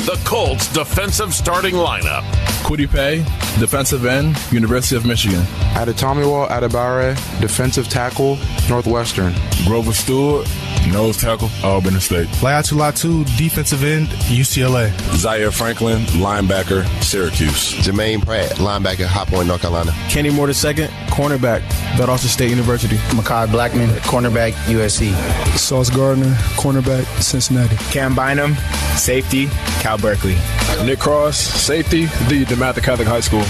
The Colts defensive starting lineup. Kwity Paye, defensive end, University of Michigan. Adetomiwa Adebare, defensive tackle, Northwestern. Grover Stewart, nose tackle, Auburn State. Latu, defensive end, UCLA. Zaire Franklin, linebacker, Syracuse. Jermaine Pratt, linebacker, High Point, North Carolina. Kenny Moore II, cornerback, Valdosta State University. Makai Blackman, cornerback, USC. Sauce Gardner, cornerback, Cincinnati. Cam Bynum, safety, Cal Berkeley. Nick Cross, safety, the DeMatha Catholic High School.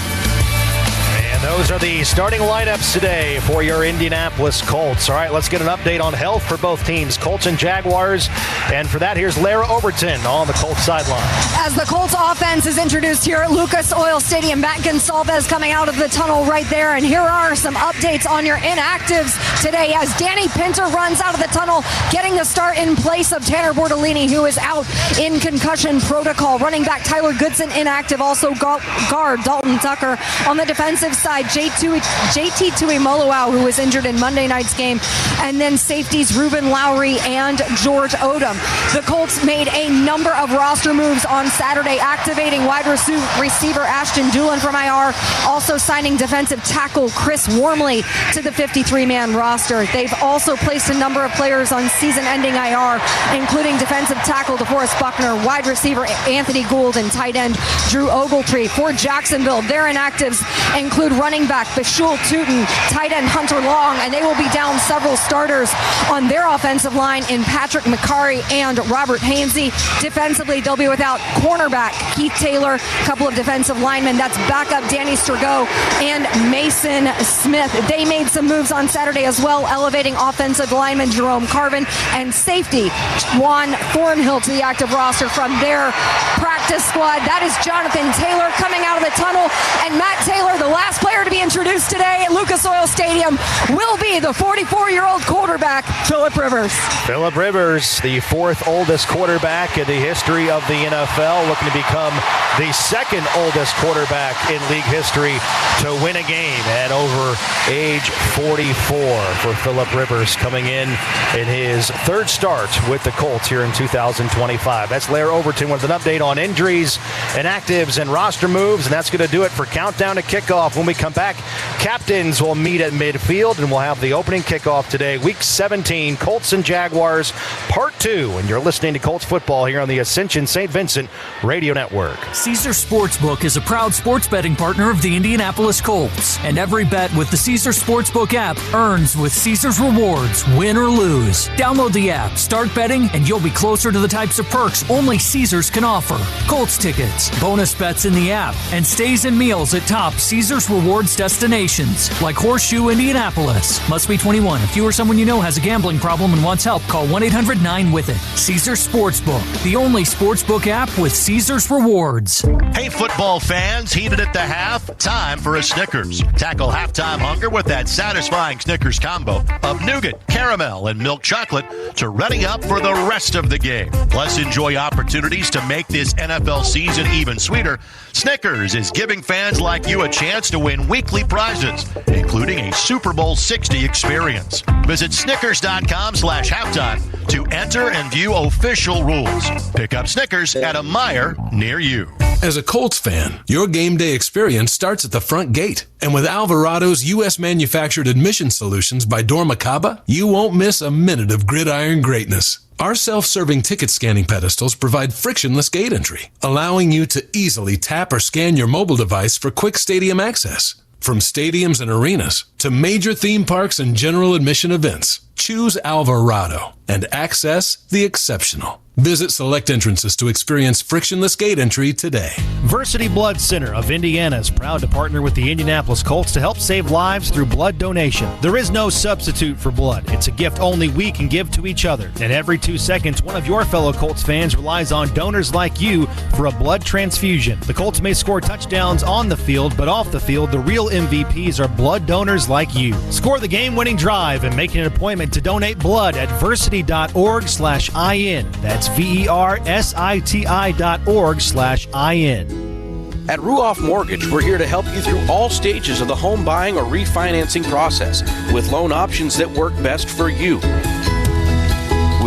And those are the starting lineups today for your Indianapolis Colts. All right, let's get an update on health for both teams, Colts and Jaguars. And for that, here's Lara Overton on the Colts sideline. As the Colts offense is introduced here at Lucas Oil Stadium, Matt Gonsalves coming out of the tunnel right there. And here are some updates on your inactives today as Danny Pinter runs out of the tunnel, getting the start in place of Tanner Bortolini, who is out in concussion protocol. Running back Tyler Goodson inactive, also guard Dalton Tucker. On the defensive side, JT Tuimoloau, who was injured in Monday night's game, and then safeties Ruben Lowry and George Odom. The Colts made a number of roster moves on Saturday, activating wide receiver Ashton Doolin from IR, also signing defensive tackle Chris Wormley to the 53-man roster. They've also placed a number of players on season-ending IR, including defensive tackle DeForest Buckner, wide receiver Anthony Gould, and tight end Drew Ogletree. For Jacksonville, their inactives include running back Bashul Tootin, tight end Hunter Long, and they will be down several starters on their offensive line in Patrick McCarry and Robert Hainsey. Defensively, they'll be without cornerback Keith Taylor, a couple of defensive linemen. That's backup Danny Sturgo and Mason Smith. They made some moves on Saturday as well, elevating offensive lineman Jerome Carvin and safety Juan Thornhill to the active roster from their practice squad. That is Jonathan Taylor coming out of the tunnel, and Matt Taylor, the last player to be introduced today at Lucas Oil Stadium, will be the 44-year-old quarterback, Phillip Rivers. Phillip Rivers, the fourth oldest quarterback in the history of the NFL, looking to become the second oldest quarterback in league history to win a game at over age 44 for Phillip Rivers, coming in his third start with the Colts here in 2025. That's Lara Overton with an update on injuries, inactives, and roster moves, and that's going to do it for Countdown to Kickoff. When we come back, captains will meet at midfield, and we'll have the opening kickoff today, Week 17, Colts and Jaguars, Part 2. And you're listening to Colts football here on the Ascension St. Vincent Radio Network. Caesar Sportsbook is a proud sports betting partner of the Indianapolis Colts. And every bet with the Caesar Sportsbook app earns with Caesar's Rewards, win or lose. Download the app, start betting, and you'll be closer to the types of perks only Caesars can offer. Colts tickets, bonus bets in the app, and stays and meals at top Caesar's Rewards destinations like Horseshoe Indianapolis. Must be 21. If you or someone you know has a gambling problem and wants help, call 1-800-9-WITH-IT. Caesar Sportsbook, the only sportsbook app with Caesar's Rewards. Hey, football fans, heated at the half? Time for a Snickers. Tackle halftime hunger with that satisfying Snickers combo of nougat, caramel, and milk chocolate to ready up for the rest of the game. Plus, enjoy opportunities to make this NFL season even sweeter. Snickers is giving fans like you a chance to win weekly prizes, including a Super Bowl 60 experience. Visit Snickers.com/halftime to enter and view official rules. Pick up Snickers at a Meijer near you. As a Colts fan, your game day experience starts at the front gate. And with Alvarado's U.S. manufactured admission solutions by Dormacaba, you won't miss a minute of gridiron greatness. Our self-serving ticket scanning pedestals provide frictionless gate entry, allowing you to easily tap or scan your mobile device for quick stadium access. From stadiums and arenas to major theme parks and general admission events, choose Alvarado and access the exceptional. Visit select entrances to experience frictionless gate entry today. Versity Blood Center of Indiana is proud to partner with the Indianapolis Colts to help save lives through blood donation. There is no substitute for blood. It's a gift only we can give to each other. And every 2 seconds, one of your fellow Colts fans relies on donors like you for a blood transfusion. The Colts may score touchdowns on the field, but off the field, the real MVPs are blood donors like you. Score the game-winning drive and make an appointment to donate blood at versity.org/IN. That's VERSITI.org/IN. At Ruoff Mortgage, we're here to help you through all stages of the home buying or refinancing process with loan options that work best for you.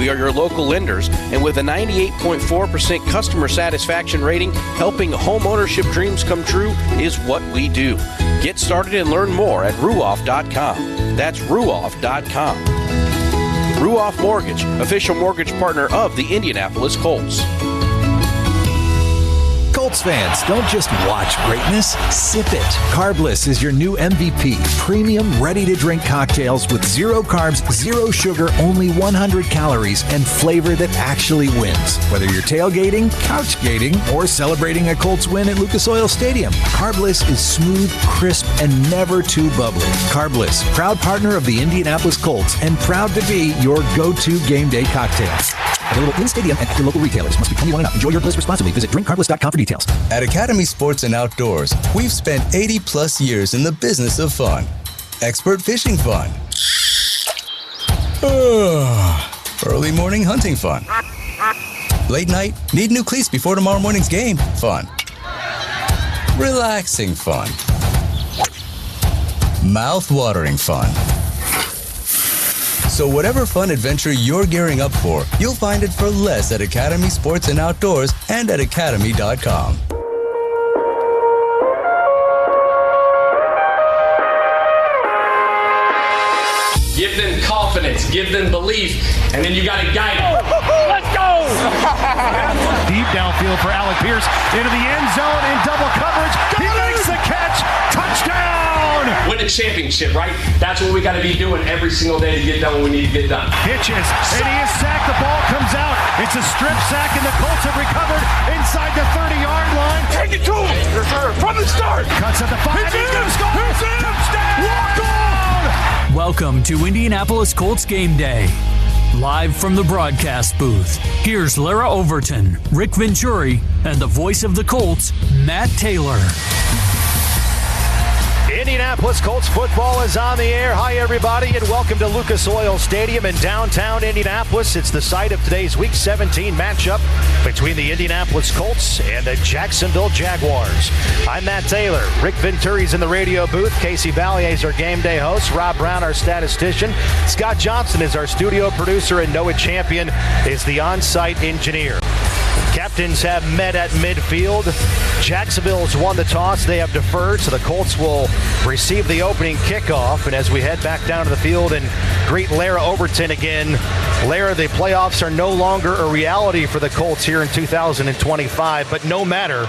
We are your local lenders, and with a 98.4% customer satisfaction rating, helping home ownership dreams come true is what we do. Get started and learn more at ruoff.com. That's ruoff.com. Ruoff Mortgage, official mortgage partner of the Indianapolis Colts. Colts fans, don't just watch greatness, sip it. Carbless is your new MVP. Premium, ready-to-drink cocktails with 0 carbs, 0 sugar, only 100 calories, and flavor that actually wins. Whether you're tailgating, couch-gating, or celebrating a Colts win at Lucas Oil Stadium, Carbless is smooth, crisp, and never too bubbly. Carbless, proud partner of the Indianapolis Colts, and proud to be your go-to game day cocktail. Available in-stadium and at your local retailers. Must be 21 and up. Enjoy your bliss responsibly. Visit drinkcarbless.com for details. At Academy Sports and Outdoors, we've spent 80-plus years in the business of fun. Expert fishing fun. Early morning hunting fun. Late night, need new cleats before tomorrow morning's game fun. Relaxing fun. Mouth-watering fun. So whatever fun adventure you're gearing up for, you'll find it for less at Academy Sports and Outdoors and at academy.com. Give them confidence, give them belief, and then you got to guide them. Let's go! Deep downfield for Alec Pierce into the end zone in double coverage. He makes the catch. Touchdown! Win a championship, right? That's what we got to be doing every single day to get done what we need to get done. Pitches, and he is sacked. The ball comes out. It's a strip sack, and the Colts have recovered inside the 30-yard line. Take it to him from the start. Cuts at the 5. He's going to score. Touchdown! Walk on! Welcome to Indianapolis Colts Game Day. Live from the broadcast booth, here's Lara Overton, Rick Venturi, and the voice of the Colts, Matt Taylor. Indianapolis Colts football is on the air. Hi, everybody, and welcome to Lucas Oil Stadium in downtown Indianapolis. It's the site of today's Week 17 matchup between the Indianapolis Colts and the Jacksonville Jaguars. I'm Matt Taylor. Rick Venturi's in the radio booth. Casey Valier is our game day host. Rob Brown, our statistician. Scott Johnson is our studio producer, and Noah Champion is the on-site engineer. Captains have met at midfield. Jacksonville's won the toss. They have deferred, so the Colts will receive the opening kickoff. And as we head back down to the field and greet Lara Overton again, Lara, the playoffs are no longer a reality for the Colts here in 2025. But no matter,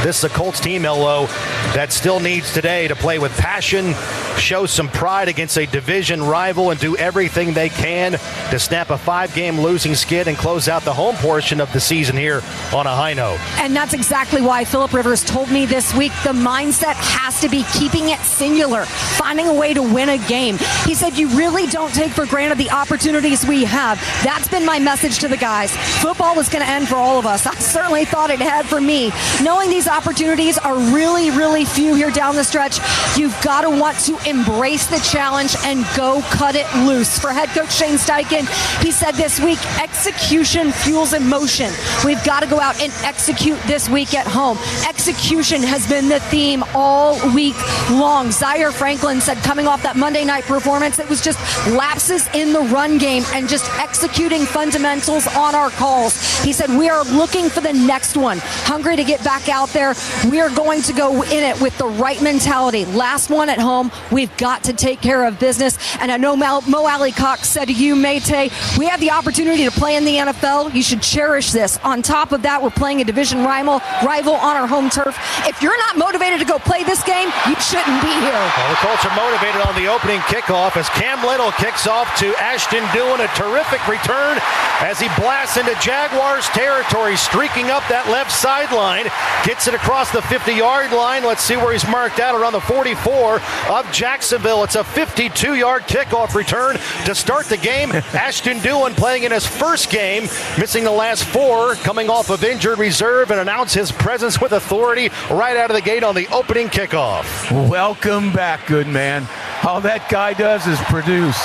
this is a Colts team, LO, that still needs today to play with passion, show some pride against a division rival, and do everything they can to snap a 5-game losing skid and close out the home portion of the season here on a high note. And that's exactly why Phillip Rivers told me this week the mindset has to be keeping it singular, finding a way to win a game. He said, you really don't take for granted the opportunities we have. That's been my message to the guys. Football was going to end for all of us. I certainly thought it had for me. Knowing these opportunities are really, really few here down the stretch, you've got to want to embrace the challenge and go cut it loose. For head coach Shane Steichen, he said this week, execution fuels emotion. We've got to go out and execute this week at home. Execution has been the theme all week long. Zaire Franklin said coming off that Monday night performance, it was just lapses in the run game and just executing fundamentals on our calls. He said we are looking for the next one, hungry to get back out there. We are going to go in it with the right mentality. Last one at home, we've got to take care of business. And I know Mo Alley Cox said to you, Mayte, we have the opportunity to play in the NFL. You should cherish this. On top of that, we're playing a division rival on our home turf. If you're not motivated to go play this game, you shouldn't be here. Well, the Colts are motivated on the opening kickoff as Cam Little kicks off to Ashton doing a terrific return as he blasts into Jaguars territory, streaking up that left sideline, gets it across the 50-yard line. Let's see where he's marked out, around the 44 of Jacksonville. It's a 52-yard kickoff return to start the game. Ashton Doohan playing in his first game, missing the last 4, coming off of injured reserve, and announced his presence with authority right out of the gate on the opening kickoff. Welcome back, good man. All that guy does is produce.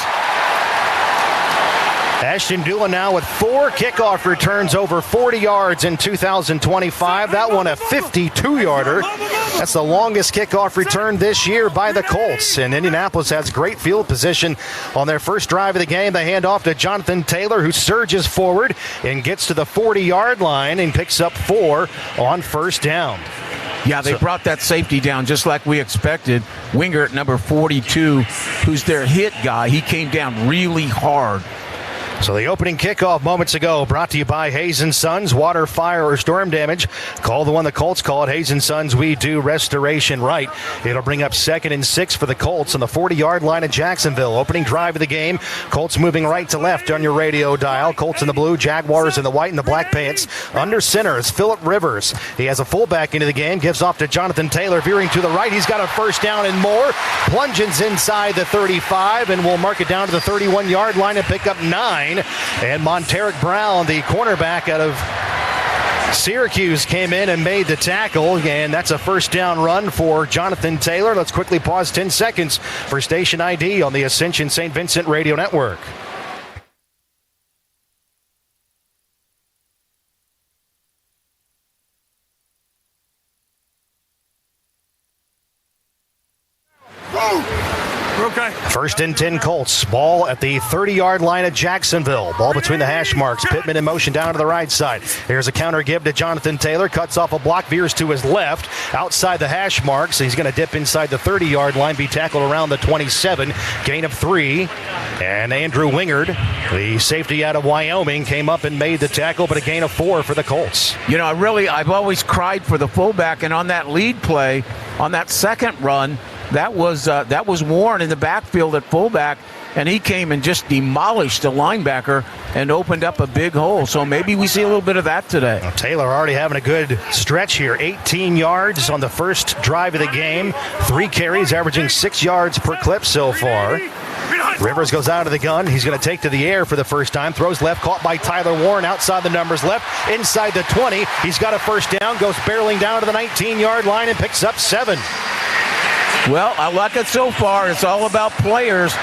Ashton Doohan now with 4 kickoff returns over 40 yards in 2025. That one a 52-yarder That's the longest kickoff return this year by the Colts. And Indianapolis has great field position on their first drive of the game. They hand off to Jonathan Taylor, who surges forward and gets to the 40-yard line and picks up 4 on first down. Yeah, they brought that safety down just like we expected. Winger at number 42, who's their hit guy, he came down really hard. So the opening kickoff moments ago brought to you by Hayes & Sons. Water, fire, or storm damage, call the one the Colts call it. Hayes & Sons, we do restoration right. It'll bring up 2nd and 6 for the Colts on the 40-yard line of Jacksonville. Opening drive of the game. Colts moving right to left on your radio dial. Colts in the blue, Jaguars in the white and the black pants. Under center is Phillip Rivers. He has a fullback into the game. Gives off to Jonathan Taylor. Veering to the right. He's got a first down and more. Plunges inside the 35 and will mark it down to the 31-yard line and pick up 9. And Monteric Brown, the cornerback out of Syracuse, came in and made the tackle, and that's a first down run for Jonathan Taylor. Let's quickly pause 10 seconds for station ID on the Ascension St. Vincent Radio Network. Okay. First and 10 Colts. Ball at the 30-yard line of Jacksonville. Ball between the hash marks. Pittman in motion down to the right side. Here's a counter give to Jonathan Taylor. Cuts off a block, veers to his left. Outside the hash marks. He's going to dip inside the 30-yard line, be tackled around the 27. Gain of 3. And Andrew Wingard, the safety out of Wyoming, came up and made the tackle, but a gain of 4 for the Colts. You know, I've always cried for the fullback, and on that lead play, on that second run, that was Warren in the backfield at fullback, and he came and just demolished the linebacker and opened up a big hole. So maybe we see a little bit of that today. Well, Taylor already having a good stretch here. 18 yards on the first drive of the game. 3 carries, averaging 6 yards per clip so far. Rivers goes out of the gun. He's going to take to the air for the first time. Throws left, caught by Tyler Warren outside the numbers left. Inside the 20. He's got a first down, goes barreling down to the 19-yard line and picks up 7. Well, I like it so far. It's all about players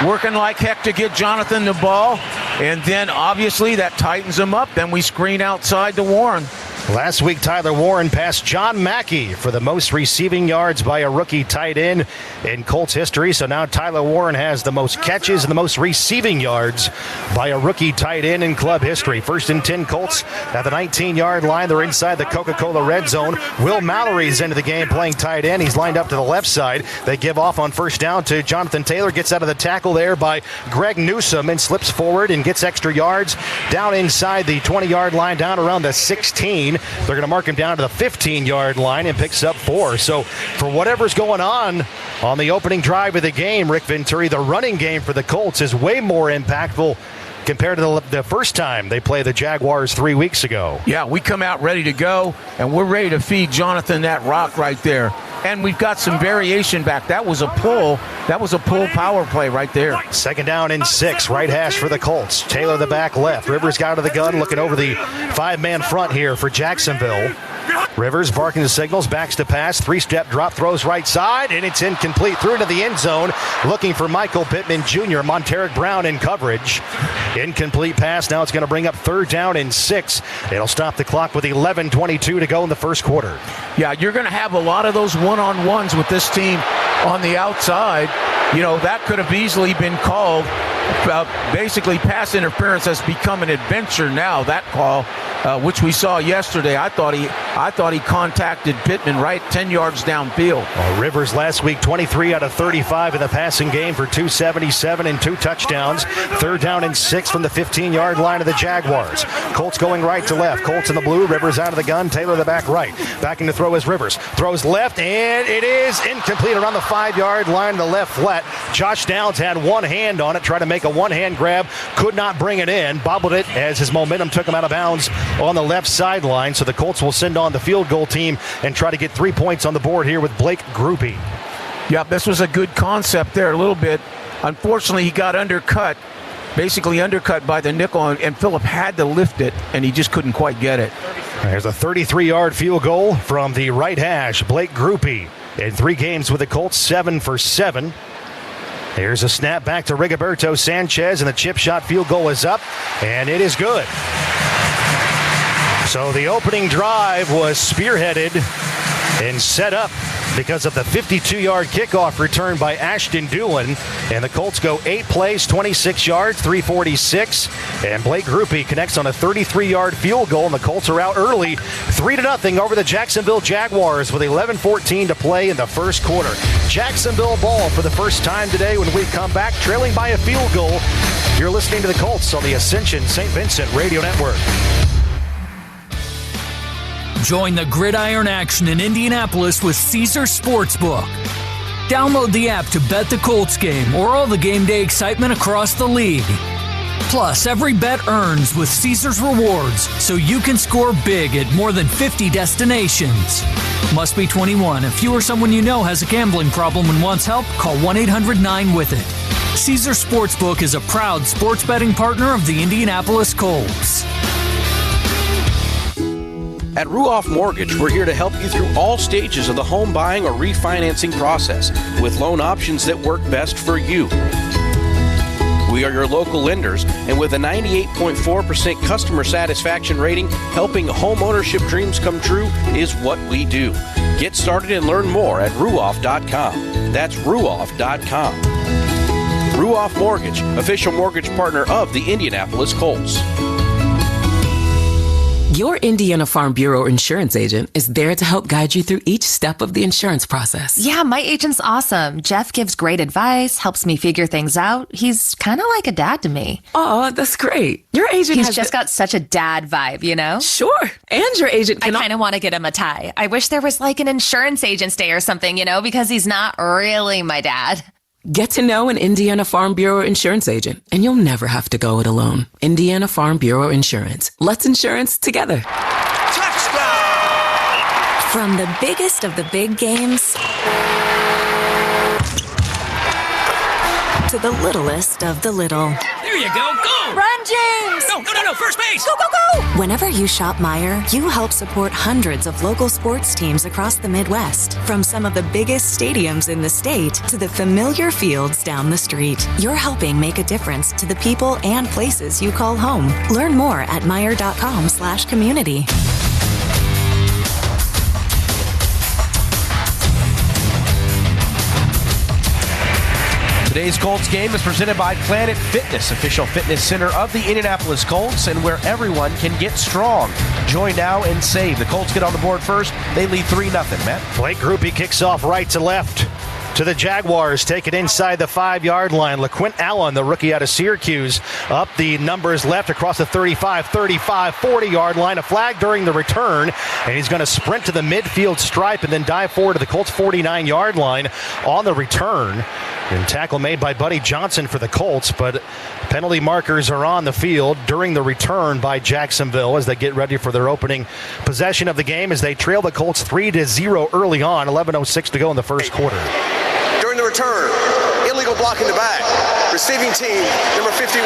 working like heck to get Jonathan the ball, and then obviously that tightens him up. Then we screen outside to Warren. Last week, Tyler Warren passed John Mackey for the most receiving yards by a rookie tight end in Colts history. So now Tyler Warren has the most catches and the most receiving yards by a rookie tight end in club history. First and 10 Colts at the 19-yard line. They're inside the Coca-Cola red zone. Will Mallory's into the game playing tight end. He's lined up to the left side. They give off on first down to Jonathan Taylor. Gets out of the tackle there by Greg Newsome and slips forward and gets extra yards down inside the 20-yard line, down around the 16. They're going to mark him down to the 15-yard line and picks up 4. So for whatever's going on the opening drive of the game, Rick Venturi, the running game for the Colts is way more impactful compared to the first time they played the Jaguars 3 weeks ago. Yeah, we come out ready to go, and we're ready to feed Jonathan that rock right there. And we've got some variation back. That was a pull. That was a pull power play right there. Second down and 6. Right hash for the Colts. Taylor the back left. Rivers got out of the gun, looking over the 5-man front here for Jacksonville. Rivers barking the signals, backs to pass, 3-step drop, throws right side, and it's incomplete. Through into the end zone, looking for Michael Pittman Jr. Monteric Brown in coverage. Incomplete pass. Now it's going to bring up 3rd down and 6. It'll stop the clock with 11:22 to go in the first quarter. Yeah, you're going to have a lot of those one-on-ones with this team on the outside. You know, that could have easily been called. Basically, pass interference has become an adventure now, that call, which we saw yesterday. I thought he contacted Pittman right 10 yards downfield. Rivers last week, 23 out of 35 in the passing game for 277 and 2 touchdowns. 3rd down and 6 from the 15-yard line of the Jaguars. Colts going right to left. Colts in the blue, Rivers out of the gun, Taylor the back right. Backing to throw is Rivers. Throws left, and it is incomplete around the 5-yard line, the left flat. Josh Downs had one hand on it, tried to make a one-hand grab, could not bring it in, bobbled it as his momentum took him out of bounds on the left sideline. So the Colts will send on the field goal team and try to get 3 points on the board here with Blake Groupie. Yeah, this was a good concept there a little bit. Unfortunately, he got undercut, basically undercut by the nickel, and Phillip had to lift it, and he just couldn't quite get it. There's a 33-yard field goal from the right hash, Blake Groupie. In 3 games with the Colts, 7 for 7. Here's a snap back to Rigoberto Sanchez, and the chip shot field goal is up, and it is good. So the opening drive was spearheaded and set up because of the 52-yard kickoff return by Ashton Doolin. And the Colts go 8 plays, 26 yards, 346. And Blake Grupe connects on a 33-yard field goal, and the Colts are out early, 3-0 over the Jacksonville Jaguars with 11:14 to play in the first quarter. Jacksonville ball for the first time today when we come back, trailing by a field goal. You're listening to the Colts on the Ascension St. Vincent Radio Network. Join the gridiron action in Indianapolis with Caesars Sportsbook. Download the app to bet the Colts game or all the game day excitement across the league. Plus, every bet earns with Caesars Rewards, so you can score big at more than 50 destinations. Must be 21. If you or someone you know has a gambling problem and wants help, call 1-800-9-WITH-IT. Caesars Sportsbook is a proud sports betting partner of the Indianapolis Colts. At Ruoff Mortgage, we're here to help you through all stages of the home buying or refinancing process with loan options that work best for you. We are your local lenders, and with a 98.4% customer satisfaction rating, helping home ownership dreams come true is what we do. Get started and learn more at ruoff.com. That's ruoff.com. Ruoff Mortgage, official mortgage partner of the Indianapolis Colts. Your Indiana Farm Bureau insurance agent is there to help guide you through each step of the insurance process. Yeah, my agent's awesome. Jeff gives great advice, helps me figure things out. He's kind of like a dad to me. Oh, that's great. Your agent He's just got such a dad vibe, you know? Sure. And your agent I kind of want to get him a tie. I wish there was like an insurance agent's day or something, you know, because he's not really my dad. Get to know an Indiana Farm Bureau insurance agent, and you'll never have to go it alone. Indiana Farm Bureau Insurance. Let's insurance together. Touchdown! From the biggest of the big games to the littlest of the little. There you go. Go! Run, James! No. First base! Go, go, go! Whenever you shop Meijer, you help support hundreds of local sports teams across the Midwest. From some of the biggest stadiums in the state to the familiar fields down the street. You're helping make a difference to the people and places you call home. Learn more at Meijer.com/community. Today's Colts game is presented by Planet Fitness, official fitness center of the Indianapolis Colts, and where everyone can get strong. Join now and save. The Colts get on the board first. They lead 3-0, Matt. Blake Grupe kicks off right to left to the Jaguars. Take it inside the 5-yard line. LaQuint Allen, the rookie out of Syracuse, up the numbers left across the 35, 40-yard line. A flag during the return, and he's going to sprint to the midfield stripe and then dive forward to the Colts 49-yard line on the return. And tackle made by Buddy Johnson for the Colts, but penalty markers are on the field during the return by Jacksonville as they get ready for their opening possession of the game as they trail the Colts 3-0 early on, 11:06 to go in the first quarter. During the return, illegal block in the back. Receiving team, number 51.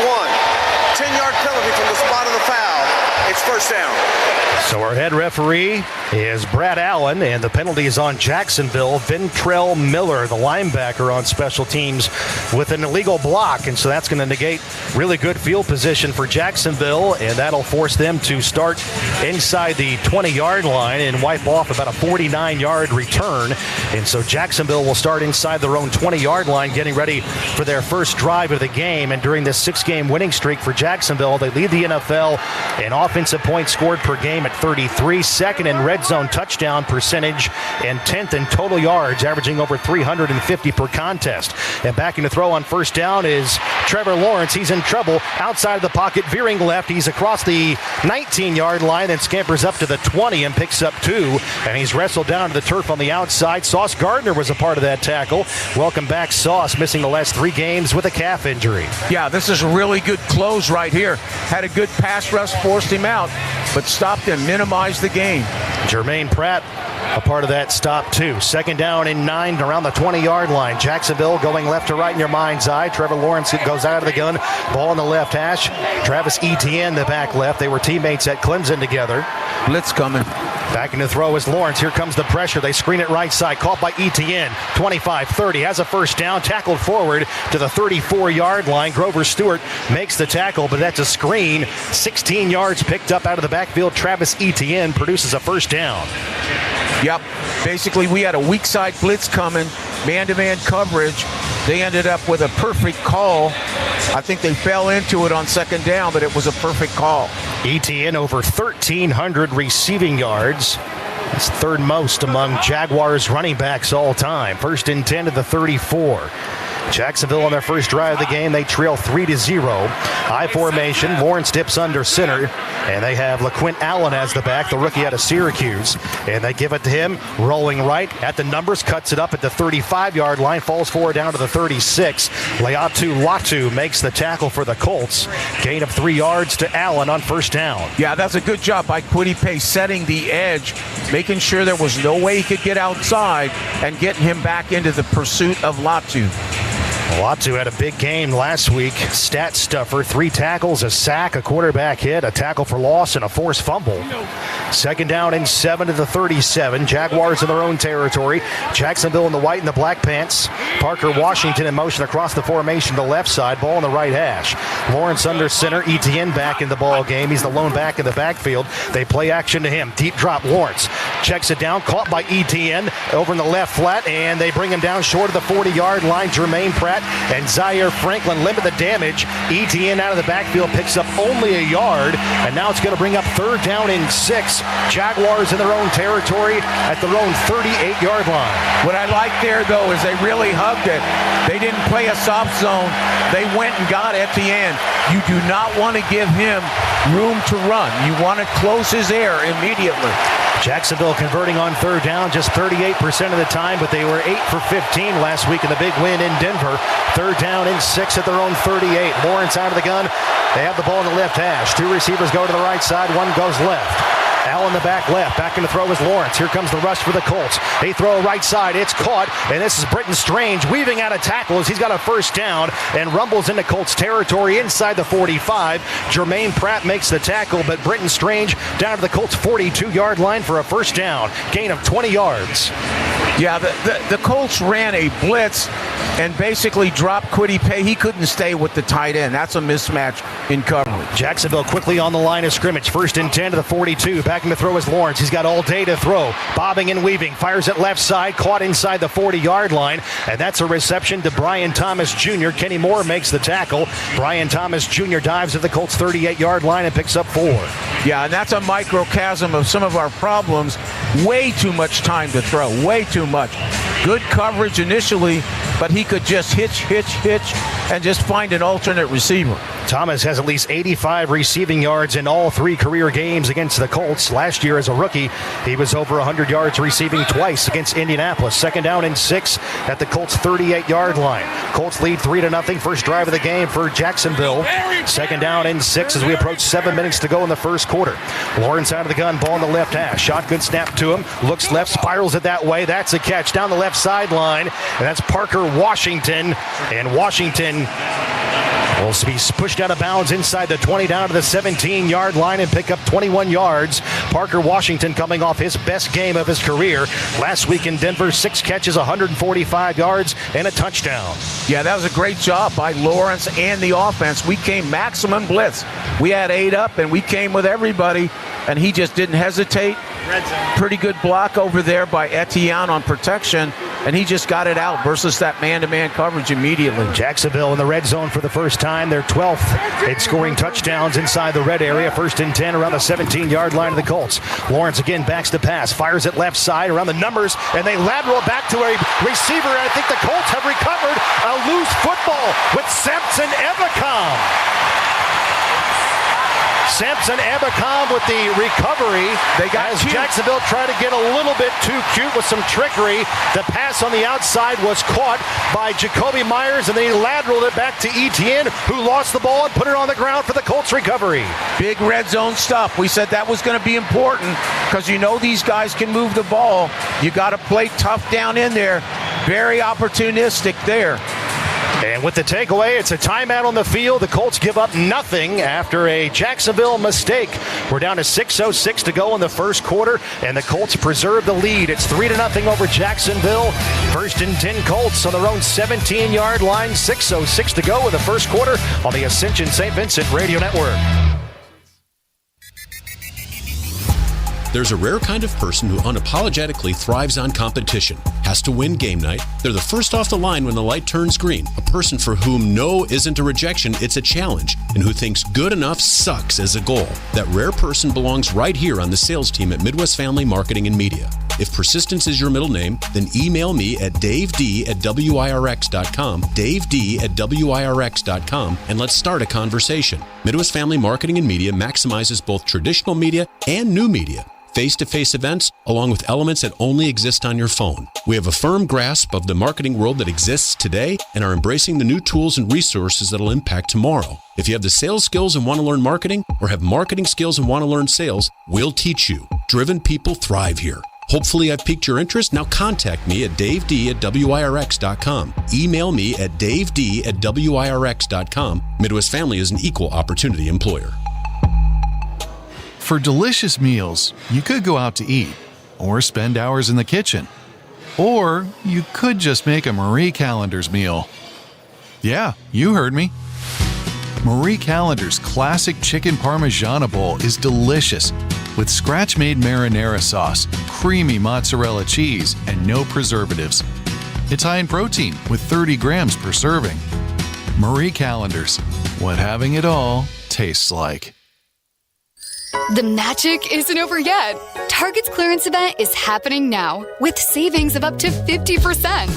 10-yard penalty from the spot of the foul. It's first down. So our head referee is Brad Allen, and the penalty is on Jacksonville. Ventrell Miller, the linebacker on special teams, with an illegal block, and so that's going to negate really good field position for Jacksonville, and that'll force them to start inside the 20-yard line and wipe off about a 49-yard return. And so Jacksonville will start inside their own 20-yard line, getting ready for their first drive of the game. And during this 6-game winning streak for Jacksonville, they lead the NFL in offensive points scored per game at 33, second in red zone touchdown percentage, and 10th in total yards, averaging over 350 per contest. And backing to throw on first down is Trevor Lawrence. He's in trouble outside of the pocket, veering left. He's across the 19-yard line and scampers up to the 20 and picks up 2. And he's wrestled down to the turf on the outside. Sauce Gardner was a part of that tackle. Welcome back, Sauce, missing the last 3 games with a calf injury. Yeah, this is a really good close right here. Had a good pass rush, forced him out, but stopped him, minimized the game. Jermaine Pratt, a part of that stop too. Second down and 9 around the 20-yard line. Jacksonville going left to right in your mind's eye. Trevor Lawrence goes out of the gun. Ball on the left hash. Travis Etienne, the back left. They were teammates at Clemson together. Blitz coming. Back in the throw is Lawrence. Here comes the pressure. They screen it right side. Caught by Etienne. 25-30. Has a first down. Tackled forward to the 34-yard line. Grover Stewart makes the tackle, but that's a screen. 16 yards picked up out of the backfield. Travis Etienne produces a first down. Yep. Basically, we had a weak side blitz coming. Man-to-man coverage. They ended up with a perfect call. I think they fell into it on second down, but it was a perfect call. Etienne over 1,300 receiving yards. That's third most among Jaguars running backs all time. First and 10 to the 34. Jacksonville on their first drive of the game, they trail 3-0. High formation, Lawrence dips under center, and they have LaQuint Allen as the back, the rookie out of Syracuse. And they give it to him, rolling right at the numbers, cuts it up at the 35-yard line, falls forward down to the 36. Leatu Latu makes the tackle for the Colts. Gain of 3 yards to Allen on first down. Yeah, that's a good job by Kwity Paye setting the edge, making sure there was no way he could get outside and getting him back into the pursuit of Latu. Latu had a big game last week. Stat stuffer, 3 tackles, a sack, a quarterback hit, a tackle for loss, and a forced fumble. Second down and 7 to the 37. Jaguars in their own territory. Jacksonville in the white and the black pants. Parker Washington in motion across the formation to the left side. Ball on the right hash. Lawrence under center. Etienne back in the ball game. He's the lone back in the backfield. They play action to him. Deep drop. Lawrence checks it down. Caught by Etienne over in the left flat, and they bring him down short of the 40-yard line. Jermaine Pratt and Zaire Franklin limit the damage. Etienne out of the backfield picks up only a yard, and now it's going to bring up third down and 6. Jaguars in their own territory at their own 38-yard line. What I like there, though, is they really hugged it. They didn't play a soft zone. They went and got Etienne. You do not want to give him room to run. You want to close his air immediately. Jacksonville converting on third down just 38% of the time, but they were 8 for 15 last week in the big win in Denver. Third down and 6 at their own 38. Lawrence out of the gun. They have the ball in the left hash. 2 receivers go to the right side. 1 goes left. Allen the back left. Back in the throw is Lawrence. Here comes the rush for the Colts. They throw right side. It's caught, and this is Britton Strange weaving out of tackles. He's got a first down and rumbles into Colts territory inside the 45. Jermaine Pratt makes the tackle, but Britton Strange down to the Colts 42-yard line for a first down. Gain of 20 yards. Yeah, the Colts ran a blitz and basically dropped Kwity Paye. He couldn't stay with the tight end. That's a mismatch in coverage. Jacksonville quickly on the line of scrimmage. First and 10 to the 42. Back in the throw is Lawrence. He's got all day to throw. Bobbing and weaving. Fires it left side. Caught inside the 40-yard line. And that's a reception to Brian Thomas Jr. Kenny Moore makes the tackle. Brian Thomas Jr. dives at the Colts 38-yard line and picks up 4. Yeah, and that's a microcosm of some of our problems. Way too much time to throw. Way too much. Good coverage initially, but he could just hitch, and just find an alternate receiver. Thomas has at least 85 receiving yards in all 3 career games against the Colts. Last year as a rookie, he was over 100 yards receiving twice against Indianapolis. Second down and 6 at the Colts 38-yard line. Colts lead 3-0. First drive of the game for Jacksonville. Second down and 6 as we approach 7 minutes to go in the first quarter. Lawrence out of the gun, ball in the left hash. Shotgun snap to him. Looks left, spirals it that way. That's a catch down the left sideline. And that's Parker Washington. And Washington will be pushed out of bounds inside the 20 down to the 17-yard line and pick up 21 yards. Parker Washington coming off his best game of his career. Last week in Denver, 6 catches, 145 yards, and a touchdown. Yeah, that was a great job by Lawrence and the offense. We came maximum blitz. We had 8 up, and we came with everybody, and he just didn't hesitate. Pretty good block over there by Etienne on protection, and he just got it out versus that man-to-man coverage immediately. Jacksonville in the red zone for the first time. They're 12th in scoring touchdowns inside the red area. First and 10 around the 17-yard line of the Colts. Lawrence again backs to pass, fires it left side around the numbers, and they lateral it back to a receiver. And I think the Colts have recovered a loose football with Samson Ebukam. Samson Ebukam with the recovery. They got as Jacksonville tried to get a little bit too cute with some trickery. The pass on the outside was caught by Jacoby Myers, and then he lateraled it back to Etienne, who lost the ball and put it on the ground for the Colts recovery. Big red zone stuff. We said that was going to be important because you know these guys can move the ball. You got to play tough down in there. Very opportunistic there. And with the takeaway, it's a timeout on the field. The Colts give up nothing after a Jacksonville mistake. We're down to 6:06 to go in the first quarter, and the Colts preserve the lead. It's 3-0 over Jacksonville. 1st and 10 Colts on their own 17-yard line. 6:06 to go in the first quarter on the Ascension St. Vincent Radio Network. There's a rare kind of person who unapologetically thrives on competition, has to win game night. They're the first off the line when the light turns green. A person for whom no isn't a rejection, it's a challenge, and who thinks good enough sucks as a goal. That rare person belongs right here on the sales team at Midwest Family Marketing and Media. If persistence is your middle name, then email me at daved@wirx.com, daved@wirx.com, and let's start a conversation. Midwest Family Marketing and Media maximizes both traditional media and new media. Face-to-face events, along with elements that only exist on your phone. We have a firm grasp of the marketing world that exists today and are embracing the new tools and resources that will impact tomorrow. If you have the sales skills and want to learn marketing, or have marketing skills and want to learn sales, we'll teach you. Driven people thrive here. Hopefully I've piqued your interest. Now contact me at daved@wirx.com. Email me at daved@wirx.com. Midwest Family is an equal opportunity employer. For delicious meals, you could go out to eat or spend hours in the kitchen. Or you could just make a Marie Callender's meal. Yeah, you heard me. Marie Callender's classic chicken parmigiana bowl is delicious with scratch-made marinara sauce, creamy mozzarella cheese, and no preservatives. It's high in protein with 30 grams per serving. Marie Callender's, what having it all tastes like. The magic isn't over yet. Target's clearance event is happening now with savings of up to 50%.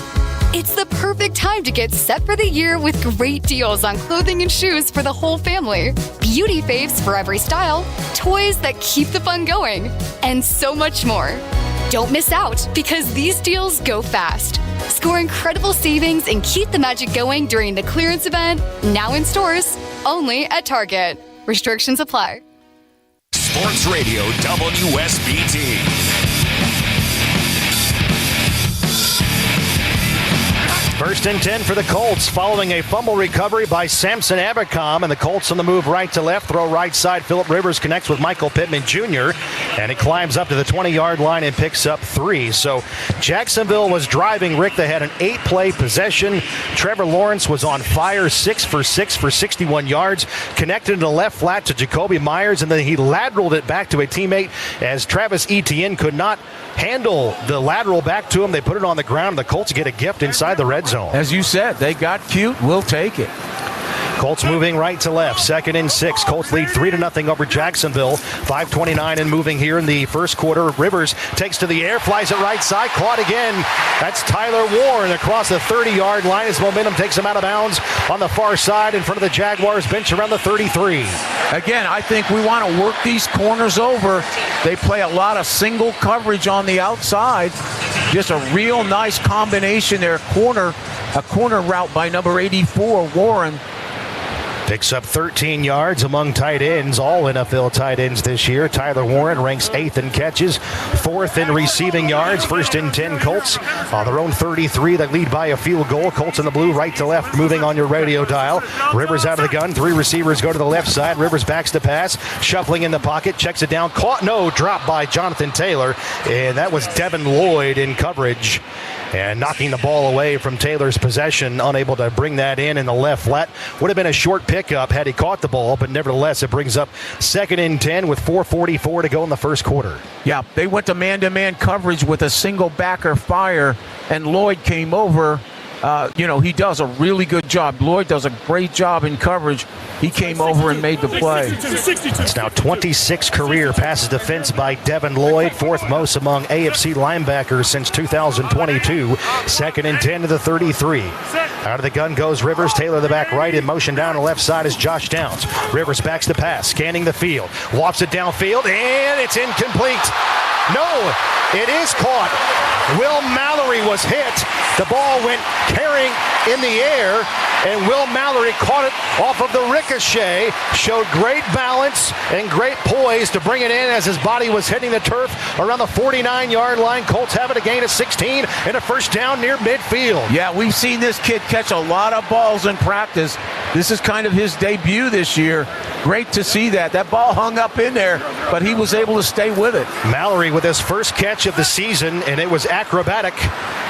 It's the perfect time to get set for the year with great deals on clothing and shoes for the whole family, beauty faves for every style, toys that keep the fun going, and so much more. Don't miss out because these deals go fast. Score incredible savings and keep the magic going during the clearance event, now in stores, only at Target. Restrictions apply. Sports Radio WSBT. First and 10 for the Colts following a fumble recovery by Samson Abercom, and the Colts on the move right to left, throw right side. Phillip Rivers connects with Michael Pittman Jr., and it climbs up to the 20-yard line and picks up 3. So Jacksonville was driving. Rick, they had an 8-play possession. Trevor Lawrence was on fire, 6 for 6 for 61 yards, connected in the left flat to Jacoby Myers, and then he lateraled it back to a teammate as Travis Etienne could not handle the lateral back to him. They put it on the ground. The Colts get a gift inside the red zone. As you said, they got cute. We'll take it. Colts moving right to left. 2nd and 6. Colts lead 3-0 over Jacksonville. 5:29 and moving here in the first quarter. Rivers takes to the air, flies it right side, caught again. That's Tyler Warren across the 30-yard line. His momentum takes him out of bounds on the far side in front of the Jaguars bench around the 33. Again, I think we want to work these corners over. They play a lot of single coverage on the outside. Just a real nice combination there. A corner route by number 84, Warren. Picks up 13 yards among tight ends, all NFL tight ends this year. Tyler Warren ranks 8th in catches, 4th in receiving yards. 1st and 10 Colts on their own 33. They lead by a field goal. Colts in the blue, right to left, moving on your radio dial. Rivers out of the gun. 3 receivers go to the left side. Rivers backs the pass, shuffling in the pocket, checks it down. Caught, no, dropped by Jonathan Taylor. And that was Devin Lloyd in coverage, and knocking the ball away from Taylor's possession, unable to bring that in the left flat. Would have been a short pickup had he caught the ball, but nevertheless, it brings up 2nd and 10 with 4:44 to go in the first quarter. Yeah, they went to man-to-man coverage with a single backer fire, and Lloyd came over. He does a really good job. Lloyd does a great job in coverage. He came over and made the play. It's now 26 career passes defense by Devin Lloyd, 4th most among AFC linebackers since 2022. 2nd and 10 to the 33. Out of the gun goes Rivers. Taylor the back right, in motion down the left side is Josh Downs. Rivers backs the pass, scanning the field, lofts it downfield, and it's incomplete. No, it is caught. Will Mallory was hit. The ball went carrying in the air, and Will Mallory caught it off of the ricochet, showed great balance and great poise to bring it in as his body was hitting the turf around the 49-yard line. Colts have it a gain of 16 and a first down near midfield. Yeah, we've seen this kid catch a lot of balls in practice. This is kind of his debut this year. Great to see that. That ball hung up in there, but he was able to stay with it. Mallory with his first catch of the season, and it was acrobatic.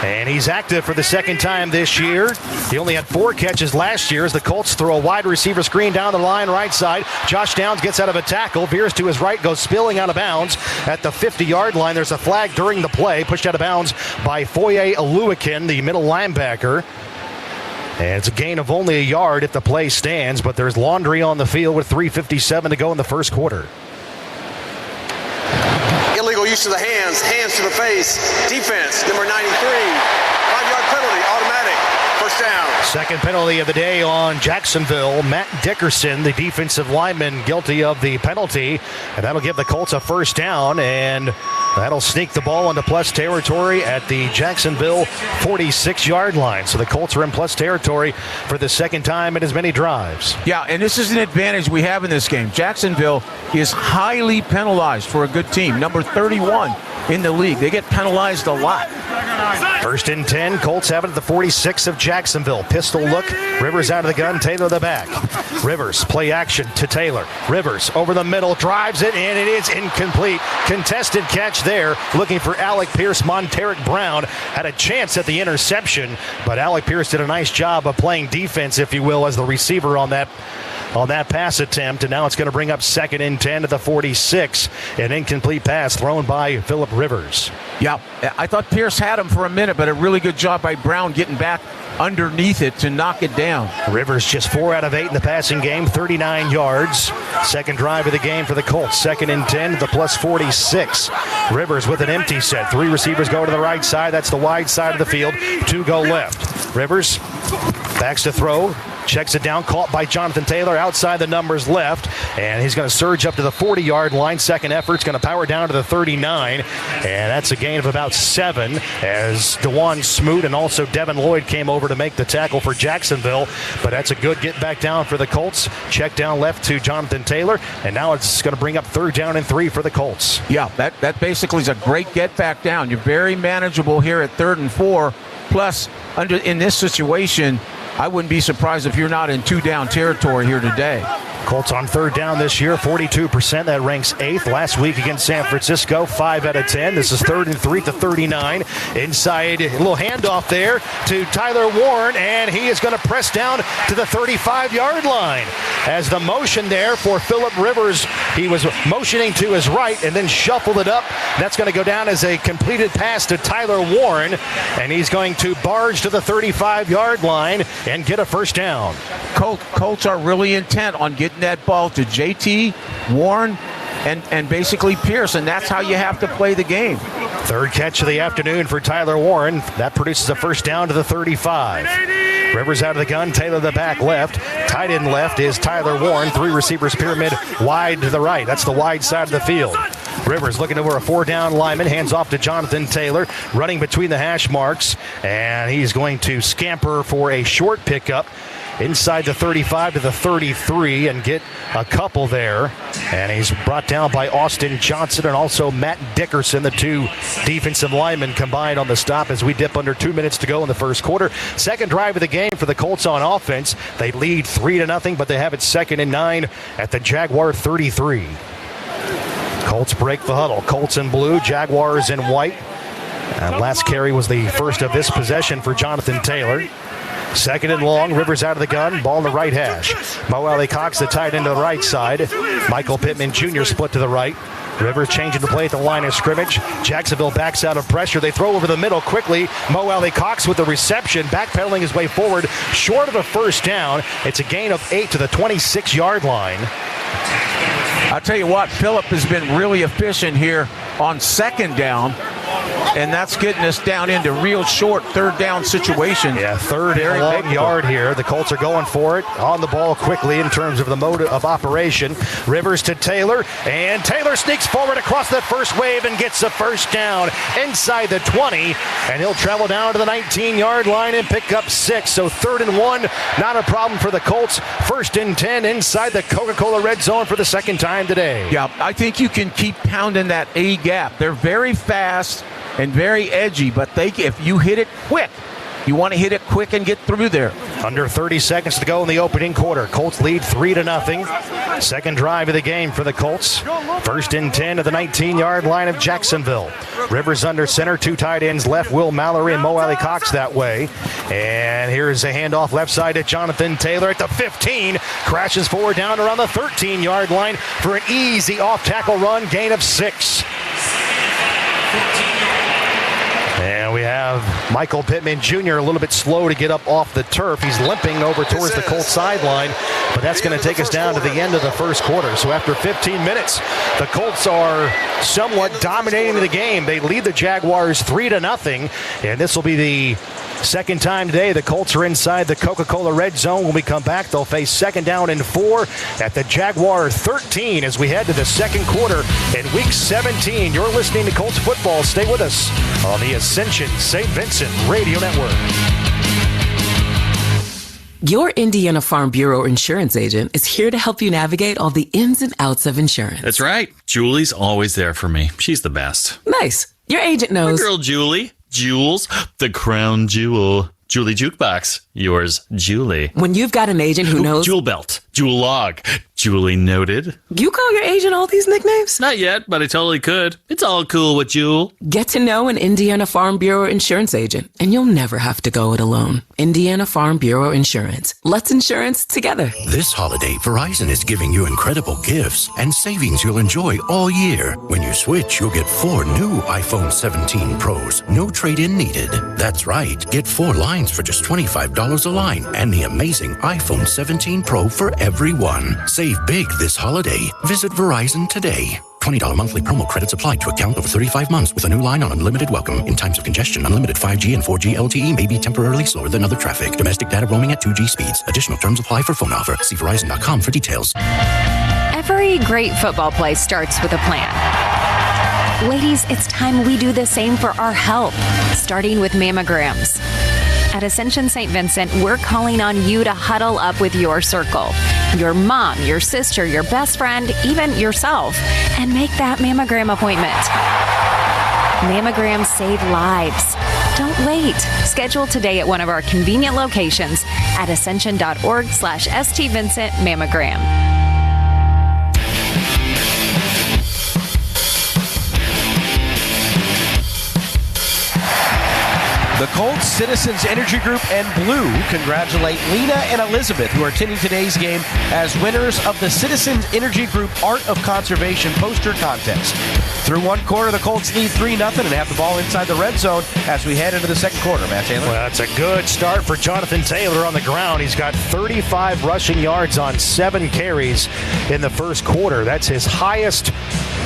And he's active for the second time this year. He only had 4 catches last year as the Colts throw a wide receiver screen down the line right side. Josh Downs gets out of a tackle, veers to his right, goes spilling out of bounds at the 50-yard line. There's a flag during the play, pushed out of bounds by Foye Aluakin, the middle linebacker. And it's a gain of only a yard if the play stands, but there's laundry on the field with 3:57 to go in the first quarter. Illegal use of the hands to the face. Defense, number 93. 5-yard penalty, automatic. First down. Second penalty of the day on Jacksonville. Matt Dickerson, the defensive lineman, guilty of the penalty. And that'll give the Colts a first down, and that'll sneak the ball into plus territory at the Jacksonville 46-yard line. So the Colts are in plus territory for the second time in as many drives. Yeah, and this is an advantage we have in this game. Jacksonville is highly penalized for a good team. Number 31 in the league. They get penalized a lot. First and 10. Colts have it at the 46 of Jacksonville. Pistol look. Rivers out of the gun. Taylor the back. Rivers play action to Taylor. Rivers over the middle. Drives it, and it is incomplete. Contested catch there. Looking for Alec Pierce. Monteric Brown had a chance at the interception, but Alec Pierce did a nice job of playing defense, if you will, as the receiver on that pass attempt, and now it's going to bring up second and 10 to the 46. An incomplete pass thrown by Phillip Rivers. Yeah, I thought Pierce had him for a minute, but a really good job by Brown getting back underneath it to knock it down. Rivers just 4 out of 8 in the passing game, 39 yards. Second drive of the game for the Colts. Second and 10 to the plus 46. Rivers with an empty set. 3 receivers go to the right side. That's the wide side of the field. 2 go left. Rivers backs to throw. Checks it down, caught by Jonathan Taylor outside the numbers left, and he's going to surge up to the 40-yard line. Second effort's going to power down to the 39, and that's a gain of about 7 as DeJuan Smoot and also Devin Lloyd came over to make the tackle for Jacksonville, but that's a good get back down for the Colts. Check down left to Jonathan Taylor, and now it's going to bring up 3rd down and 3 for the Colts. Yeah, that basically is a great get back down. You're very manageable here at 3rd and 4, plus in this situation, I wouldn't be surprised if you're not in 2-down territory here today. Colts on 3rd down this year, 42%. That ranks 8th. Last week against San Francisco, 5 out of 10. This is 3rd and 3 to 39. Inside, a little handoff there to Tyler Warren, and he is going to press down to the 35-yard line. As the motion there for Phillip Rivers, he was motioning to his right and then shuffled it up. That's going to go down as a completed pass to Tyler Warren, and he's going to barge to the 35-yard line and get a first down. Colts are really intent on getting that ball to JT, Warren, and basically Pierce, and that's how you have to play the game. 3rd catch of the afternoon for Tyler Warren. That produces a first down to the 35. Rivers out of the gun, Taylor the back left. Tight end left is Tyler Warren. 3 receivers pyramid wide to the right. That's the wide side of the field. Rivers looking over a 4-down lineman, hands off to Jonathan Taylor, running between the hash marks, and he's going to scamper for a short pickup inside the 35 to the 33 and get a couple there. And he's brought down by Austin Johnson and also Matt Dickerson, the 2 defensive linemen combined on the stop as we dip under 2 minutes to go in the first quarter. Second drive of the game for the Colts on offense. They lead 3-0, but they have it 2nd and 9 at the Jaguar 33. Colts break the huddle. Colts in blue, Jaguars in white. And last carry was the first of this possession for Jonathan Taylor. 2nd and long, Rivers out of the gun, ball in the right hash. Mo Alley Cox, the tight end to the right side. Michael Pittman Jr. split to the right. Rivers changing the play at the line of scrimmage. Jacksonville backs out of pressure. They throw over the middle quickly. Mo Alley Cox with the reception, backpedaling his way forward, short of a first down. It's a gain of 8 to the 26-yard line. I'll tell you what, Phillip has been really efficient here on 2nd down. and that's getting us down into real short third down situations. Yeah, third and long yard here. The Colts are going for it on the ball quickly in terms of the mode of operation. Rivers to Taylor, and Taylor sneaks forward across that first wave and gets the first down inside the 20, and he'll travel down to the 19-yard line and pick up 6. So 3rd and 1, not a problem for the Colts. 1st and 10 inside the Coca-Cola red zone for the second time today. Yeah, I think you can keep pounding that A gap. They're very fast and very edgy, but if you hit it quick, you want to hit it quick and get through there. Under 30 seconds to go in the opening quarter. Colts lead 3-0. Second drive of the game for the Colts. 1st and 10 at the 19-yard line of Jacksonville. Rivers under center, 2 tight ends left, Will Mallory and Mo Alley Cox that way. And here's a handoff left side to Jonathan Taylor at the 15. Crashes forward down around the 13-yard line for an easy off-tackle run, gain of 6. And we have Michael Pittman Jr. a little bit slow to get up off the turf. He's limping over towards the Colts sideline, but that's going to take us down to the end of the first quarter. So after 15 minutes, the Colts are somewhat dominating the game. They lead the Jaguars 3-0, and this will be the second time today the Colts are inside the Coca-Cola red zone. When we come back, they'll face 2nd down and 4 at the Jaguar 13 as we head to the second quarter in Week 17. You're listening to Colts football. Stay with us on the Ascension St. Vincent Radio Network. Your Indiana Farm Bureau insurance agent is here to help you navigate all the ins and outs of insurance. That's right. Julie's always there for me. She's the best. Nice. Your agent knows. My girl Julie. Jules, the crown jewel. Julie Jukebox. Yours, Julie. When you've got an agent who knows... Jewel Belt. Jewel Log. Julie Noted. You call your agent all these nicknames? Not yet, but I totally could. It's all cool with Jewel. Get to know an Indiana Farm Bureau insurance agent, and you'll never have to go it alone. Indiana Farm Bureau Insurance. Let's insurance together. This holiday, Verizon is giving you incredible gifts and savings you'll enjoy all year. When you switch, you'll get 4 new iPhone 17 Pros. No trade-in needed. That's right. Get 4 lines for just $25 a line, and the amazing iPhone 17 Pro for everyone. Save big this holiday. Visit Verizon today. $20 monthly promo credits applied to account over 35 months with a new line on unlimited welcome. In times of congestion, unlimited 5G and 4G LTE may be temporarily slower than other traffic. Domestic data roaming at 2G speeds. Additional terms apply for phone offer. See Verizon.com for details. Every great football play starts with a plan. Ladies, it's time we do the same for our health, starting with mammograms. At Ascension St. Vincent, we're calling on you to huddle up with your circle, your mom, your sister, your best friend, even yourself, and make that mammogram appointment. Mammograms save lives. Don't wait. Schedule today at one of our convenient locations at ascension.org/St. Vincent Mammogram. The Colts, Citizens Energy Group, and Blue congratulate Lena and Elizabeth, who are attending today's game, as winners of the Citizens Energy Group Art of Conservation poster contest. Through one quarter, the Colts lead 3-0 and have the ball inside the red zone as we head into the second quarter. Matt Taylor. Well, that's a good start for Jonathan Taylor on the ground. He's got 35 rushing yards on 7 carries in the first quarter. That's his highest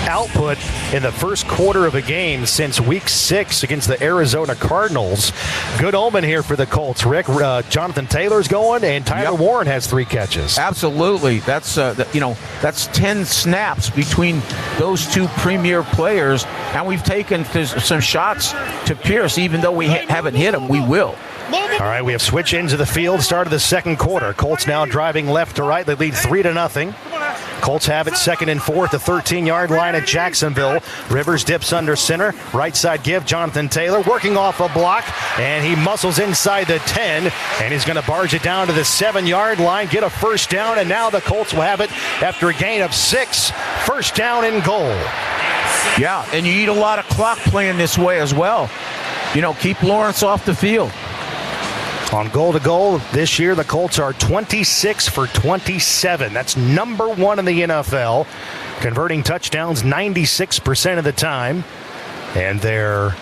output in the first quarter of a game since Week 6 against the Arizona Cardinals. Good omen here for the Colts. Rick, Jonathan Taylor's going, and Tyler Warren has 3 catches. Absolutely. That's that's 10 snaps between those 2 premier players, and we've taken some shots to Pierce. Even though we haven't hit him, we will. All right, we have switched into the field. Start of the second quarter. Colts now driving left to right. They lead 3-0. Colts have it 2nd and 4 at the 13-yard line at Jacksonville. Rivers dips under center. Right side give. Jonathan Taylor working off a block, and he muscles inside the 10, and he's going to barge it down to the 7-yard line, get a first down, and now the Colts will have it after a gain of 6. First down and goal. Yeah, and you need a lot of clock playing this way as well. Keep Lawrence off the field. On goal-to-goal this year, the Colts are 26 for 27. That's number 1 in the NFL, converting touchdowns 96% of the time. And they're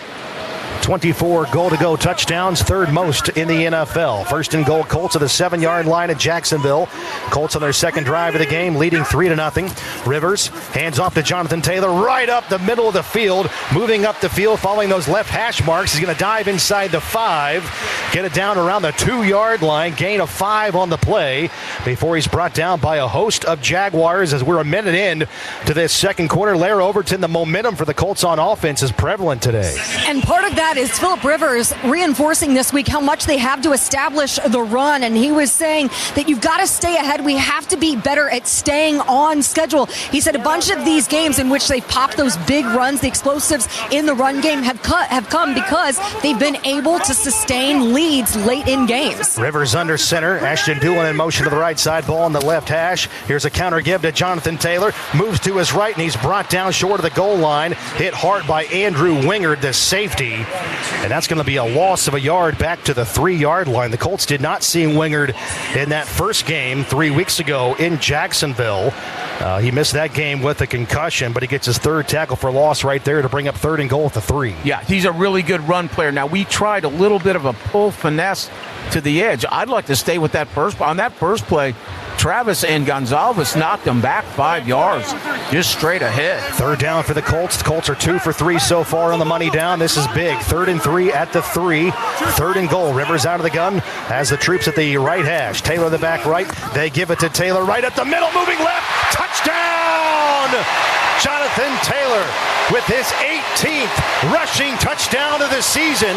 24 goal-to-go touchdowns, third most in the NFL. First and goal, Colts at the 7-yard line at Jacksonville. Colts on their second drive of the game, leading 3-0. Rivers hands off to Jonathan Taylor, right up the middle of the field, moving up the field, following those left hash marks. He's going to dive inside the 5, get it down around the 2-yard line, gain of 5 on the play before he's brought down by a host of Jaguars as we're a minute in to this second quarter. Lair Overton, the momentum for the Colts on offense is prevalent today. And part of that is Phillip Rivers reinforcing this week how much they have to establish the run. And he was saying that you've got to stay ahead. We have to be better at staying on schedule. He said a bunch of these games in which they've popped those big runs, the explosives in the run game have come because they've been able to sustain leads late in games. Rivers under center. Ashton Doolin in motion to the right side, ball on the left hash. Here's a counter give to Jonathan Taylor. Moves to his right, and he's brought down short of the goal line. Hit hard by Andrew Wingard, the safety. And that's going to be a loss of a yard back to the 3-yard line. The Colts did not see Wingard in that first game 3 weeks ago in Jacksonville. He missed that game with a concussion, but he gets his third tackle for loss right there to bring up third and goal at the 3. Yeah, he's a really good run player. Now, we tried a little bit of a pull finesse to the edge. I'd like to stay with that first. On that first play, Travis and Gonzalez knocked him back 5 yards, just straight ahead. Third down for the Colts. The Colts are 2 for 3 so far on the money down. This is big. 3rd and 3 at the 3. Third and goal. Rivers out of the gun has the troops at the right hash. Taylor the back right. They give it to Taylor right at the middle, moving left. Touchdown! Jonathan Taylor with his 18th rushing touchdown of the season.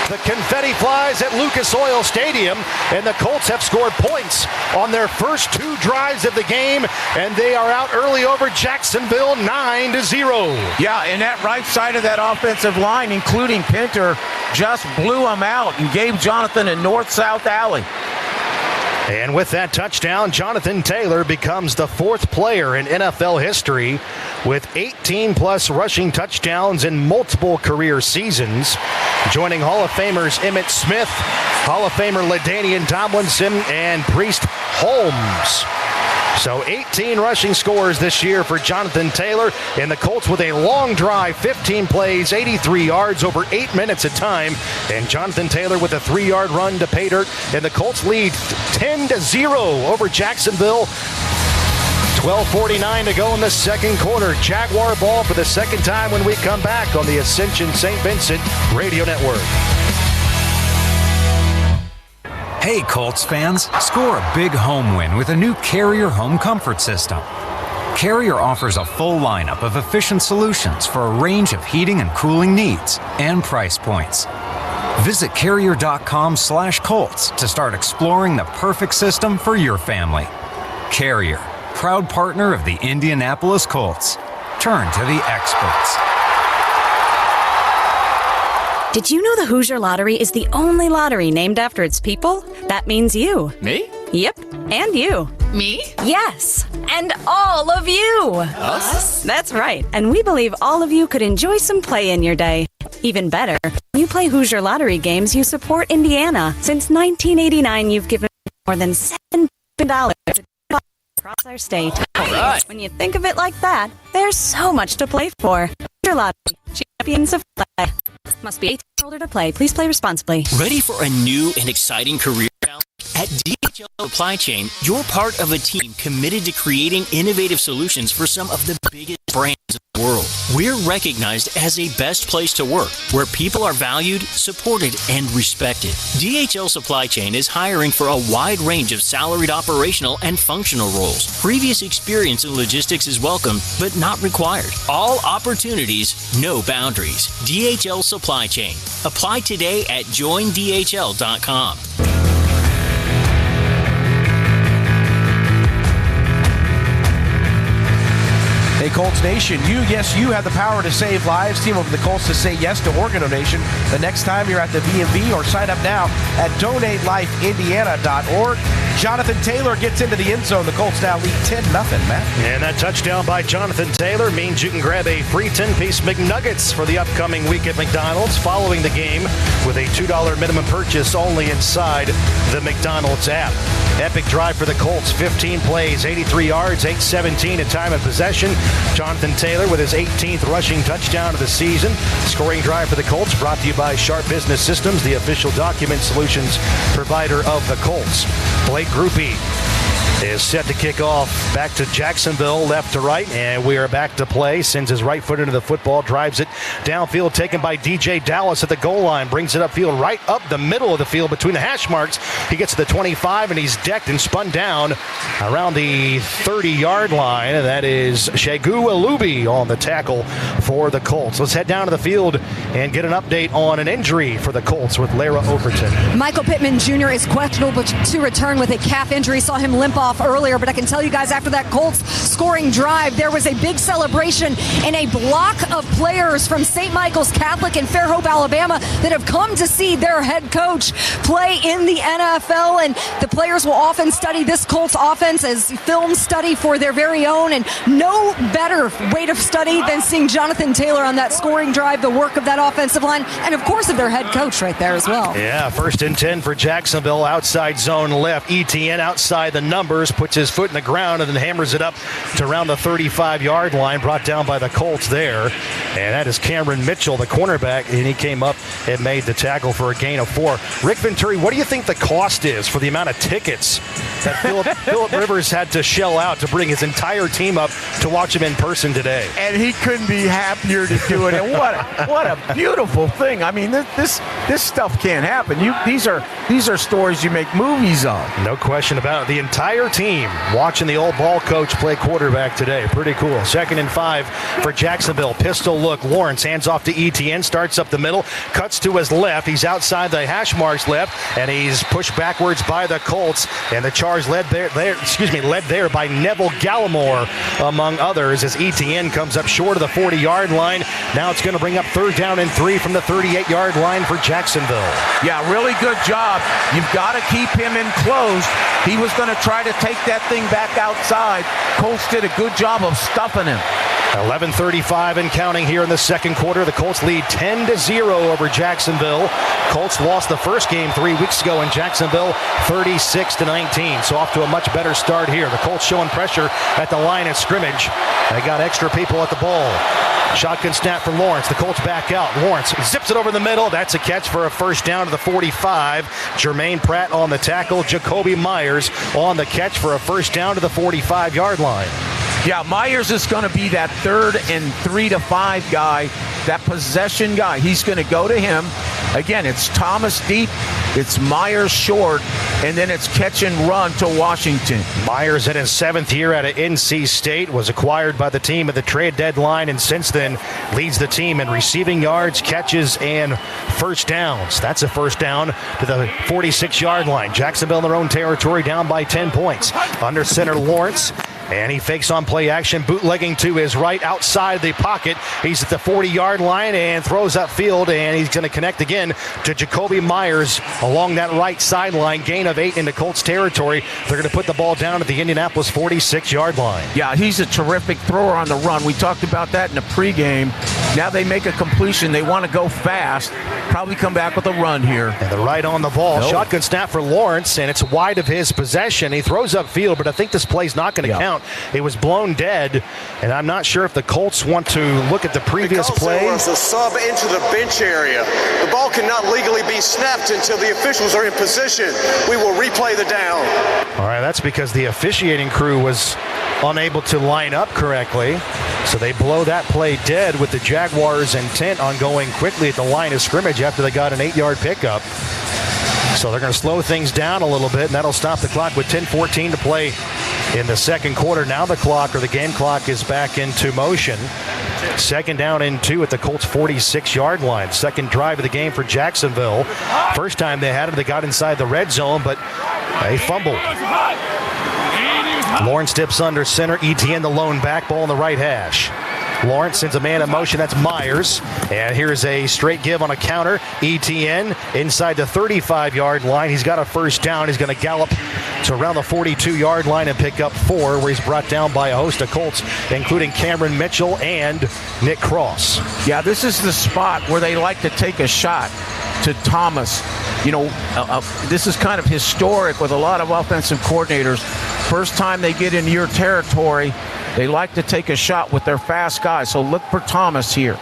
The confetti flies at Lucas Oil Stadium, and the Colts have scored points on their first 2 drives of the game, and they are out early over Jacksonville 9-0. Yeah, and that right side of that offensive line, including Pinter, just blew him out and gave Jonathan a north-south alley. And with that touchdown, Jonathan Taylor becomes the 4th player in NFL history with 18-plus rushing touchdowns in multiple career seasons, joining Hall of Famers Emmitt Smith, Hall of Famer LaDainian Tomlinson, and Priest Holmes. So 18 rushing scores this year for Jonathan Taylor, and the Colts with a long drive, 15 plays, 83 yards, over 8 minutes of time, and Jonathan Taylor with a 3-yard run to pay dirt, and the Colts lead 10-0 over Jacksonville. 12:49 to go in the second quarter. Jaguar ball for the second time when we come back on the Ascension St. Vincent Radio Network. Hey Colts fans, score a big home win with a new Carrier home comfort system. Carrier offers a full lineup of efficient solutions for a range of heating and cooling needs and price points. Visit Carrier.com/Colts to start exploring the perfect system for your family. Carrier, proud partner of the Indianapolis Colts. Turn to the experts. Did you know the Hoosier Lottery is the only lottery named after its people? That means you. Me? Yep, and you. Me? Yes, and all of you. Us? That's right, and we believe all of you could enjoy some play in your day. Even better, when you play Hoosier Lottery games, you support Indiana. Since 1989, you've given more than $7 billion across our state. Right. When you think of it like that, there's so much to play for. Hoosier Lottery, champions of play. Must be 18 or older to play. Please play responsibly. Ready for a new and exciting career challenge? At DHL Supply Chain, you're part of a team committed to creating innovative solutions for some of the biggest brands in the world. We're recognized as a best place to work, where people are valued, supported, and respected. DHL Supply Chain is hiring for a wide range of salaried operational and functional roles. Previous experience in logistics is welcome, but not required. All opportunities, no boundaries. DHL Supply Chain. Apply today at joindhl.com. Hey, Colts Nation, you have the power to save lives. Team up with the Colts to say yes to organ donation the next time you're at the DMV, or sign up now at DonateLifeIndiana.org. Jonathan Taylor gets into the end zone. The Colts now lead 10-0, Matt. And that touchdown by Jonathan Taylor means you can grab a free 10-piece McNuggets for the upcoming week at McDonald's following the game with a $2 minimum purchase only inside the McDonald's app. Epic drive for the Colts, 15 plays, 83 yards, 8:17 in time of possession. Jonathan Taylor with his 18th rushing touchdown of the season. Scoring drive for the Colts brought to you by Sharp Business Systems, the official document solutions provider of the Colts. Blake Grupe is set to kick off back to Jacksonville, left to right, and we are back to play. Sends his right foot into the football, drives it downfield, taken by DJ Dallas at the goal line, brings it upfield, right up the middle of the field between the hash marks. He gets to the 25, and he's decked and spun down around the 30-yard line, and that is Shegu Alubi on the tackle for the Colts. Let's head down to the field and get an update on an injury for the Colts with Lara Overton. Michael Pittman Jr. is questionable to return with a calf injury. Saw him limp off earlier, but I can tell you guys, after that Colts scoring drive, there was a big celebration in a block of players from St. Michael's Catholic in Fairhope, Alabama, that have come to see their head coach play in the NFL. And the players will often study this Colts offense as film study for their very own, and no better way to study than seeing Jonathan Taylor on that scoring drive, the work of that offensive line, and of course of their head coach right there as well. Yeah, 1st and 10 for Jacksonville, outside zone left. Etienne outside the numbers, puts his foot in the ground and then hammers it up to around the 35-yard line, brought down by the Colts there. And that is Cameron Mitchell, the cornerback, and he came up and made the tackle for a gain of 4. Rick Venturi, what do you think the cost is for the amount of tickets that Phillip Rivers had to shell out to bring his entire team up to watch him in person today? And he couldn't be happier to do it. And what a beautiful thing. I mean, this stuff can't happen. These are stories you make movies on. No question about it. The entire team watching the old ball coach play quarterback today. Pretty cool. 2nd and 5 for Jacksonville. Pistol look. Lawrence hands off to Etienne, starts up the middle, cuts to his left. He's outside the hash marks left, and he's pushed backwards by the Colts. And the charge led there by Neville Gallimore, among others, as Etienne comes up short of the 40-yard line. Now it's going to bring up 3rd down and 3 from the 38-yard line for Jacksonville. Yeah, really good job. You've got to keep him enclosed. He was going to try to take that thing back outside. Colts did a good job of stuffing him. 11:35 and counting here in the second quarter. The Colts lead 10-0 over Jacksonville. Colts lost the first game 3 weeks ago in Jacksonville, 36-19. So off to a much better start here. The Colts showing pressure at the line of scrimmage. They got extra people at the ball. Shotgun snap for Lawrence. The Colts back out. Lawrence zips it over the middle. That's a catch for a 1st down to the 45. Jermaine Pratt on the tackle. Jacoby Myers on the catch for a 1st down to the 45-yard line. Yeah, Myers is going to be that 3rd and 3 to 5 guy, that possession guy. He's going to go to him. Again, it's Thomas deep, it's Myers short, and then it's catch and run to Washington. Myers in his 7th year out of NC State, was acquired by the team at the trade deadline, and since then leads the team in receiving yards, catches, and 1st downs. That's a 1st down to the 46-yard line. Jacksonville in their own territory, down by 10 points. Under center, Lawrence. And he fakes on play action, bootlegging to his right outside the pocket. He's at the 40-yard line and throws upfield, and he's going to connect again to Jacoby Myers along that right sideline. Gain of 8 into Colts territory. They're going to put the ball down at the Indianapolis 46-yard line. Yeah, he's a terrific thrower on the run. We talked about that in the pregame. Now they make a completion. They want to go fast. Probably come back with a run here. And the right on the ball. Nope. Shotgun snap for Lawrence, and it's wide of his possession. He throws upfield, but I think this play's not going to count. It was blown dead, and I'm not sure if the Colts want to look at the previous play. There was a sub into the bench area. The ball cannot legally be snapped until the officials are in position. We will replay the down. All right, that's because the officiating crew was unable to line up correctly. So they blow that play dead, with the Jaguars intent on going quickly at the line of scrimmage after they got an 8-yard pickup. So they're going to slow things down a little bit, and that'll stop the clock with 10:14 to play in the second quarter. Now the game clock is back into motion. 2nd down and 2 at the Colts 46-yard line. Second drive of the game for Jacksonville. First time they had him, they got inside the red zone, but they fumbled. Lawrence dips under center. Etienne, the lone back, ball on the right hash. Lawrence sends a man in motion. That's Myers. And here's a straight give on a counter. ETN inside the 35-yard line. He's got a first down. He's going to gallop to around the 42-yard line and pick up 4, where he's brought down by a host of Colts, including Cameron Mitchell and Nick Cross. Yeah, this is the spot where they like to take a shot to Thomas. You know, this is kind of historic with a lot of offensive coordinators. First time they get into your territory, they like to take a shot with their fast guys. So look for Thomas here.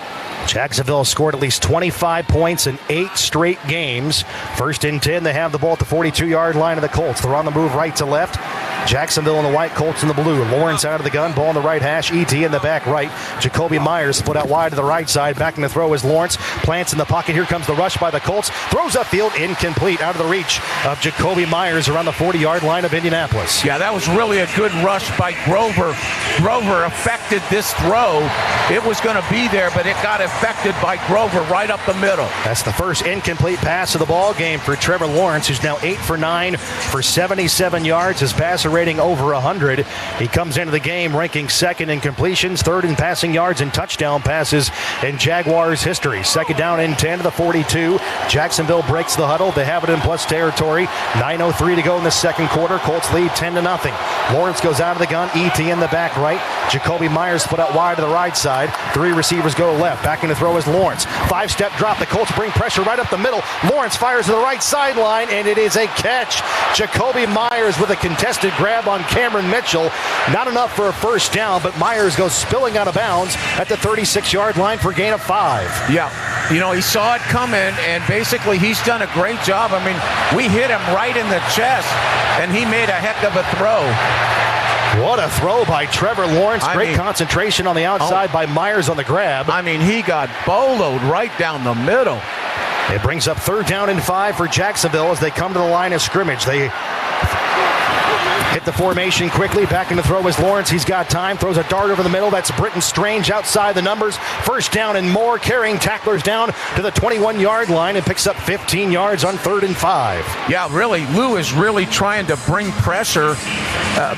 Jacksonville scored at least 25 points in 8 straight games. First and 10, they have the ball at the 42-yard line of the Colts. They're on the move right to left. Jacksonville in the white, Colts in the blue. Lawrence out of the gun, ball in the right hash. ET in the back right. Jacoby Myers split out wide to the right side. Backing the throw is Lawrence. Plants in the pocket. Here comes the rush by the Colts. Throws upfield, incomplete, out of the reach of Jacoby Myers around the 40-yard line of Indianapolis. Yeah, that was really a good rush by Grover. Grover affected this throw. It was going to be there, but it got affected by Grover right up the middle. That's the first incomplete pass of the ball game for Trevor Lawrence, who's now 8 for 9 for 77 yards. His passer rating over 100. He comes into the game ranking second in completions, third in passing yards and touchdown passes in Jaguars history. Second down and 10 to the 42. Jacksonville breaks the huddle. They have it in plus territory. 9:03 to go in the second quarter. Colts lead 10-0. Lawrence goes out of the gun. ET in the back right. Jacoby Myers split out wide to the right side. 3 receivers go left. Back in the throw is Lawrence. 5-step drop. The Colts bring pressure right up the middle. Lawrence fires to the right sideline, and it is a catch. Jacoby Myers with a contested grab on Cameron Mitchell. Not enough for a first down, but Myers goes spilling out of bounds at the 36-yard line for a gain of 5. Yeah, you know, he saw it coming, and basically he's done a great job. I mean, we hit him right in the chest, and he made a heck of a throw. What a throw by Trevor Lawrence. Great concentration on the outside by Myers on the grab. I mean, he got boloed right down the middle. It brings up 3rd down and 5 for Jacksonville as they come to the line of scrimmage. They hit the formation quickly. Back in the throw is Lawrence. He's got time. Throws a dart over the middle. That's Britton Strange outside the numbers. First down and more. Carrying tacklers down to the 21-yard line and picks up 15 yards on 3rd and 5. Yeah, really. Lou is really trying to bring pressure.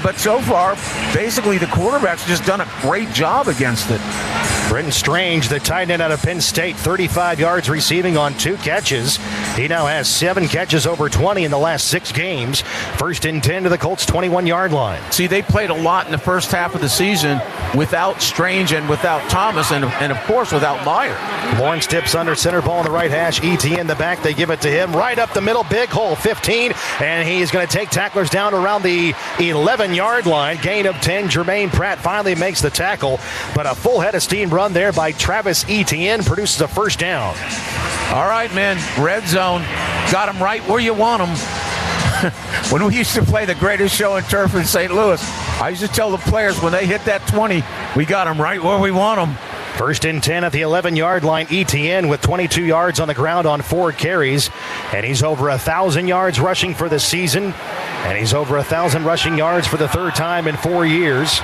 But so far, basically the quarterback's just done a great job against it. Britton Strange, the tight end out of Penn State, 35 yards receiving on 2 catches. He now has 7 catches over 20 in the last 6 games. First and 10 to the Colts' 21-yard line. See, they played a lot in the first half of the season without Strange and without Thomas and of course, without Meyer. Lawrence tips under center, ball in the right hash. ET in the back. They give it to him. Right up the middle. Big hole, 15. And he's going to take tacklers down around the 11-yard line. Gain of 10. Jermaine Pratt finally makes the tackle. But a full head of steam run there by Travis Etienne produces a first down. All right, man. Red zone. Got him right where you want him. When we used to play the greatest show in turf in St. Louis, I used to tell the players when they hit that 20, we got them right where we want them. First and 10 at the 11-yard line. ETN with 22 yards on the ground on 4 carries. And he's over 1,000 yards rushing for the season. And he's over 1,000 rushing yards for the 3rd time in 4 years.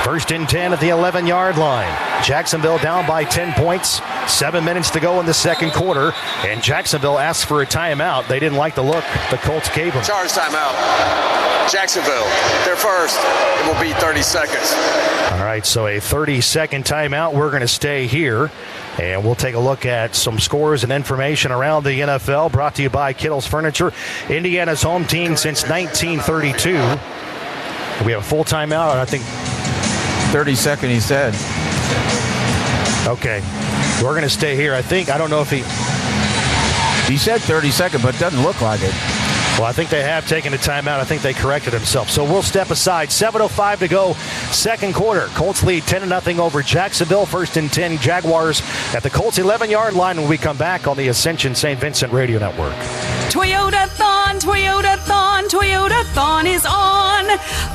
First and 10 at the 11-yard line. Jacksonville down by 10 points. 7 minutes to go in the second quarter. And Jacksonville asks for a timeout. They didn't like the look the Colts gave them. Charge timeout. Jacksonville, they're first. It will be 30 seconds. All right, so a 30-second timeout. We're going to stay here. And we'll take a look at some scores and information around the NFL. Brought to you by Kittle's Furniture, Indiana's home team since 1932. We have a full timeout, I think. 30-second, he said. Okay. We're going to stay here. I don't know if he said 30-second, but it doesn't look like it. Well, I think they have taken a timeout. I think they corrected themselves. So we'll step aside. 7:05 to go, second quarter. Colts lead 10-0 over Jacksonville. First and 10 Jaguars at the Colts 11-yard line when we come back on the Ascension St. Vincent Radio Network. Toyota-thon, Toyota-thon, Toyota-thon is on.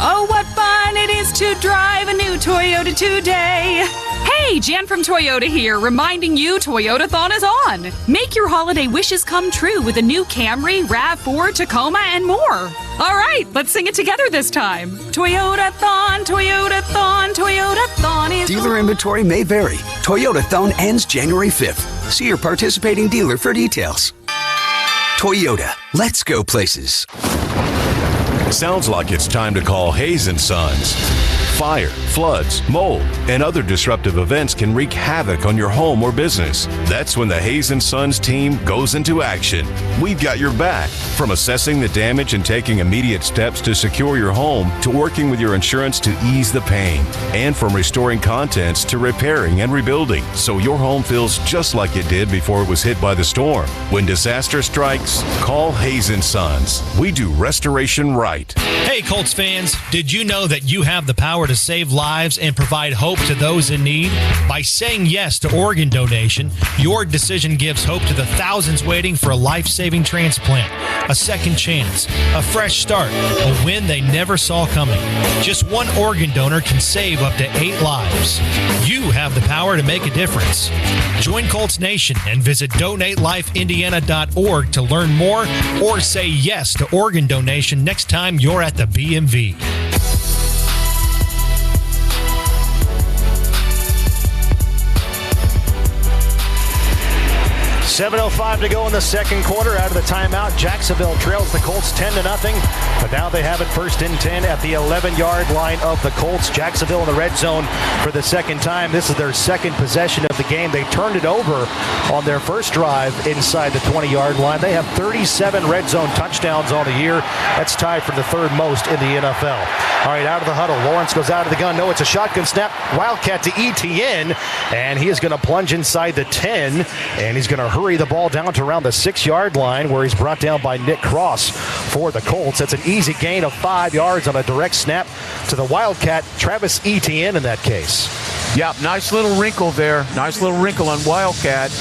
Oh, what fun it is to drive a new Toyota today. Hey, Jan from Toyota here, reminding you Toyota-thon is on. Make your holiday wishes come true with a new Camry, RAV4, Tacoma, and more. All right, let's sing it together this time. Toyota-thon, Toyota-thon, Toyota-thon is Dealer inventory may vary. Toyota-thon ends January 5th. See your participating dealer for details. Toyota, let's go places. Sounds like it's time to call Hayes & Sons. Fire, Floods, mold, and other disruptive events can wreak havoc on your home or business. That's when the Hayes & Sons team goes into action. We've got your back. From assessing the damage and taking immediate steps to secure your home, to working with your insurance to ease the pain, and from restoring contents to repairing and rebuilding, so your home feels just like it did before it was hit by the storm. When disaster strikes, call Hayes & Sons. We do restoration right. Hey, Colts fans, did you know that you have the power to save lives and provide hope to those in need? By saying yes to organ donation, your decision gives hope to the thousands waiting for a life-saving transplant, a second chance, a fresh start, a win they never saw coming. Just one organ donor can save up to 8 lives. You have the power to make a difference. Join Colts Nation and visit DonateLifeIndiana.org to learn more or say yes to organ donation next time you're at the BMV. 7:05 to go in the second quarter. Out of the timeout, Jacksonville trails the Colts 10-0, but now they have it 1st and 10 at the 11-yard line of the Colts. Jacksonville in the red zone for the second time. This is their second possession of the game. They turned it over on their first drive inside the 20-yard line. They have 37 red zone touchdowns on the year. That's tied for the third most in the NFL. All right, out of the huddle, Lawrence goes out of the gun. No, it's a shotgun snap. Wildcat to Etienne, and he is going to plunge inside the 10, and he's going to hurry the ball down to around the 6-yard line, where he's brought down by Nick Cross for the Colts. That's an easy gain of 5 yards on a direct snap to the Wildcat, Travis Etienne in that case. Yeah, nice little wrinkle there. Nice little wrinkle on Wildcat.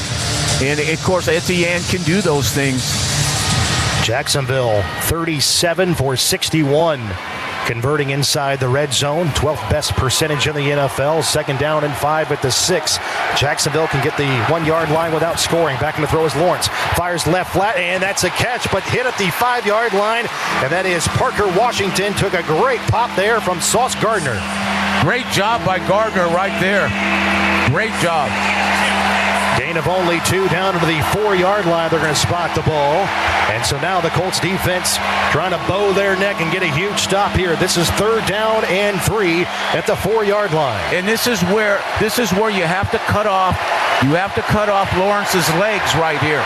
And, of course, Etienne can do those things. Jacksonville, 37 for 61. Converting inside the red zone, 12th best percentage in the NFL. 2nd down and 5 at the 6. Jacksonville can get the 1-yard line without scoring. Back in the throw is Lawrence. Fires left flat, and that's a catch, but hit at the 5-yard line. And that is Parker Washington. Took a great pop there from Sauce Gardner. Great job by Gardner right there. Great job. Gain of only 2 down to the 4-yard line. They're going to spot the ball. And so now the Colts defense trying to bow their neck and get a huge stop here. This is 3rd down and 3 at the 4-yard line. And this is where you have to cut off. You have to cut off Lawrence's legs right here.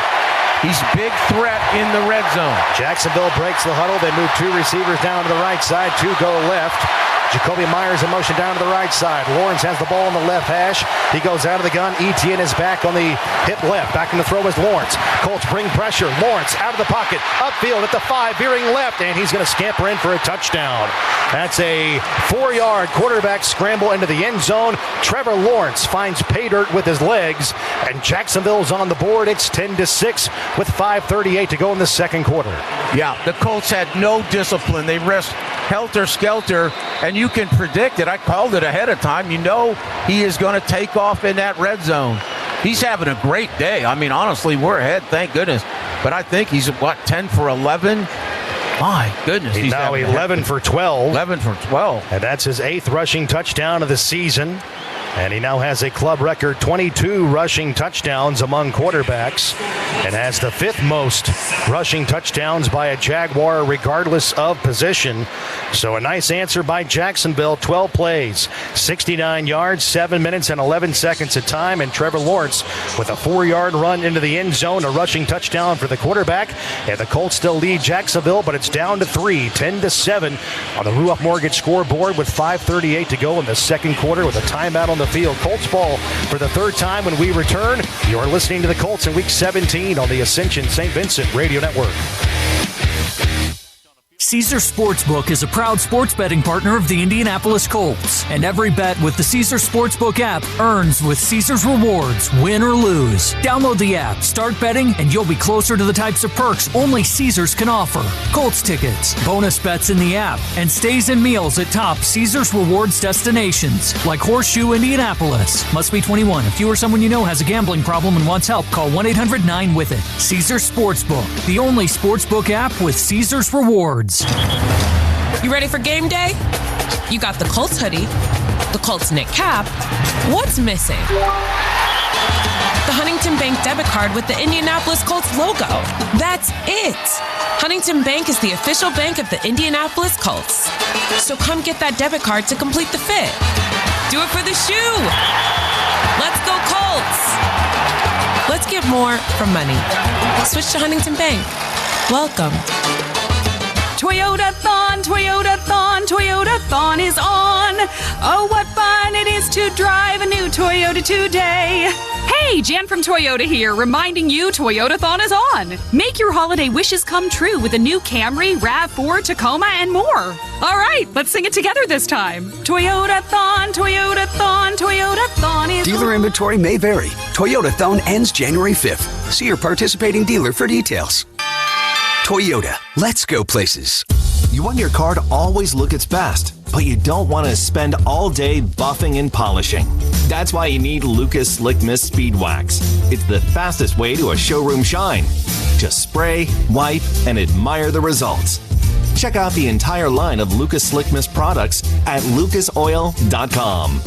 He's a big threat in the red zone. Jacksonville breaks the huddle. They move 2 receivers down to the right side. 2 go left. Jacoby Myers in motion down to the right side. Lawrence has the ball on the left hash. He goes out of the gun. Etienne is back on the hip left. Back in the throw is Lawrence. Colts bring pressure. Lawrence out of the pocket. Upfield at the 5, veering left, and he's going to scamper in for a touchdown. That's a 4-yard quarterback scramble into the end zone. Trevor Lawrence finds pay dirt with his legs, and Jacksonville's on the board. It's 10-6 with 5:38 to go in the second quarter. Yeah, the Colts had no discipline. They rest helter-skelter, and you can predict it. I called it ahead of time. You know he is going to take off in that red zone. He's having a great day. I mean, honestly, we're ahead, thank goodness. But I think he's, 10 for 11? My goodness. He's now 11 for 12. 11 for 12. And that's his 8th rushing touchdown of the season. And he now has a club record 22 rushing touchdowns among quarterbacks and has the 5th most rushing touchdowns by a Jaguar regardless of position. So a nice answer by Jacksonville. 12 plays, 69 yards, 7 minutes and 11 seconds of time. And Trevor Lawrence with a 4-yard run into the end zone, a rushing touchdown for the quarterback. And the Colts still lead Jacksonville, but it's down to 3, 10-7 on the Ruoff Mortgage scoreboard with 5:38 to go in the second quarter with a timeout on the field. Colts ball for the 3rd time when we return. You're listening to the Colts in Week 17 on the Ascension St. Vincent Radio Network. Caesars Sportsbook is a proud sports betting partner of the Indianapolis Colts, and every bet with the Caesars Sportsbook app earns with Caesars Rewards, win or lose. Download the app, start betting, and you'll be closer to the types of perks only Caesars can offer. Colts tickets, bonus bets in the app, and stays and meals at top Caesars Rewards destinations like Horseshoe Indianapolis. Must be 21. If you or someone you know has a gambling problem and wants help, call 1-800-9-WITH-IT. Caesars Sportsbook, the only sportsbook app with Caesars Rewards. You ready for game day? You got the Colts hoodie, the Colts knit cap. What's missing? The Huntington Bank debit card with the Indianapolis Colts logo. That's it. Huntington Bank is the official bank of the Indianapolis Colts. So come get that debit card to complete the fit. Do it for the shoe. Let's go Colts. Let's get more from money. Switch to Huntington Bank. Welcome. Toyota-thon, Toyota-thon, Toyota-thon is on. Oh, what fun it is to drive a new Toyota today. Hey, Jan from Toyota here, reminding you Toyota-thon is on. Make your holiday wishes come true with a new Camry, RAV4, Tacoma, and more. All right, let's sing it together this time. Toyota-thon, Toyota-thon, Toyota-thon is Dealer on. inventory may vary. Toyota-thon ends January 5th. See your participating dealer for details. Toyota, let's go places. You want your car to always look its best, but you don't want to spend all day buffing and polishing. That's why you need Lucas Slick Mist Speed Wax. It's the fastest way to a showroom shine. Just spray, wipe, and admire the results. Check out the entire line of Lucas Slick Mist products at lucasoil.com.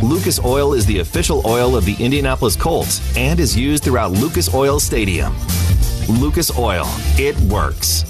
Lucas Oil is the official oil of the Indianapolis Colts and is used throughout Lucas Oil Stadium. Lucas Oil, it works.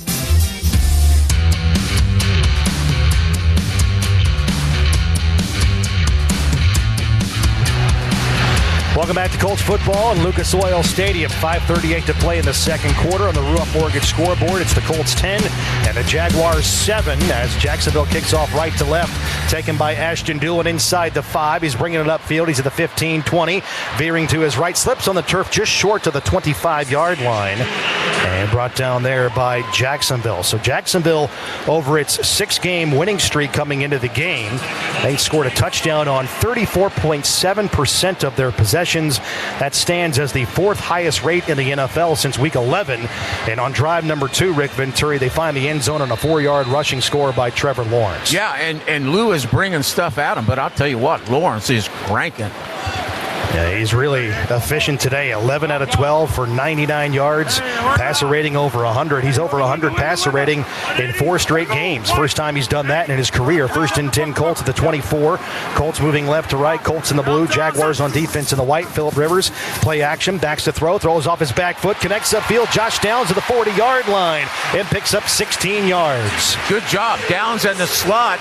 Welcome back to Colts football in Lucas Oil Stadium. 5:38 to play in the second quarter on the Ruoff Mortgage scoreboard. It's the Colts 10 and the Jaguars 7 as Jacksonville kicks off right to left. Taken by Ashton Dulin inside the 5. He's bringing it upfield. He's at the 15-20. Veering to his right. Slips on the turf just short of the 25-yard line. And brought down there by Jacksonville. So Jacksonville over its 6-game winning streak coming into the game. They scored a touchdown on 34.7% of their possessions. That stands as the 4th highest rate in the NFL since week 11. And on drive number 2, Rick Venturi, they find the end zone on a 4-yard rushing score by Trevor Lawrence. Yeah, and Lou is bringing stuff at him, but I'll tell you what, Lawrence is cranking. Yeah, he's really efficient today. 11 out of 12 for 99 yards. Passer rating over 100. He's over 100 passer rating in 4 straight games. First time he's done that in his career. 1st and 10 Colts at the 24. Colts moving left to right. Colts in the blue. Jaguars on defense in the white. Phillip Rivers, play action, backs to throw. Throws off his back foot. Connects upfield. Josh Downs to the 40-yard line and picks up 16 yards. Good job. Downs in the slot.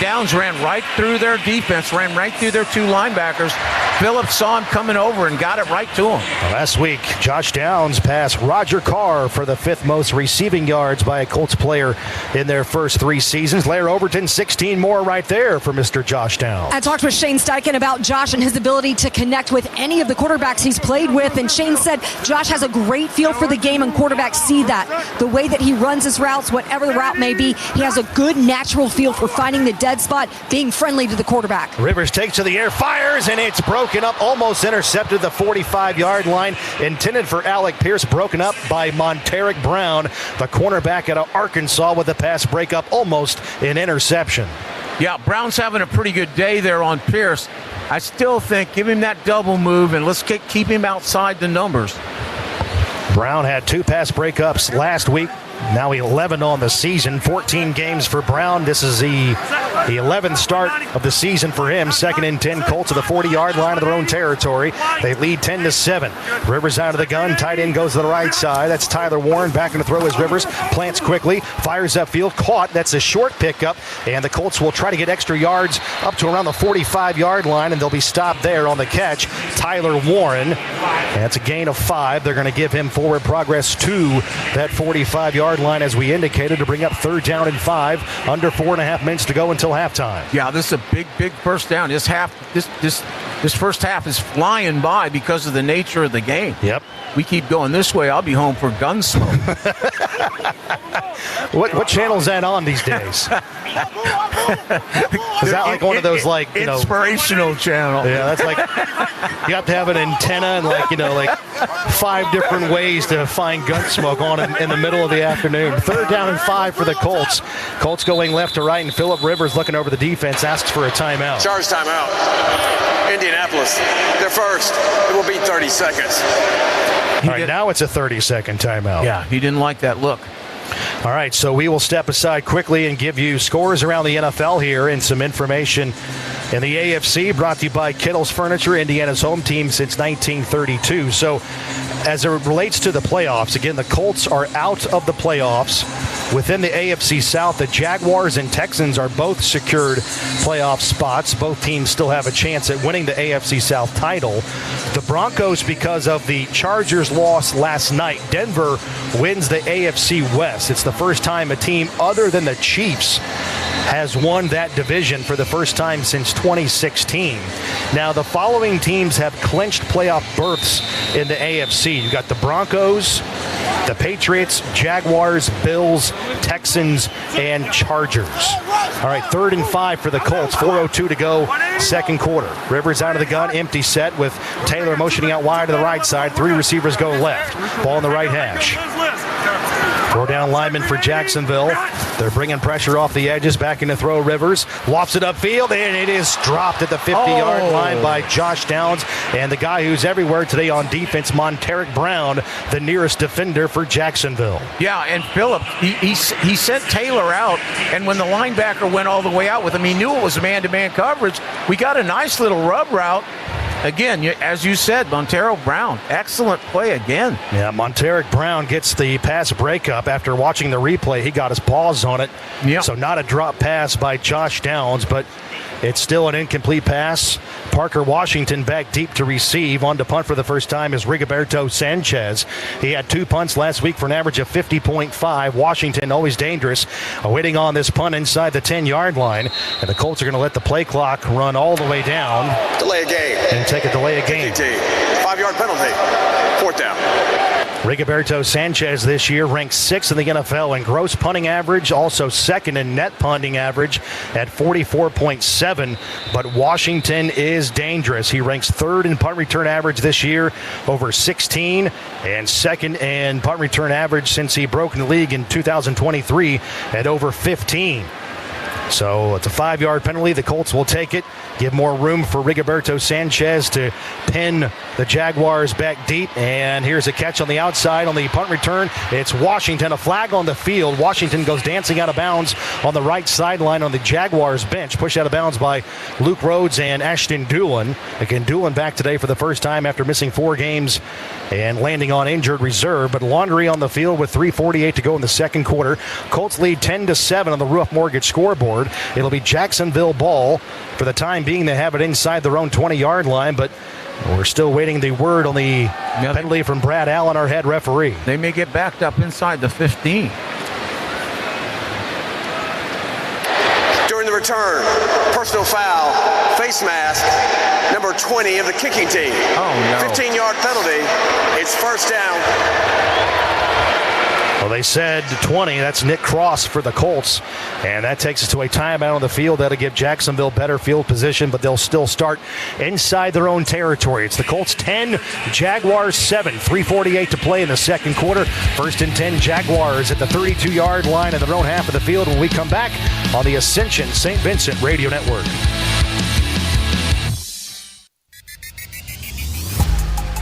Downs ran right through their defense, ran right through their 2 linebackers. Phillips saw him coming over and got it right to him. Last week, Josh Downs passed Roger Carr for the 5th most receiving yards by a Colts player in their first 3 seasons. Lair Overton, 16 more right there for Mr. Josh Downs. I talked with Shane Steichen about Josh and his ability to connect with any of the quarterbacks he's played with, and Shane said Josh has a great feel for the game, and quarterbacks see that. The way that he runs his routes, whatever the route may be, he has a good natural feel for finding the dead spot, being friendly to the quarterback. Rivers takes to the air, fires, and it's broken up, almost intercepted the 45-yard line, intended for Alec Pierce, broken up by Monteric Brown, the cornerback out of Arkansas, with the pass breakup, almost an interception. Yeah, Brown's having a pretty good day there on Pierce. I still think give him that double move and let's keep him outside the numbers. Brown had 2 pass breakups last week. Now 11 on the season, 14 games for Brown. This is the 11th start of the season for him. 2nd and 10, Colts at the 40-yard line of their own territory. They lead 10-7. Rivers out of the gun. Tight end goes to the right side. That's Tyler Warren back in to throw as Rivers. Plants quickly, fires upfield, caught. That's a short pickup, and the Colts will try to get extra yards up to around the 45-yard line, and they'll be stopped there on the catch. Tyler Warren, and that's a gain of 5. They're going to give him forward progress to that 45-yard line, as we indicated, to bring up 3rd down and 5. Under 4.5 minutes to go until halftime. Yeah, this is a big first down. This first half is flying by because of the nature of the game. Yep. We keep going this way, I'll be home for Gunsmoke. What channel is that on these days? Is that like one of those, like, you know, inspirational channel? Yeah, that's like you have to have an antenna and, like, you know, like 5 different ways to find Gunsmoke on in the middle of the afternoon. 3rd down and 5 for the Colts. Colts going left to right, and Phillip Rivers looking over the defense, asks for a timeout. Charge timeout. Indianapolis, they're first. It will be 30 seconds. All right, now it's a 30-second timeout. Yeah, he didn't like that look. All right, so we will step aside quickly and give you scores around the NFL here and some information in the AFC, brought to you by Kittle's Furniture, Indiana's home team since 1932. So as it relates to the playoffs, again, the Colts are out of the playoffs Within the AFC South, the Jaguars and Texans are both secured playoff spots. Both teams still have a chance at winning the AFC South title. The Broncos, because of the Chargers' loss last night, Denver wins the AFC West. It's the first time a team other than the Chiefs has won that division for the first time since 2016. Now, the following teams have clinched playoff berths in the AFC. You've got the Broncos, the Patriots, Jaguars, Bills, Texans, and Chargers. All right, 3rd and 5 for the Colts. 4:02 to go, second quarter. Rivers out of the gun, empty set with Taylor motioning out wide to the right side. 3 receivers go left. Ball in the right hash. 4 down linemen for Jacksonville. They're bringing pressure off the edges, back into throw. Rivers lofts it upfield, and it is dropped at the 50-yard line by Josh Downs. And the guy who's everywhere today on defense, Monteric Brown, the nearest defender for Jacksonville. Yeah, and Phillip, he sent Taylor out, and when the linebacker went all the way out with him, he knew it was man-to-man coverage. We got a nice little rub route. Again, as you said, Montero Brown, excellent play again. Yeah, Monteric Brown gets the pass breakup. After watching the replay, he got his paws on it. Yep. So not a drop pass by Josh Downs, but it's still an incomplete pass. Parker Washington back deep to receive. On to punt for the first time is Rigoberto Sanchez. He had 2 punts last week for an average of 50.5. Washington, always dangerous, waiting on this punt inside the 10-yard line. And the Colts are going to let the play clock run all the way down. Delay a game. And take a delay of game. 5-yard penalty. 4th down. Rigoberto Sanchez this year ranks 6th in the NFL in gross punting average, also 2nd in net punting average at 44.7. But Washington is dangerous. He ranks 3rd in punt return average this year, over 16, and 2nd in punt return average since he broke in the league in 2023 at over 15. So it's a 5-yard penalty. The Colts will take it, give more room for Rigoberto Sanchez to pin the Jaguars back deep. And here's a catch on the outside on the punt return. It's Washington, a flag on the field. Washington goes dancing out of bounds on the right sideline on the Jaguars bench. Pushed out of bounds by Luke Rhodes and Ashton Doolin. Again, Doolin back today for the first time after missing 4 games and landing on injured reserve. But Laundry on the field with 3:48 to go in the second quarter. Colts lead 10-7 on the Ruoff Mortgage scoreboard. It'll be Jacksonville ball. For the time being, they have it inside their own 20-yard line, but we're still waiting the word on the penalty from Brad Allen, our head referee. They may get backed up inside the 15. During the return, personal foul, face mask, number 20 of the kicking team. Oh, no. 15-yard penalty. It's 1st down. Well, they said 20. That's Nick Cross for the Colts. And that takes us to a timeout on the field. That'll give Jacksonville better field position, but they'll still start inside their own territory. It's the Colts 10, Jaguars 7. 3:48 to play in the second quarter. 1st and 10 Jaguars at the 32-yard line in their own half of the field when we come back on the Ascension St. Vincent Radio Network.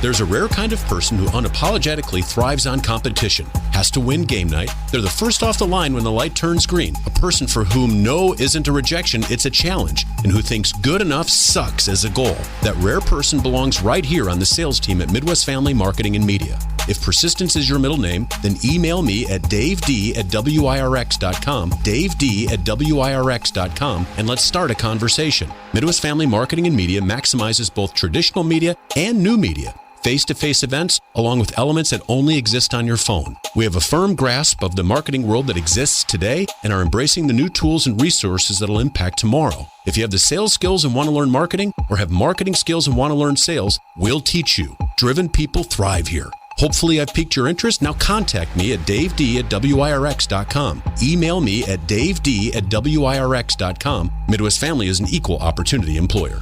There's a rare kind of person who unapologetically thrives on competition, has to win game night. They're the first off the line when the light turns green. A person for whom no isn't a rejection, it's a challenge, and who thinks good enough sucks as a goal. That rare person belongs right here on the sales team at Midwest Family Marketing and Media. If persistence is your middle name, then email me at daved@wirx.com, daved@wirx.com, and let's start a conversation. Midwest Family Marketing and Media maximizes both traditional media and new media. Face-to-face events, along with elements that only exist on your phone. We have a firm grasp of the marketing world that exists today and are embracing the new tools and resources that will impact tomorrow. If you have the sales skills and want to learn marketing, or have marketing skills and want to learn sales, we'll teach you. Driven people thrive here. Hopefully I've piqued your interest. Now contact me at daved@wirx.com. Email me at daved@wirx.com. Midwest Family is an equal opportunity employer.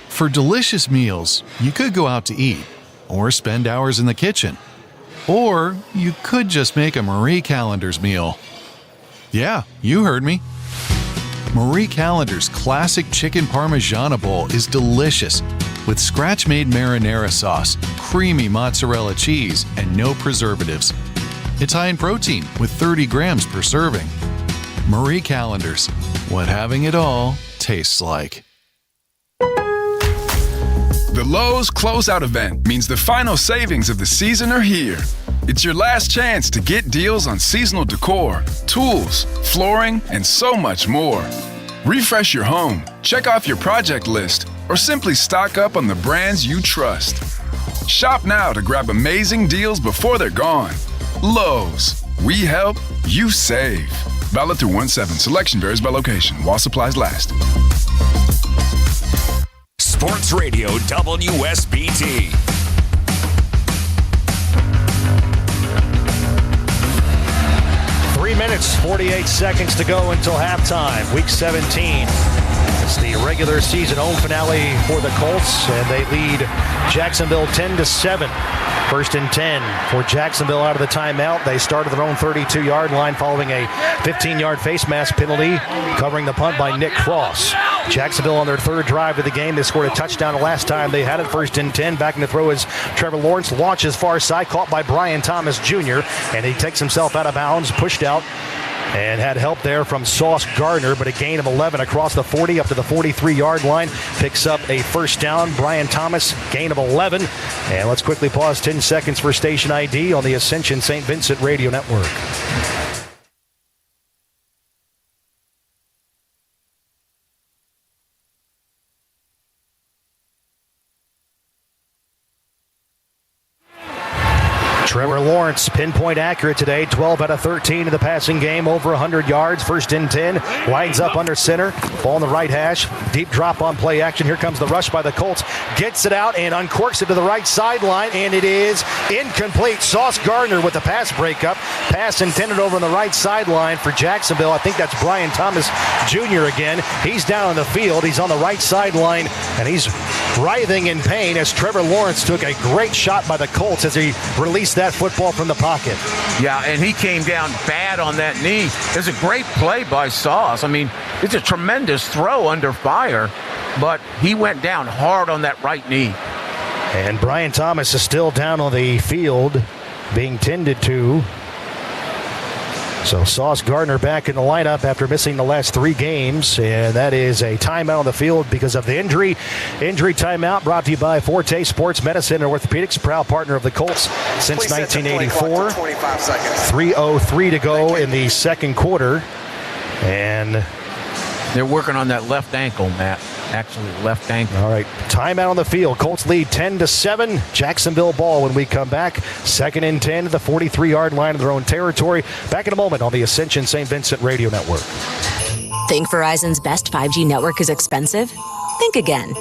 For delicious meals, you could go out to eat, or spend hours in the kitchen. Or you could just make a Marie Callender's meal. Yeah, you heard me. Marie Callender's classic chicken parmigiana bowl is delicious, with scratch-made marinara sauce, creamy mozzarella cheese, and no preservatives. It's high in protein, with 30 grams per serving. Marie Callender's, what having it all tastes like. The Lowe's Closeout event means the final savings of the season are here. It's your last chance to get deals on seasonal decor, tools, flooring, and so much more. Refresh your home, check off your project list, or simply stock up on the brands you trust. Shop now to grab amazing deals before they're gone. Lowe's. We help, you save. Valid through 1/7. Selection varies by location while supplies last. Sports Radio WSBT. Minutes, 48 seconds to go until halftime. Week 17. It's the regular season home finale for the Colts, and they lead Jacksonville 10-7. First and 10 for Jacksonville out of the timeout. They started their own 32-yard line following a 15-yard face mask penalty, covering the punt by Nick Cross. Jacksonville on their third drive of the game. They scored a touchdown the last time they had it. First and 10. Back in the throw is Trevor Lawrence. Launches far side, caught by Brian Thomas Jr., and he takes himself out of bounds, pushed out, and had help there from Sauce Gardner, but a gain of 11 across the 40 up to the 43-yard line. Picks up a first down. Brian Thomas, gain of 11. And let's quickly pause 10 seconds for station ID on the Ascension St. Vincent Radio Network. Trevor Lawrence, pinpoint accurate today, 12 out of 13 in the passing game, over 100 yards, first and 10, lines up under center, ball on the right hash, deep drop on play action. Here comes the rush by the Colts, gets it out and uncorks it to the right sideline, and it is incomplete. Sauce Gardner with the pass breakup, pass intended over on the right sideline for Jacksonville. I think that's Brian Thomas Jr. again. He's down on the field, he's on the right sideline, and he's writhing in pain as Trevor Lawrence took a great shot by the Colts as he released that football from the pocket. Yeah, and he came down bad on that knee. It's a great play by Sauce. I mean, it's a tremendous throw under fire, but he went down hard on that right knee. And Brian Thomas is still down on the field being tended to. So Sauce Gardner back in the lineup after missing the last 3 games, and that is a timeout on the field because of the injury. Injury timeout brought to you by Forte Sports Medicine and Orthopedics, proud partner of the Colts since 1984. 3:03 to go in the second quarter, and they're working on that left ankle, Matt. Actually, left ankle. All right, timeout on the field. Colts lead 10-7. Jacksonville ball when we come back. Second and 10 to the 43-yard line of their own territory. Back in a moment on the Ascension St. Vincent Radio Network. Think Verizon's best 5G network is expensive? Think again.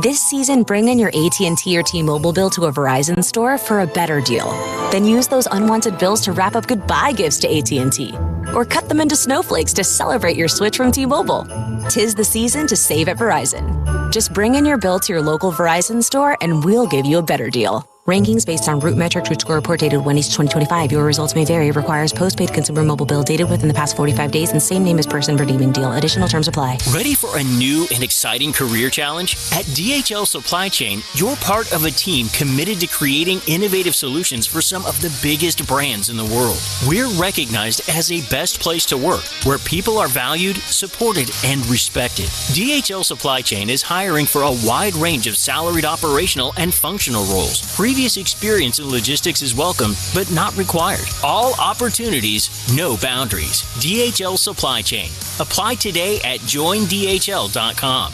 This season, bring in your AT&T or T-Mobile bill to a Verizon store for a better deal. Then use those unwanted bills to wrap up goodbye gifts to AT&T. Or cut them into snowflakes to celebrate your switch from T-Mobile. 'Tis the season to save at Verizon. Just bring in your bill to your local Verizon store and we'll give you a better deal. Rankings based on Root Metric Root Score report dated 1/2025. Your results may vary. Requires postpaid consumer mobile bill dated within the past 45 days and same name as person redeeming deal. Additional terms apply. Ready for a new and exciting career challenge? At DHL Supply Chain, you're part of a team committed to creating innovative solutions for some of the biggest brands in the world. We're recognized as a best place to work, where people are valued, supported, and respected. DHL Supply Chain is hiring for a wide range of salaried operational and functional roles. Previous experience in logistics is welcome, but not required. All opportunities, no boundaries. DHL Supply Chain. Apply today at joindhl.com.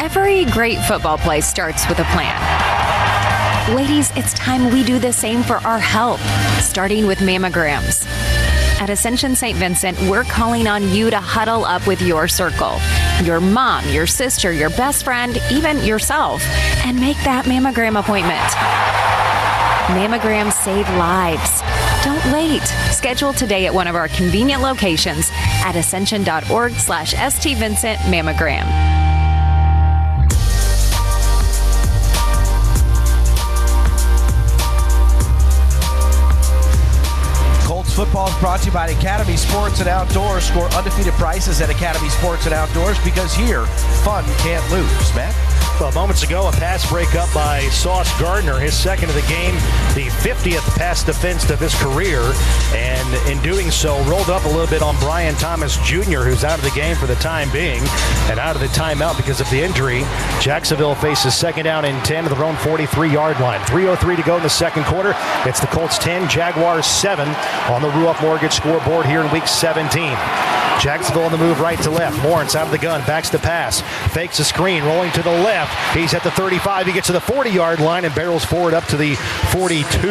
Every great football play starts with a plan. Ladies, it's time we do the same for our health, starting with mammograms. At Ascension St. Vincent, we're calling on you to huddle up with your circle, your mom, your sister, your best friend, even yourself, and make that mammogram appointment. Mammograms save lives. Don't wait. Schedule today at one of our convenient locations at ascension.org/St. Vincent Mammogram. Football is brought to you by Academy Sports and Outdoors. Score undefeated prices at Academy Sports and Outdoors because here, fun can't lose. Matt? Well, moments ago, a pass breakup by Sauce Gardner, his second of the game, the 50th pass defense of his career, and in doing so, rolled up a little bit on Brian Thomas Jr., who's out of the game for the time being, and out of the timeout because of the injury. Jacksonville faces second down and 10 to their own 43-yard line. 3:03 to go in the second quarter. It's the Colts 10, Jaguars 7 on the Ruoff Mortgage scoreboard here in Week 17. Jacksonville on the move right to left. Lawrence out of the gun, backs to pass, fakes a screen, rolling to the left. He's at the 35. He gets to the 40-yard line and barrels forward up to the 42.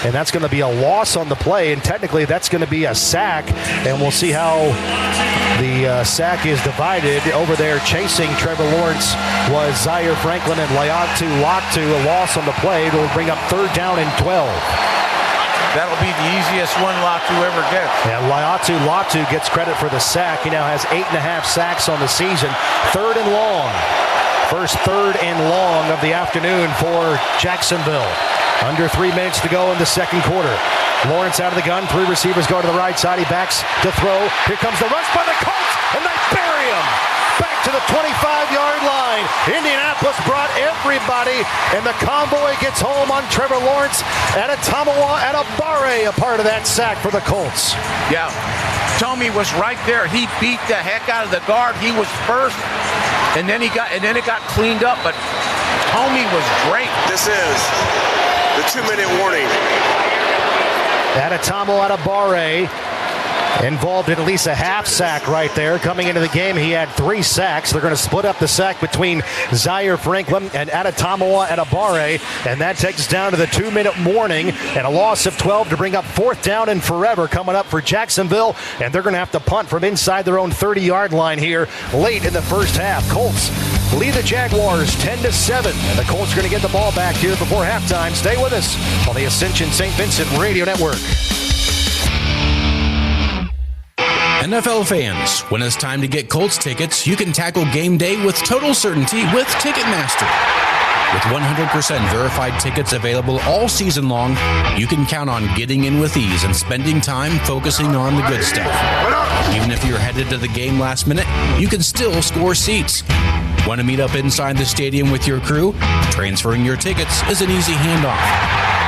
And that's going to be a loss on the play. And technically, that's going to be a sack. And we'll see how the sack is divided. Over there chasing Trevor Lawrence was Zaire Franklin and Laiatu Latu. A loss on the play. It'll bring up 3rd down and 12. That'll be the easiest one Latu ever gets. Yeah, Latu gets credit for the sack. He now has 8.5 sacks on the season. 3rd and long. First 3rd and long of the afternoon for Jacksonville. Under 3 minutes to go in the second quarter. Lawrence out of the gun. 3 receivers go to the right side. He backs to throw. Here comes the rush by the Colts, and they bury him. Back to the 25-yard line. Indianapolis brought everybody, and the convoy gets home on Trevor Lawrence. Adetomiwa Adebawore, a part of that sack for the Colts. Yeah, Tommy was right there. He beat the heck out of the guard. He was first, and then it got cleaned up. But Tommy was great. This is the 2-minute warning. Adetomiwa Adebawore involved in at least a half sack right there. Coming into the game, he had 3 sacks. They're going to split up the sack between Zaire Franklin and Adetomiwa Adebawore, and that takes us down to the 2-minute warning and a loss of 12 to bring up 4th down and forever coming up for Jacksonville, and they're going to have to punt from inside their own 30-yard line here late in the first half. Colts lead the Jaguars 10-7, and the Colts are going to get the ball back here before halftime. Stay with us on the Ascension St. Vincent Radio Network. NFL fans, when it's time to get Colts tickets, you can tackle game day with total certainty with Ticketmaster. With 100% verified tickets available all season long, you can count on getting in with ease and spending time focusing on the good stuff. Even if you're headed to the game last minute, you can still score seats. Want to meet up inside the stadium with your crew? Transferring your tickets is an easy handoff.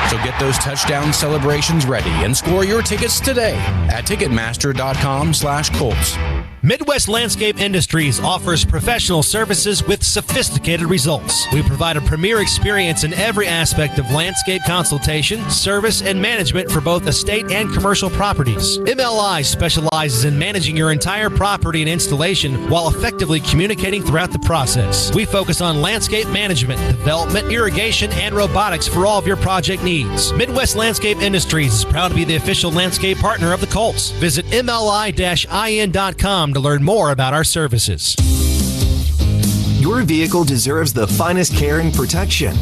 So get those touchdown celebrations ready and score your tickets today at Ticketmaster.com/Colts. Midwest Landscape Industries offers professional services with sophisticated results. We provide a premier experience in every aspect of landscape consultation, service, and management for both estate and commercial properties. MLI specializes in managing your entire property and installation while effectively communicating throughout the process. We focus on landscape management, development, irrigation, and robotics for all of your project needs. Midwest Landscape Industries is proud to be the official landscape partner of the Colts. Visit MLI-IN.com to learn more about our services. Your vehicle deserves the finest care and protection.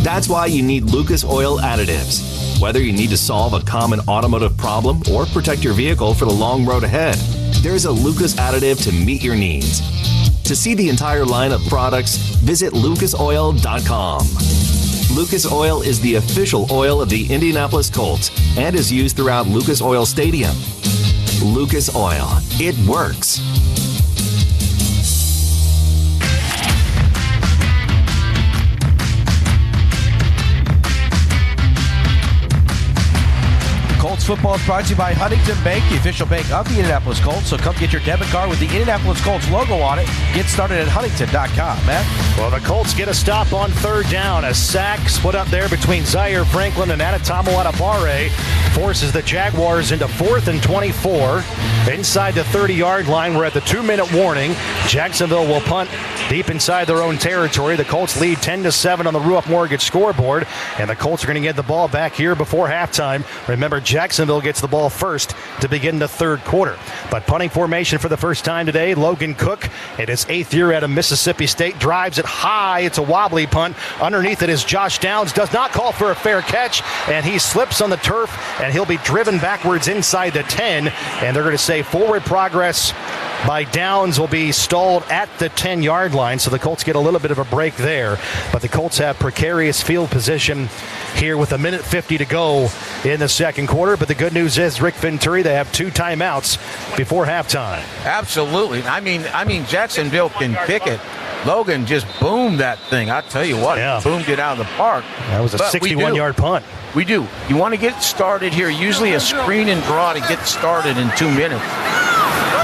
That's why you need Lucas Oil Additives. Whether you need to solve a common automotive problem or protect your vehicle for the long road ahead, there's a Lucas additive to meet your needs. To see the entire line of products, visit lucasoil.com. Lucas Oil is the official oil of the Indianapolis Colts and is used throughout Lucas Oil Stadium. Lucas Oil. It works. Colts football is brought to you by Huntington Bank, the official bank of the Indianapolis Colts. So come get your debit card with the Indianapolis Colts logo on it. Get started at Huntington.com, Matt. Well, the Colts get a stop on 3rd down. A sack split up there between Zaire Franklin and Adetomiwa Adebawore forces the Jaguars into 4th and 24. Inside the 30-yard line, we're at the 2-minute warning. Jacksonville will punt deep inside their own territory. The Colts lead 10-7 on the Ruoff Mortgage scoreboard, and the Colts are going to get the ball back here before halftime. Remember, Jacksonville gets the ball first to begin the 3rd quarter. But punting formation for the first time today, Logan Cook, in his 8th year out of Mississippi State, drives it high. It's a wobbly punt. Underneath it is Josh Downs, does not call for a fair catch, and he slips on the turf, and he'll be driven backwards inside the 10, and they're going to say forward progress by Downs will be stalled at the 10-yard line, so the Colts get a little bit of a break there. But the Colts have precarious field position here with 1:50 to go in the second quarter. But the good news is, Rick Venturi, they have 2 timeouts before halftime. Absolutely. I mean, Jacksonville can pick it. Logan just boomed that thing. I tell you what, he boomed it out of the park. That was a 61-yard punt. We do. You want to get started here. Usually a screen and draw to get started in 2 minutes.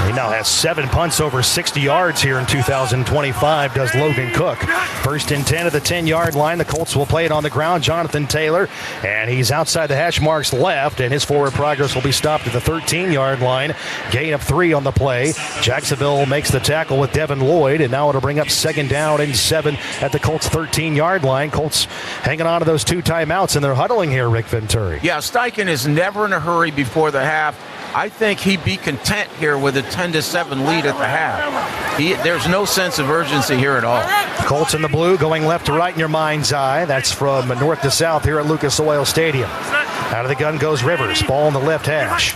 He now has 7 punts over 60 yards here in 2025, does Logan Cook. First and 10 at the 10-yard line. The Colts will play it on the ground. Jonathan Taylor, and he's outside the hash marks left, and his forward progress will be stopped at the 13-yard line. Gain of 3 on the play. Jacksonville makes the tackle with Devin Lloyd, and now it'll bring up 2nd down and 7 at the Colts' 13-yard line. Colts hanging on to those 2 timeouts, and they're huddling here, Rick Venturi. Yeah, Steichen is never in a hurry before the half. I think he'd be content here with a 10-7 lead at the half. There's no sense of urgency here at all. Colts in the blue going left to right in your mind's eye. That's from north to south here at Lucas Oil Stadium. Out of the gun goes Rivers. Ball in the left hash.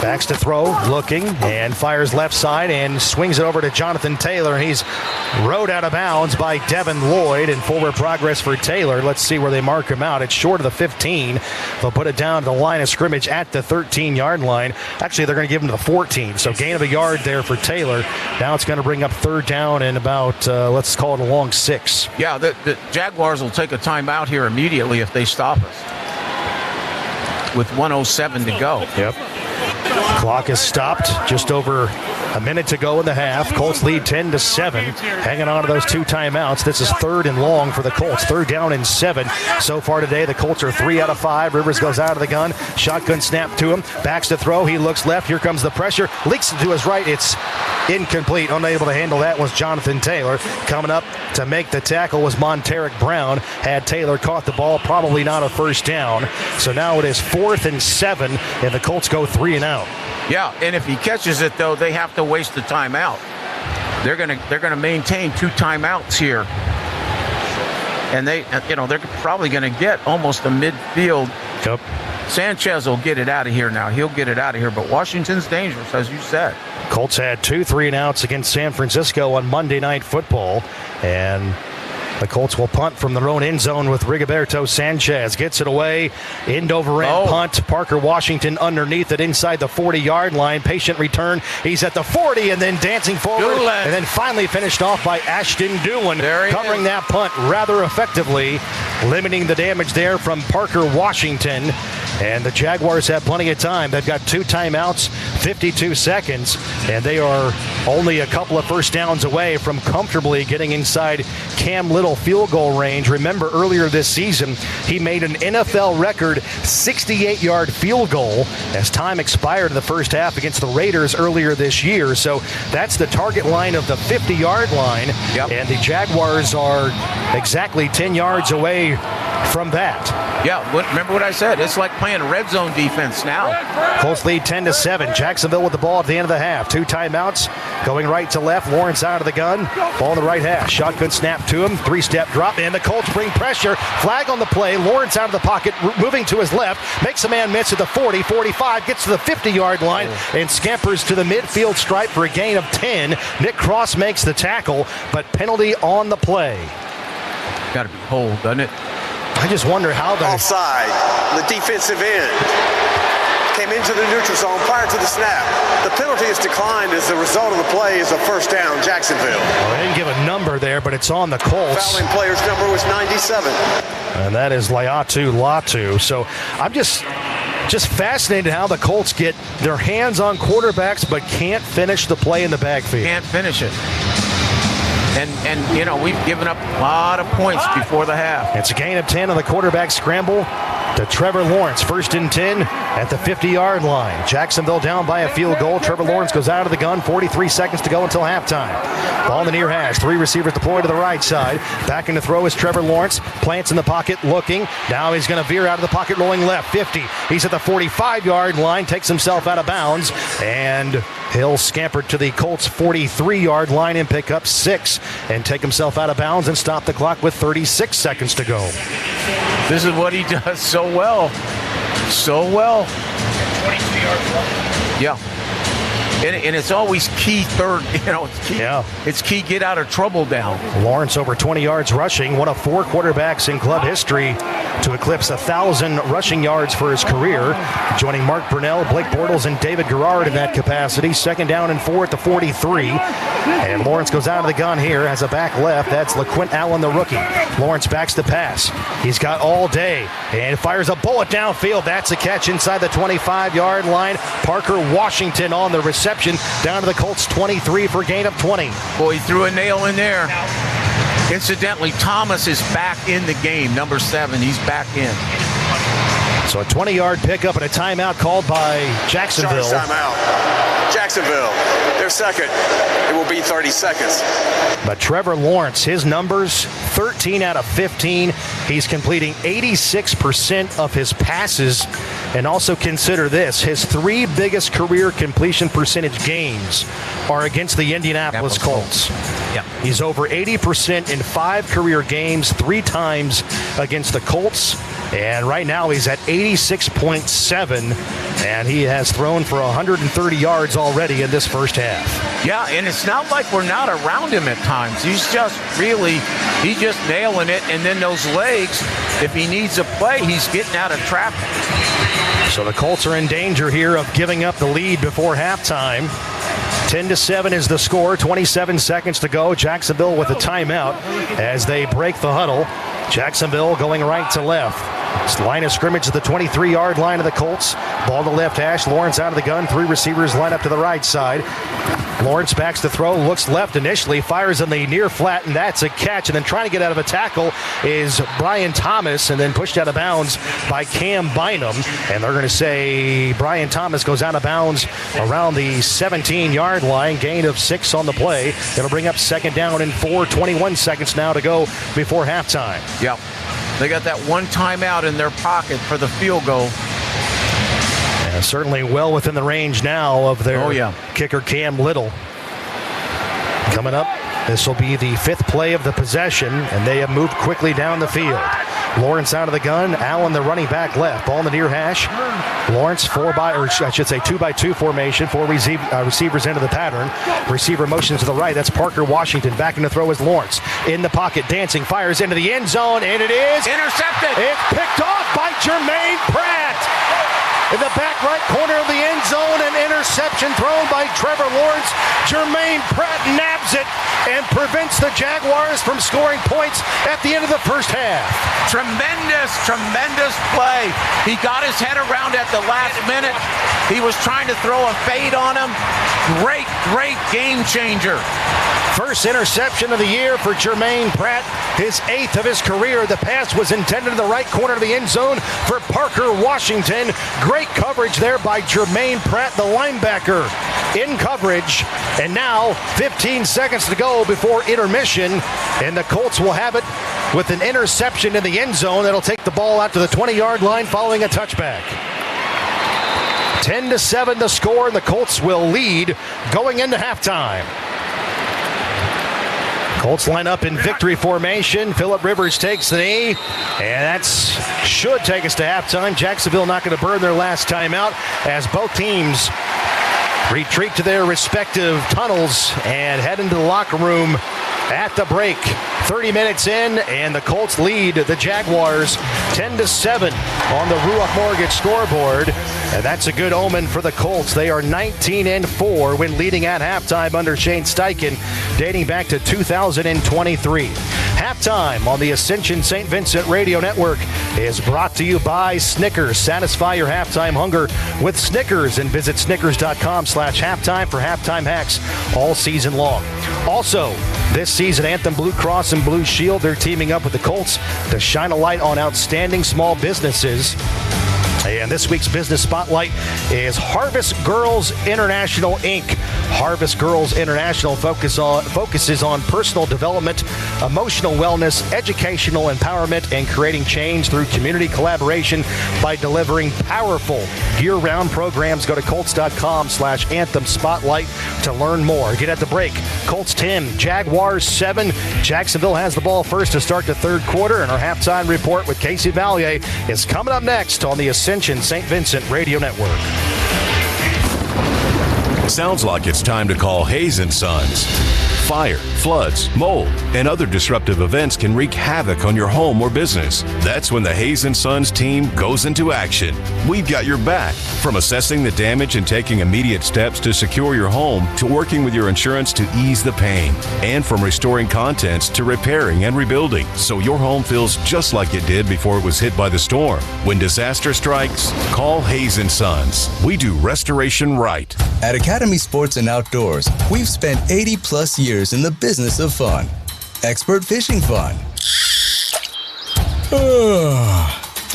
Backs to throw, looking, and fires left side and swings it over to Jonathan Taylor. He's rode out of bounds by Devin Lloyd, and forward progress for Taylor. Let's see where they mark him out. It's short of the 15. They'll put it down to the line of scrimmage at the 13-yard line. Actually, they're going to give him to the 14, so gain of a yard there for Taylor. Now it's going to bring up 3rd down and about, let's call it a long 6. Yeah, the Jaguars will take a timeout here immediately if they stop us with 1:07 to go. Yep. Clock is stopped. Just over a minute to go in the half. Colts lead 10-7. Hanging on to those 2 timeouts. This is 3rd and long for the Colts. 3rd down and 7. So far today, the Colts are 3 out of 5. Rivers goes out of the gun. Shotgun snap to him. Backs to throw. He looks left. Here comes the pressure. Leaks to his right. It's incomplete. Unable to handle that was Jonathan Taylor. Coming up to make the tackle was Monteric Brown. Had Taylor caught the ball, probably not a 1st down. So now it is 4th and 7, and the Colts go 3 and out. Yeah, and if he catches it, though, they have to waste the timeout. They're gonna maintain 2 timeouts here, and they're probably gonna get almost a midfield. Yep. Sanchez will get it out of here now. He'll get it out of here, but Washington's dangerous, as you said. Colts had 2 3-and-outs against San Francisco on Monday Night Football, and the Colts will punt from their own end zone with Rigoberto Sanchez. Gets it away. End over end punt. Parker Washington underneath it inside the 40-yard line. Patient return. He's at the 40 and then dancing forward. And then finally finished off by Ashton Doolin. Covering that punt rather effectively. Limiting the damage there from Parker Washington. And the Jaguars have plenty of time. They've got 2 timeouts, 52 seconds, and they are only a couple of 1st downs away from comfortably getting inside Cam Little field goal range. Remember, earlier this season, he made an NFL record 68-yard field goal as time expired in the 1st half against the Raiders earlier this year. So that's the target line of the 50-yard line, and the Jaguars are exactly 10 yards away from that. Yeah, remember what I said. It's like playing red zone defense now. Colts lead 10-7. Jacksonville with the ball at the end of the half. 2 timeouts going right to left. Lawrence out of the gun. Ball in the right half. Shotgun snap to him. 3-step drop. And the Colts bring pressure. Flag on the play. Lawrence out of the pocket. Moving to his left. Makes a man miss at the 40, 45. Gets to the 50-yard line and scampers to the midfield stripe for a gain of 10. Nick Cross makes the tackle, but penalty on the play. Got to be hold, doesn't it? I just wonder how the offside. The defensive end came into the neutral zone prior to the snap. The penalty is declined as the result of the play is a 1st down, Jacksonville. Well, they didn't give a number there, but it's on the Colts. Fouling player's number was 97. And that is Laiatu Latu. So I'm just fascinated how the Colts get their hands on quarterbacks but can't finish the play in the backfield. Can't finish it. And we've given up a lot of points before the half. It's a gain of 10 on the quarterback scramble to Trevor Lawrence. 1st and 10 at the 50-yard line. Jacksonville down by a field goal. Trevor Lawrence goes out of the gun. 43 seconds to go until halftime. Ball in the near hash. 3 receivers deployed to the right side. Back in the throw is Trevor Lawrence. Plants in the pocket, looking. Now he's going to veer out of the pocket, rolling left. 50. He's at the 45-yard line. Takes himself out of bounds. And he'll scamper to the Colts' 43-yard line and pick up 6 and take himself out of bounds and stop the clock with 36 seconds to go. This is what he does so well. So well. 22 yards left. Yeah. And it's always key 3rd. It's key. Yeah. It's key get out of trouble down. Lawrence over 20 yards rushing. One of 4 quarterbacks in club history to eclipse 1,000 rushing yards for his career, joining Mark Brunell, Blake Bortles, and David Garrard in that capacity. Second down and 4 at the 43. And Lawrence goes out of the gun here, has a back left. That's LaQuint Allen, the rookie. Lawrence backs the pass. He's got all day and fires a bullet downfield. That's a catch inside the 25-yard line. Parker Washington on the reception down to the Colts 23 for a gain of 20. Boy, he threw a nail in there. Incidentally, Thomas is back in the game. Number 7, he's back in. So a 20-yard pickup and a timeout called by Jacksonville. Timeout. Jacksonville, their second. It will be 30 seconds. But Trevor Lawrence, his numbers, 13 out of 15. He's completing 86% of his passes. And also consider this, his 3 biggest career completion percentage games are against the Indianapolis Colts. Yeah. He's over 80% in 5 career games, 3 times against the Colts. And right now he's at 86.7, and he has thrown for 130 yards already in this first half. Yeah, and it's not like we're not around him at times. He's just nailing it. And then those legs, if he needs a play, he's getting out of traffic. So the Colts are in danger here of giving up the lead before halftime. 10-7 is the score, 27 seconds to go. Jacksonville with a timeout as they break the huddle. Jacksonville going right to left. Line of scrimmage at the 23-yard line of the Colts. Ball to left hash. Lawrence out of the gun. 3 receivers line up to the right side. Lawrence backs the throw, looks left initially, fires in the near flat, and that's a catch. And then trying to get out of a tackle is Brian Thomas, and then pushed out of bounds by Cam Bynum. And they're going to say Brian Thomas goes out of bounds around the 17-yard line. Gain of 6 on the play. It'll bring up second down and 4. 21 seconds now to go before halftime. Yep. They got that one timeout in their pocket for the field goal. Certainly well within the range now of their kicker, Cam Little. Coming up, this will be the 5th play of the possession, and they have moved quickly down the field. Lawrence out of the gun. Allen, the running back, left. Ball in the near hash. Lawrence 2-by-2 formation. 4 receivers into the pattern. Receiver motions to the right. That's Parker Washington. Backing to throw is Lawrence. In the pocket, dancing, fires into the end zone, and it is intercepted. It's picked off by Jermaine Pratt. In the back right corner of the end zone, an interception thrown by Trevor Lawrence. Jermaine Pratt nabs it and prevents the Jaguars from scoring points at the end of the first half. Tremendous play. He got his head around at the last minute. He was trying to throw a fade on him. Great game changer. First interception of the year for Jermaine Pratt, his 8th of his career. The pass was intended in the right corner of the end zone for Parker Washington. Great coverage there by Jermaine Pratt, the linebacker, in coverage. And now 15 seconds to go before intermission, and the Colts will have it with an interception in the end zone that'll take the ball out to the 20-yard line following a touchback. 10-7 the score, and the Colts will lead going into halftime. Colts line up in victory formation. Phillip Rivers takes the knee, and that should take us to halftime. Jacksonville not going to burn their last timeout as both teams retreat to their respective tunnels and head into the locker room at the break. 30 minutes in, and the Colts lead the Jaguars 10-7 on the Ruach Mortgage scoreboard. And that's a good omen for the Colts. They are 19-4 when leading at halftime under Shane Steichen, dating back to 2023. Halftime on the Ascension St. Vincent Radio Network is brought to you by Snickers. Satisfy your halftime hunger with Snickers and visit snickers.com/halftime for halftime hacks all season long. Also, this season, Anthem Blue Cross and Blue Shield, they're teaming up with the Colts to shine a light on outstanding small businesses. And this week's business spotlight is Harvest Girls International, Inc. Harvest Girls International focuses on personal development, emotional wellness, educational empowerment, and creating change through community collaboration by delivering powerful year-round programs. Go to Colts.com/Anthem Spotlight to learn more. Get at the break. Colts 10, Jaguars 7. Jacksonville has the ball first to start the third quarter, and our halftime report with Casey Valier is coming up next on the Ascension St. Vincent Radio Network. Sounds like it's time to call Hayes & Sons. Fire, floods, mold, and other disruptive events can wreak havoc on your home or business. That's when the Hayes & Sons team goes into action. We've got your back. From assessing the damage and taking immediate steps to secure your home, to working with your insurance to ease the pain, and from restoring contents to repairing and rebuilding, so your home feels just like it did before it was hit by the storm. When disaster strikes, call Hayes & Sons. We do restoration right. At Academy Sports and Outdoors, we've spent 80-plus years in the business of fun. Expert fishing fun.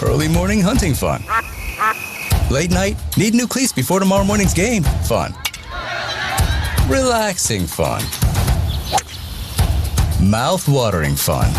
Early morning hunting fun. Late night, need new cleats before tomorrow morning's game fun. Relaxing fun. Mouth-watering fun.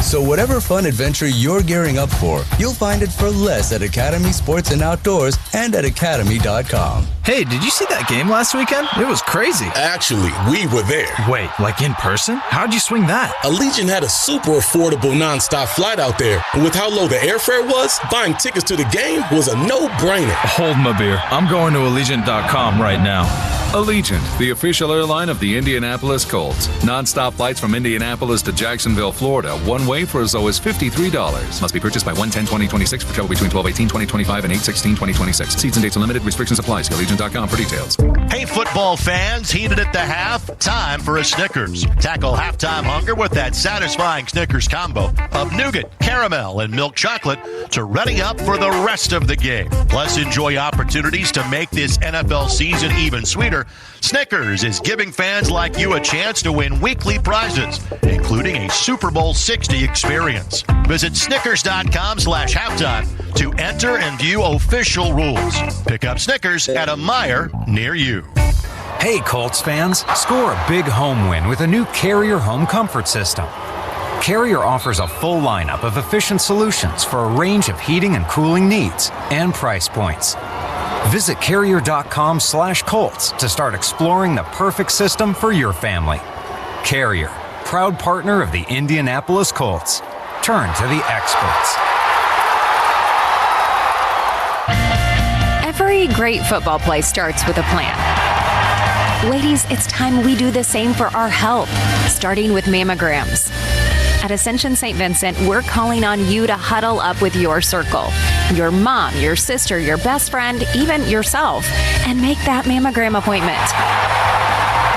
So whatever fun adventure you're gearing up for, you'll find it for less at Academy Sports and Outdoors and at academy.com. Hey, did you see that game last weekend? It was crazy. Actually, we were there. Wait, like in person? How'd you swing that? Allegiant had a super affordable nonstop flight out there. And with how low the airfare was, buying tickets to the game was a no-brainer. Hold my beer. I'm going to Allegiant.com right now. Allegiant, the official airline of the Indianapolis Colts. Non-stop flights from Indianapolis to Jacksonville, Florida. One way for as low as $53. Must be purchased by 1/10/2026 for travel between 12/18/2025 and 8/16/2026. Seats and dates are limited. Restrictions apply. See Allegiant.com for details. Hey, football fans, heated at the half. Time for a Snickers. Tackle halftime hunger with that satisfying Snickers combo of nougat, caramel, and milk chocolate to ready up for the rest of the game. Plus, enjoy opportunities to make this NFL season even sweeter. Snickers is giving fans like you a chance to win weekly prizes, including a Super Bowl 60 experience. Visit Snickers.com/halftime to enter and view official rules. Pick up Snickers at a Meijer near you. Hey, Colts fans, score a big home win with a new Carrier home comfort system. Carrier offers a full lineup of efficient solutions for a range of heating and cooling needs and price points. Visit Carrier.com/Colts to start exploring the perfect system for your family. Carrier, proud partner of the Indianapolis Colts. Turn to the experts. Every great football play starts with a plan. Ladies, it's time we do the same for our health, starting with mammograms. At Ascension St. Vincent, we're calling on you to huddle up with your circle, your mom, your sister, your best friend, even yourself, and make that mammogram appointment.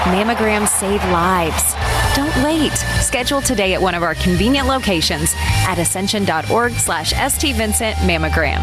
Mammograms save lives. Don't wait. Schedule today at one of our convenient locations at ascension.org/St. Vincent Mammogram.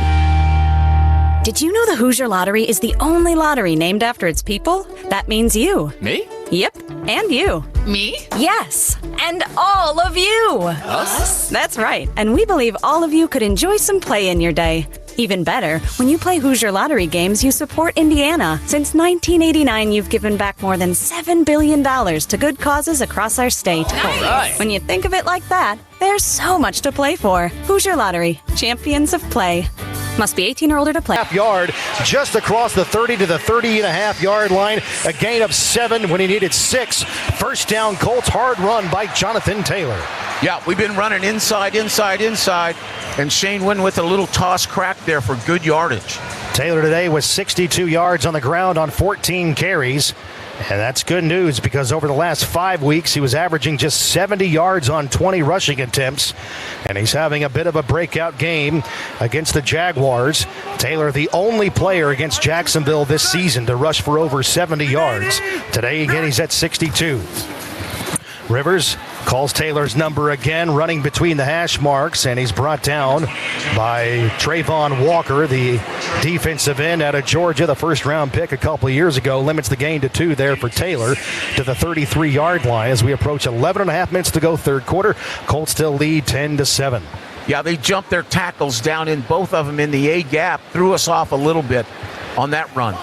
Did you know the Hoosier Lottery is the only lottery named after its people? That means you. Me? Yep, and you. Me? Yes, and all of you. Us? That's right, and we believe all of you could enjoy some play in your day. Even better, when you play Hoosier Lottery games, you support Indiana. Since 1989, you've given back more than $7 billion to good causes across our state. All right. When you think of it like that, there's so much to play for. Hoosier Lottery, champions of play. Must be 18 or older to play. Half-yard, just across the 30 to the 30.5-yard line. A gain of 7 when he needed 6. First down, Colts. Hard run by Jonathan Taylor. Yeah, we've been running inside, and Shane Wynn with a little toss crack there for good yardage. Taylor today was 62 yards on the ground on 14 carries. And that's good news because over the last 5 weeks, he was averaging just 70 yards on 20 rushing attempts. And he's having a bit of a breakout game against the Jaguars. Taylor, the only player against Jacksonville this season to rush for over 70 yards. Today, again, he's at 62. Rivers calls Taylor's number again, running between the hash marks, and he's brought down by Trayvon Walker, the defensive end out of Georgia, the first-round pick a couple of years ago. Limits the gain to 2 there for Taylor to the 33-yard line as we approach 11 and a half minutes to go third quarter. Colts still lead 10-7. Yeah, they jumped their tackles down in both of them in the A gap, threw us off a little bit on that run.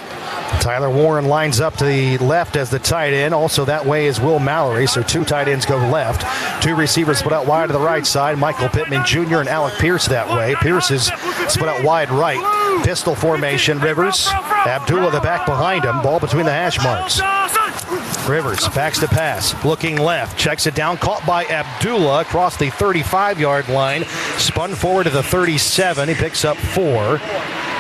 Tyler Warren lines up to the left as the tight end. Also that way is Will Mallory, so 2 tight ends go left. 2 receivers split out wide to the right side. Michael Pittman Jr. and Alec Pierce that way. Pierce is split out wide right. Pistol formation, Rivers. Abdullah the back behind him. Ball between the hash marks. Rivers backs to pass, looking left, checks it down, caught by Abdullah across the 35-yard line. Spun forward to the 37. He picks up 4.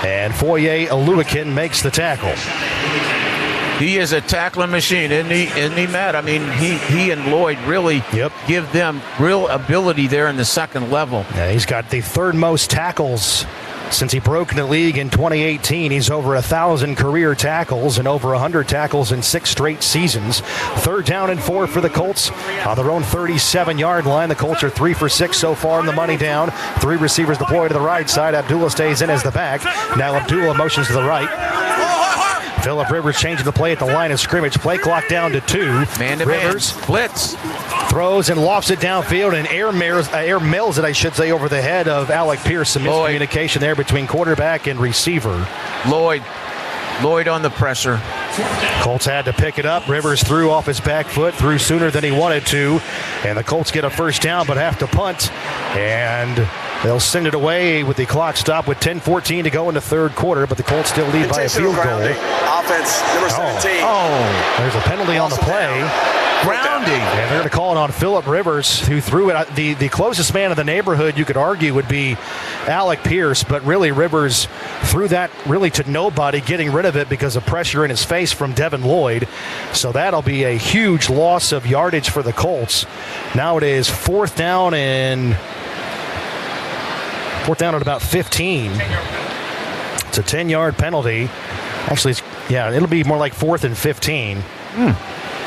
And Foye Aluakin makes the tackle. He is a tackling machine, isn't he, Matt? I mean, he and Lloyd really give them real ability there in the second level. Yeah, he's got the third most tackles since he broke in the league in 2018. He's over 1,000 career tackles and over 100 tackles in 6 straight seasons. 3rd down and 4 for the Colts on their own 37-yard line. The Colts are 3 for 6 so far in the money down. 3 receivers deployed to the right side. Abdullah stays in as the back. Now Abdullah motions to the right. Phillip Rivers changing the play at the line of scrimmage. Play clock down to 2. Rivers blitz. Throws and lofts it downfield and air mails it, I should say, over the head of Alec Pierce. Some miscommunication there between quarterback and receiver. Lloyd on the pressure. Colts had to pick it up. Rivers threw off his back foot, threw sooner than he wanted to. And the Colts get a first down but have to punt. And they'll send it away with the clock stopped with 10:14 to go in the third quarter, but the Colts still lead by a field goal. Offense, number 17. There's a penalty on the play. Grounding. And they're going to call it on Phillip Rivers, who threw it. The closest man in the neighborhood, you could argue, would be Alec Pierce, but really Rivers threw that really to nobody, getting rid of it because of pressure in his face from Devin Lloyd. So that'll be a huge loss of yardage for the Colts. Now it is 4th down at about 15. It's a 10-yard penalty. Actually, it'll be more like 4th and 15.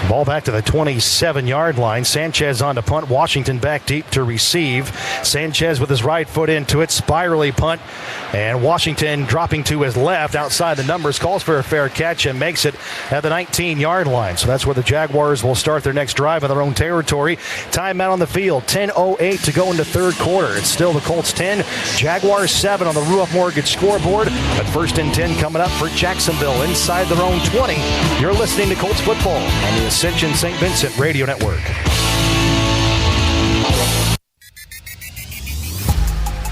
Ball back to the 27-yard line. Sanchez on to punt. Washington back deep to receive. Sanchez with his right foot into it. Spirally punt. And Washington dropping to his left outside the numbers. Calls for a fair catch and makes it at the 19-yard line. So that's where the Jaguars will start their next drive in their own territory. Timeout on the field. 10:08 to go into third quarter. It's still the Colts 10. Jaguars 7 on the Ruoff Mortgage scoreboard. But 1st and 10 coming up for Jacksonville inside their own 20. You're listening to Colts football on the Ascension St. Vincent Radio Network.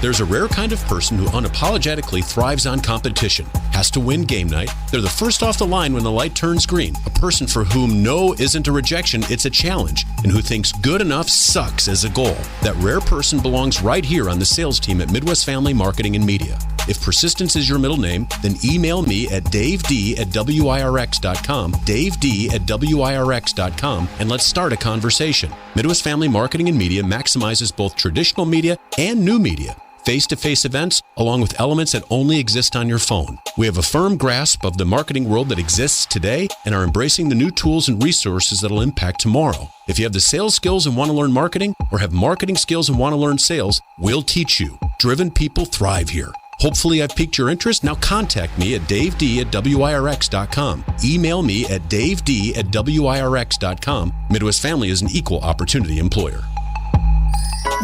There's a rare kind of person who unapologetically thrives on competition, has to win game night. They're the first off the line when the light turns green. A person for whom no isn't a rejection, it's a challenge, and who thinks good enough sucks as a goal. That rare person belongs right here on the sales team at Midwest Family Marketing and Media. If persistence is your middle name, then email me at daved@wirx.com, daved@wirx.com, and let's start a conversation. Midwest Family Marketing and Media maximizes both traditional media and new media, face-to-face events, along with elements that only exist on your phone. We have a firm grasp of the marketing world that exists today and are embracing the new tools and resources that will impact tomorrow. If you have the sales skills and want to learn marketing, or have marketing skills and want to learn sales, we'll teach you. Driven people thrive here. Hopefully I've piqued your interest. Now contact me at daved@wirx.com. Email me at daved@wirx.com. Midwest Family is an equal opportunity employer.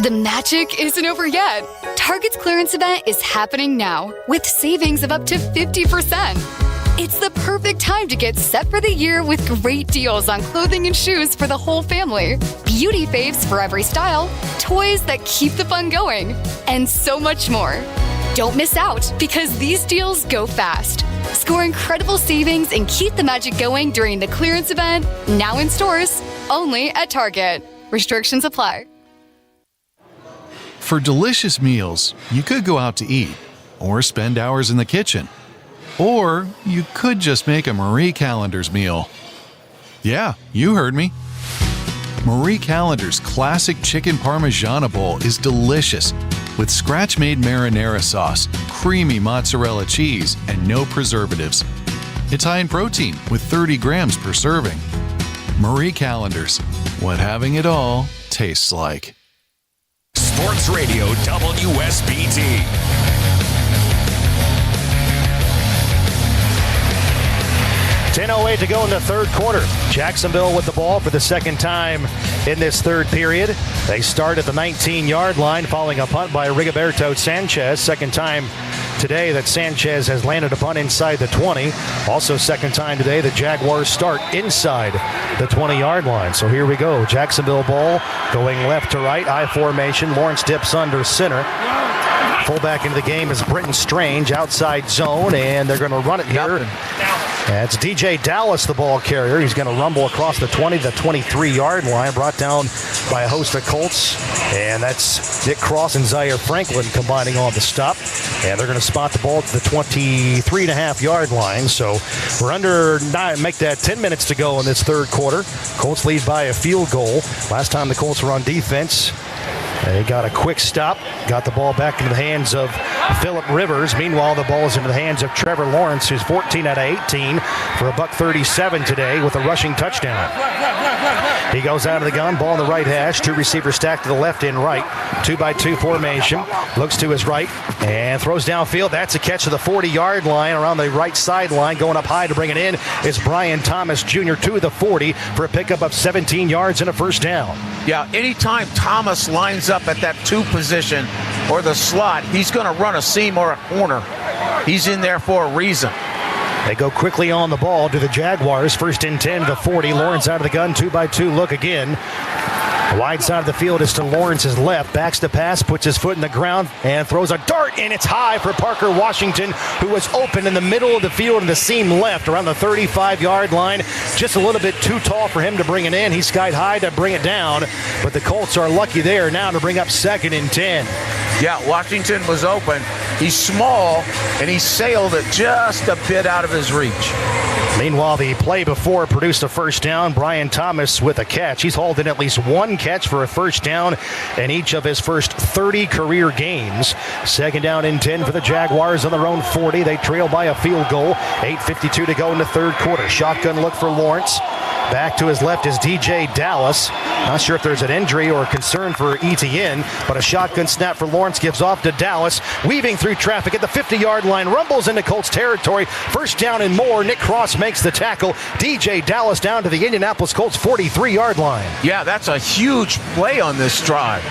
The magic isn't over yet. Target's clearance event is happening now with savings of up to 50%. It's the perfect time to get set for the year with great deals on clothing and shoes for the whole family, beauty faves for every style, toys that keep the fun going, and so much more. Don't miss out because these deals go fast. Score incredible savings and keep the magic going during the clearance event, now in stores, only at Target. Restrictions apply. For delicious meals, you could go out to eat or spend hours in the kitchen. Or you could just make a Marie Callender's meal. Yeah, you heard me. Marie Callender's classic chicken parmigiana bowl is delicious with scratch-made marinara sauce, creamy mozzarella cheese, and no preservatives. It's high in protein with 30 grams per serving. Marie Callender's, what having it all tastes like. Sports Radio WSBT. .08 to go in the third quarter. Jacksonville with the ball for the second time in this third period. They start at the 19-yard line following a punt by Rigoberto Sanchez. Second time today that Sanchez has landed a punt inside the 20. Also second time today the Jaguars start inside the 20-yard line. So here we go. Jacksonville ball going left to right. I formation. Lawrence dips under center. Fullback into the game is Britton Strange, outside zone, and they're going to run it here. It's DJ Dallas, the ball carrier. He's going to rumble across the 20 to 23-yard line, brought down by a host of Colts. And that's Dick Cross and Zaire Franklin combining on the stop. And they're going to spot the ball to the 23.5-yard line. So we're under 9, make that 10 minutes to go in this third quarter. Colts lead by a field goal. Last time the Colts were on defense, they got a quick stop, got the ball back into the hands of Phillip Rivers. Meanwhile, the ball is into the hands of Trevor Lawrence, who's 14 out of 18 for a $137 today with a rushing touchdown. He goes out of the gun, ball in the right hash, 2 receivers stacked to the left and right. 2-by-2 formation, looks to his right and throws downfield. That's a catch to the 40-yard line around the right sideline. Going up high to bring it in is Brian Thomas Jr. to the 40 for a pickup of 17 yards and a first down. Yeah, anytime Thomas lines up at that 2 position or the slot, he's going to run a seam or a corner. He's in there for a reason. They go quickly on the ball to the Jaguars. First and 10 to the 40. Lawrence out of the gun. 2-by-2 look again. The wide side of the field is to Lawrence's left. Backs to pass, puts his foot in the ground, and throws a dart, and it's high for Parker Washington, who was open in the middle of the field in the seam left around the 35-yard line. Just a little bit too tall for him to bring it in. He skied high to bring it down, but the Colts are lucky there now to bring up 2nd and 10. Yeah, Washington was open. He's small, and he sailed it just a bit out of his reach. Meanwhile, the play before produced a first down. Brian Thomas with a catch. He's hauled in at least 1 catch for a first down in each of his first 30 career games. 2nd down and 10 for the Jaguars on their own 40. They trail by a field goal. 8:52 to go in the third quarter. Shotgun look for Lawrence. Back to his left is DJ Dallas. Not sure if there's an injury or a concern for ETN, but a shotgun snap for Lawrence gives off to Dallas. Weaving through traffic at the 50-yard line. Rumbles into Colts territory. First down and more. Nick Cross makes the tackle. DJ Dallas down to the Indianapolis Colts 43-yard line. Yeah, that's a huge play on this drive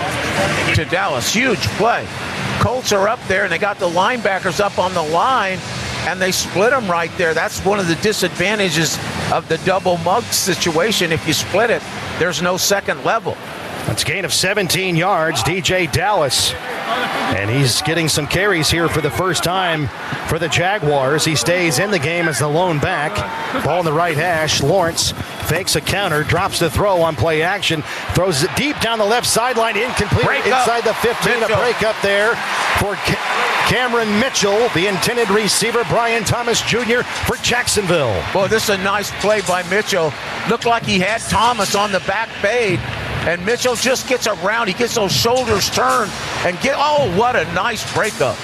to Dallas. Huge play. Colts are up there, and they got the linebackers up on the line, and they split them right there. That's one of the disadvantages of the double mug situation. If you split it, there's no second level. That's a gain of 17 yards, DJ Dallas. And he's getting some carries here for the first time for the Jaguars. He stays in the game as the lone back. Ball in the right hash. Lawrence fakes a counter, drops the throw on play action, throws it deep down the left sideline, incomplete inside the 15. Mitchell. A break up there for Cameron Mitchell, the intended receiver. Brian Thomas Jr. for Jacksonville. Boy, this is a nice play by Mitchell. Looked like he had Thomas on the back fade, and Mitchell just gets around. He gets those shoulders turned and oh, what a nice breakup.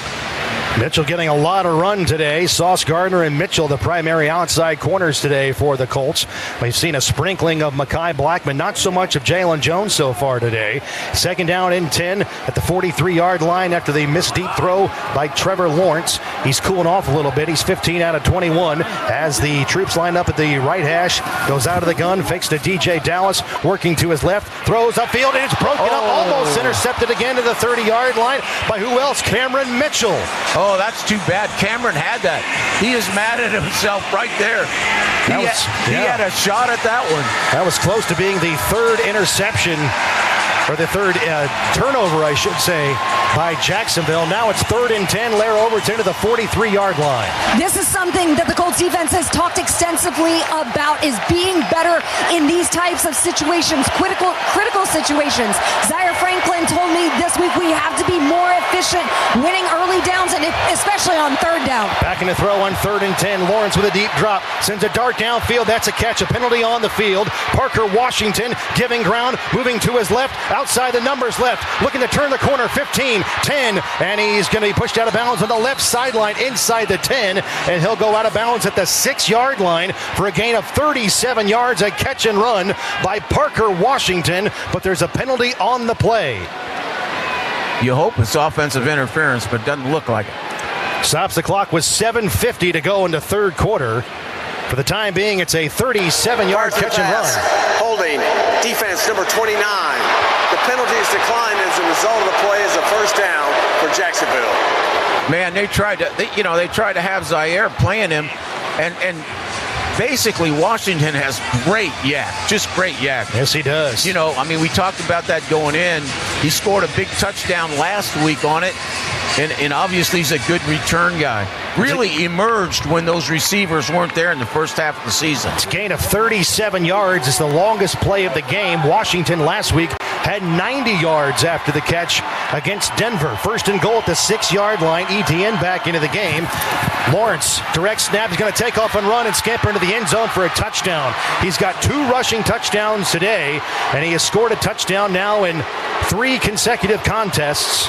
Mitchell getting a lot of run today. Sauce Gardner and Mitchell, the primary outside corners today for the Colts. We've seen a sprinkling of Mekhi Blackman, not so much of Jalen Jones so far today. 2nd down and 10 at the 43-yard line after the missed deep throw by Trevor Lawrence. He's cooling off a little bit. He's 15 out of 21 as the troops line up at the right hash. Goes out of the gun, fakes to DJ Dallas, working to his left, throws upfield, and it's broken up, almost intercepted again to the 30-yard line by who else? Cameron Mitchell. Oh, that's too bad. Cameron had that. He is mad at himself right there. He had a shot at that one. That was close to being the 3rd interception, or the 3rd turnover, I should say, by Jacksonville. Now it's 3rd and 10. Lair Overton to the 43-yard line. This is something that the Colts defense has talked extensively about, is being better in these types of situations, critical situations. Zaire Franklin told me this week we have to be more efficient winning early downs, and especially on 3rd down. Back in the throw on 3rd and 10. Lawrence with a deep drop. Sends a dart downfield. That's a catch. A penalty on the field. Parker Washington giving ground. Moving to his left. Outside the numbers left. Looking to turn the corner. 15, 10. And he's going to be pushed out of bounds on the left sideline inside the 10. And he'll go out of bounds at the 6-yard line for a gain of 37 yards. A catch and run by Parker Washington. But there's a penalty on the play. You hope it's offensive interference, but doesn't look like it. Stops the clock with 7:50 to go into third quarter. For the time being, it's a 37-yard catch and run. Holding, defense number 29. The penalty is declined as a result of the play as a first down for Jacksonville. Man, they tried to have Zaire playing him, and basically Washington has great yak, just great yak. Yes, he does. We talked about that going in. He scored a big touchdown last week on it. And obviously he's a good return guy. Really emerged when those receivers weren't there in the first half of the season. It's a gain of 37 yards. It's the longest play of the game. Washington last week had 90 yards after the catch against Denver. First and goal at the 6-yard line. ETN back into the game. Lawrence, direct snap. He's going to take off and run and scamper into the end zone for a touchdown. He's got 2 rushing touchdowns today, and he has scored a touchdown now in 3 consecutive contests.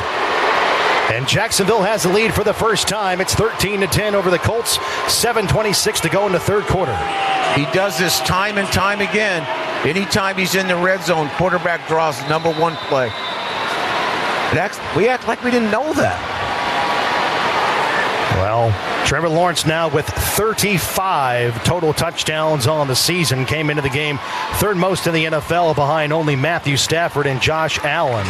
And Jacksonville has the lead for the first time. It's 13-10 over the Colts. 7:26 to go in the third quarter. He does this time and time again. Anytime he's in the red zone, quarterback draws the number 1 play. We act like we didn't know that. Well, Trevor Lawrence now with 35 total touchdowns on the season. Came into the game third most in the NFL behind only Matthew Stafford and Josh Allen.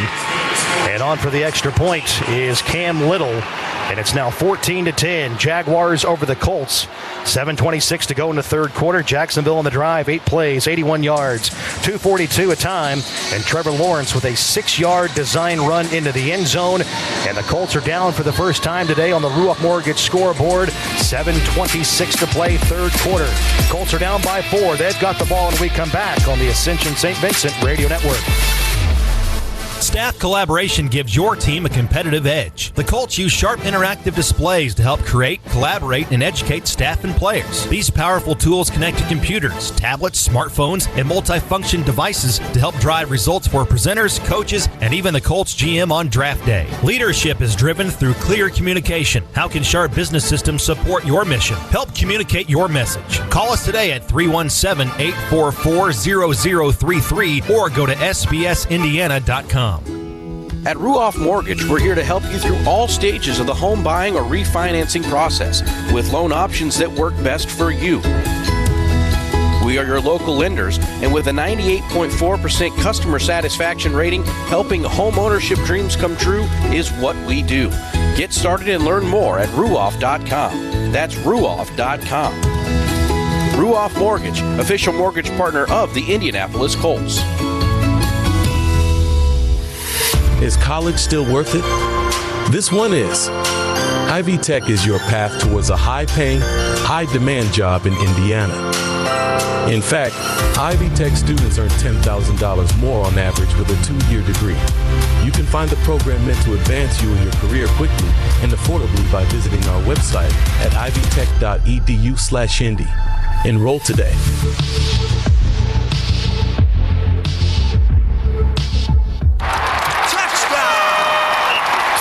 And on for the extra point is Cam Little. And it's now 14-10. Jaguars over the Colts. 7:26 to go in the third quarter. Jacksonville on the drive. 8 plays, 81 yards, 2:42 a time. And Trevor Lawrence with a 6-yard design run into the end zone. And the Colts are down for the first time today on the Ruoff Mortgage scoreboard. 7:26 to play, third quarter. Colts are down by 4. They've got the ball, and we come back on the Ascension St. Vincent Radio Network. Staff collaboration gives your team a competitive edge. The Colts use sharp interactive displays to help create, collaborate, and educate staff and players. These powerful tools connect to computers, tablets, smartphones, and multifunction devices to help drive results for presenters, coaches, and even the Colts GM on draft day. Leadership is driven through clear communication. How can Sharp Business Systems support your mission? Help communicate your message. Call us today at 317-844-0033 or go to sbsindiana.com. At Ruoff Mortgage, we're here to help you through all stages of the home buying or refinancing process with loan options that work best for you. We are your local lenders, and with a 98.4% customer satisfaction rating, helping home ownership dreams come true is what we do. Get started and learn more at ruoff.com. That's ruoff.com. Ruoff Mortgage, official mortgage partner of the Indianapolis Colts. Is college still worth it? This one is. Ivy Tech is your path towards a high-paying, high-demand job in Indiana. In fact, Ivy Tech students earn $10,000 more on average with a 2-year degree. You can find the program meant to advance you in your career quickly and affordably by visiting our website at ivytech.edu/Indy. Enroll today.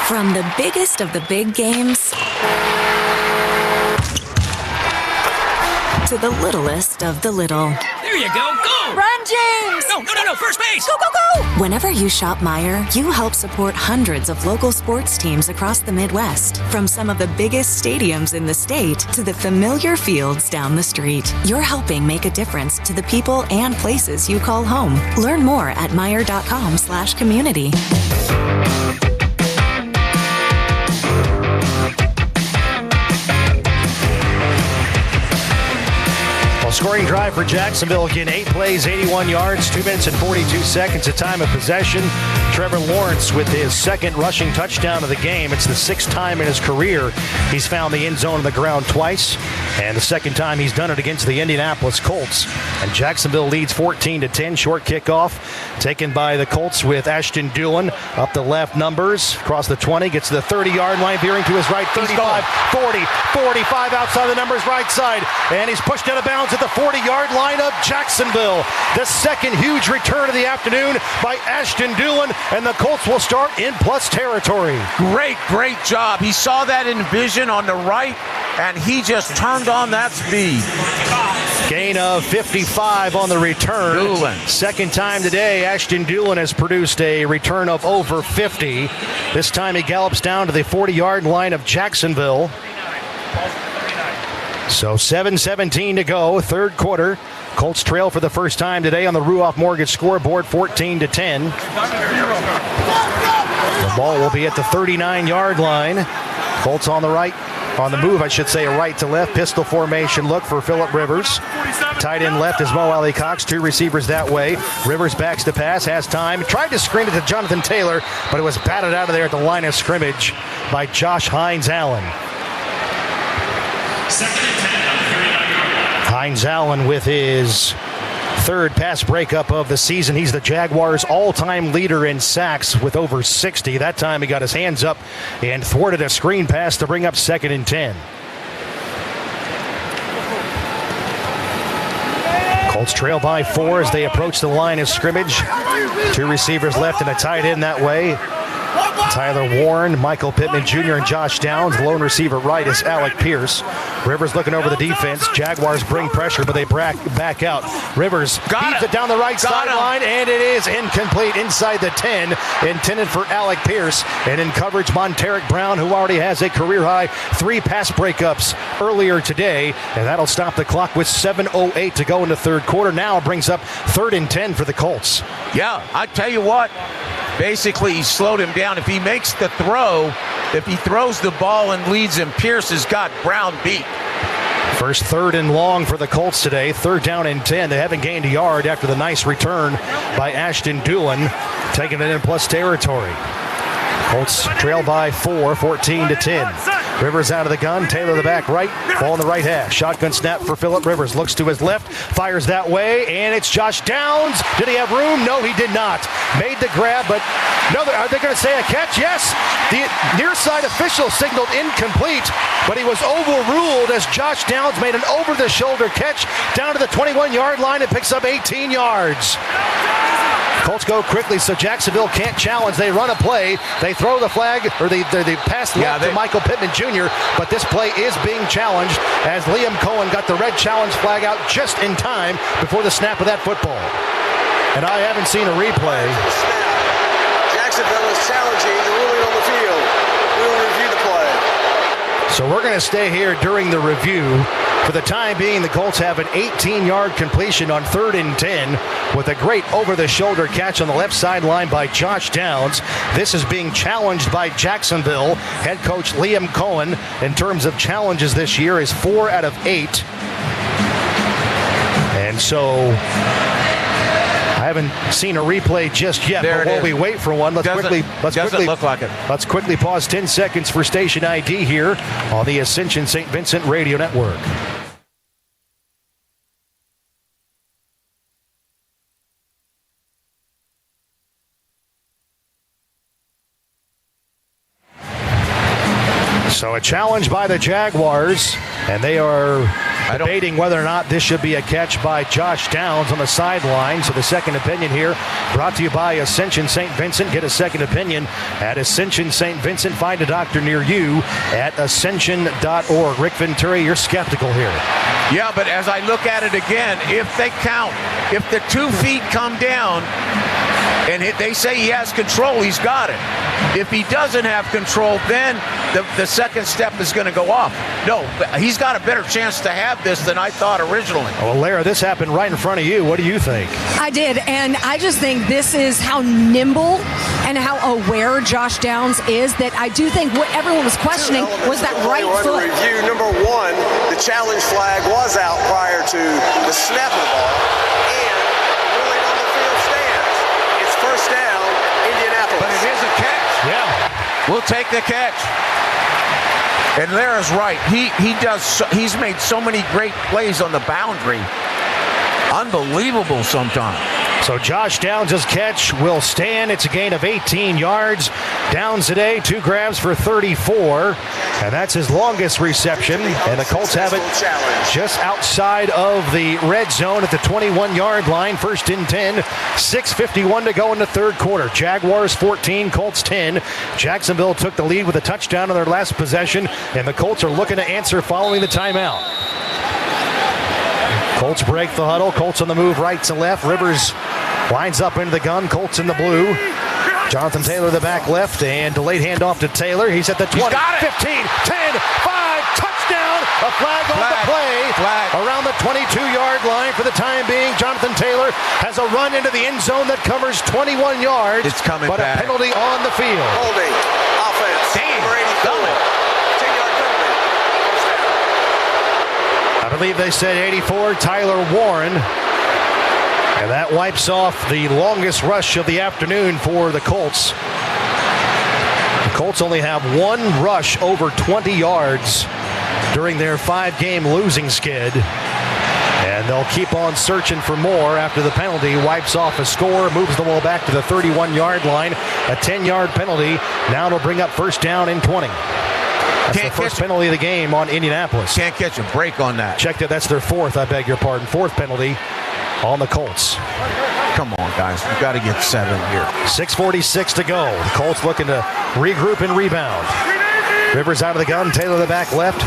From the biggest of the big games to the littlest of the little. There you go. Go! Run, James! No, first base! Go! Whenever you shop Meijer, you help support hundreds of local sports teams across the Midwest. From some of the biggest stadiums in the state to the familiar fields down the street. You're helping make a difference to the people and places you call home. Learn more at Meijer.com/community. Scoring drive for Jacksonville. Again, 8 plays, 81 yards, 2 minutes and 42 seconds, a time of possession. Trevor Lawrence with his second rushing touchdown of the game. It's the 6th time in his career he's found the end zone on the ground twice, and the 2nd time he's done it against the Indianapolis Colts. And Jacksonville leads 14-10. Short kickoff taken by the Colts with Ashton Dulin up the left numbers, across the 20, gets to the 30-yard line, veering to his right, 35, 40, 45 outside the numbers, right side, and he's pushed out of bounds at the 40-yard line of Jacksonville. The second huge return of the afternoon by Ashton Dulin, and the Colts will start in plus territory. Great job. He saw that in vision on the right, and he just turned on that speed. Gain of 55 on the return. Dulin. Second time today, Ashton Dulin has produced a return of over 50. This time he gallops down to the 40-yard line of Jacksonville. So 7:17 to go, third quarter. Colts trail for the first time today on the Ruoff Mortgage scoreboard, 14-10. The ball will be at the 39-yard line. Colts on the right, on the move, I should say, a right to left. Pistol formation look for Phillip Rivers. Tight end left is Mo Alley Cox. 2 receivers that way. Rivers backs to pass, has time. Tried to screen it to Jonathan Taylor, but it was batted out of there at the line of scrimmage by Josh Hines-Allen. Hines-Allen with his third pass breakup of the season. He's the Jaguars' all-time leader in sacks with over 60. That time he got his hands up and thwarted a screen pass to bring up 2nd and 10. Colts trail by 4 as they approach the line of scrimmage. 2 receivers left and a tight end that way. Tyler Warren, Michael Pittman Jr., and Josh Downs. The lone receiver right is Alec Pierce. Rivers looking over the defense. Jaguars bring pressure, but they back out. Rivers heaves it down the right sideline, and it is incomplete inside the 10, intended for Alec Pierce. And in coverage, Monteric Brown, who already has a career-high 3 pass breakups earlier today, and that'll stop the clock with 7:08 to go in the third quarter. Now it brings up 3rd and 10 for the Colts. Yeah, I tell you what. Basically, he slowed him down. If he makes the throw, if he throws the ball and leads him, Pierce has got Brown beat. First 3rd and long for the Colts today. 3rd down and 10. They haven't gained a yard after the nice return by Ashton Doolin, taking it in plus territory. Colts trail by 4, 14-10. Rivers out of the gun. Taylor the back right. Ball in the right half. Shotgun snap for Phillip Rivers. Looks to his left. Fires that way. And it's Josh Downs. Did he have room? No, he did not. Made the grab, but no. Are they going to say a catch? Yes. The near side official signaled incomplete, but he was overruled as Josh Downs made an over-the-shoulder catch down to the 21-yard line and picks up 18 yards. Colts go quickly, so Jacksonville can't challenge. They run a play. They throw the flag, or they pass left to Michael Pittman Jr., but this play is being challenged as Liam Cohen got the red challenge flag out just in time before the snap of that football. And I haven't seen a replay. Jacksonville is challenging the ruling on the field. We will review the play. So we're going to stay here during the review. For the time being, the Colts have an 18-yard completion on 3rd and 10 with a great over-the-shoulder catch on the left sideline by Josh Downs. This is being challenged by Jacksonville. Head coach Liam Cohen, in terms of challenges this year, is 4 out of 8. And so I haven't seen a replay just yet, but while we wait for one, let's quickly look like it. Let's quickly pause 10 seconds for station ID here on the Ascension St. Vincent Radio Network. So a challenge by the Jaguars, and they are debating whether or not this should be a catch by Josh Downs on the sideline. So the second opinion here brought to you by Ascension St. Vincent. Get a second opinion at Ascension St. Vincent. Find a doctor near you at ascension.org. Rick Venturi, you're skeptical here. Yeah, but as I look at it again, if they count, if the 2 feet come down and they say he has control, he's got it. If he doesn't have control, then the second step is going to go off. No, he's got a better chance to have this than I thought originally. Well, Lara, this happened right in front of you. What do you think? I did, and I just think this is how nimble and how aware Josh Downs is, that I do think what everyone was questioning was that right foot. Review number 1, the challenge flag was out prior to the snap of the ball, and the ruling on the field stands. It's first down, Indianapolis. But it is a catch. Yeah. We'll take the catch. And Lara's right. He's made so many great plays on the boundary. Unbelievable sometimes. So Josh Downs' catch will stand. It's a gain of 18 yards. Downs today, 2 grabs for 34. And that's his longest reception. And the Colts have it just outside of the red zone at the 21-yard line. 1st and 10. 6:51 to go in the third quarter. Jaguars 14, Colts 10. Jacksonville took the lead with a touchdown on their last possession. And the Colts are looking to answer following the timeout. Colts break the huddle. Colts on the move right to left. Rivers lines up into the gun. Colts in the blue. Jonathan Taylor the back left, and delayed handoff to Taylor. He's at the 20, 15, 10, 5, touchdown. A flag on the play. Around the 22-yard line for the time being. Jonathan Taylor has a run into the end zone that covers 21 yards. It's coming but back. A penalty on the field. Holding. Offense. Number 84. I believe they said 84, Tyler Warren. And that wipes off the longest rush of the afternoon for the Colts. The Colts Colts only have one rush over 20 yards during their 5-game losing skid. And they'll keep on searching for more after the penalty wipes off a score, moves the ball back to the 31-yard line. A 10-yard penalty. Now it'll bring up first down and 20. That's the first penalty of the game on Indianapolis. Can't catch a break on that. Check that. That's their fourth, I beg your pardon. Fourth penalty on the Colts. Come on, guys. We've got to get 7 here. 6:46 to go. The Colts looking to regroup and rebound. Rivers out of the gun. Taylor the back left.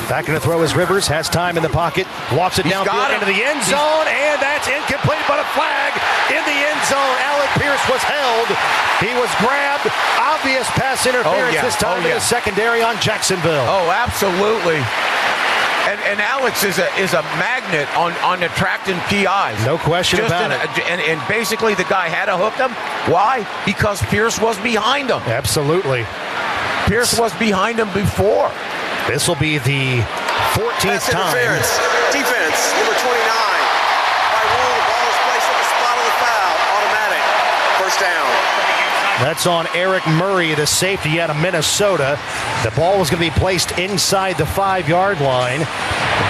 Back in to throw is Rivers. Has time in the pocket. Walks it downfield into the end zone. And that's incomplete, but a flag in the end zone. Alec Pierce was held. He was grabbed. Obvious pass interference this time in the secondary on Jacksonville. Oh, absolutely. And Alex is a magnet on attracting PIs. No question about it. And basically the guy had to hook him. Why? Because Pierce was behind him. Absolutely. Pierce was behind him before. This will be the 14th time. Defense, number 29. By rule, the ball is placed at the spot of the foul. Automatic. First down. That's on Eric Murray, the safety out of Minnesota. The ball was going to be placed inside the 5-yard line.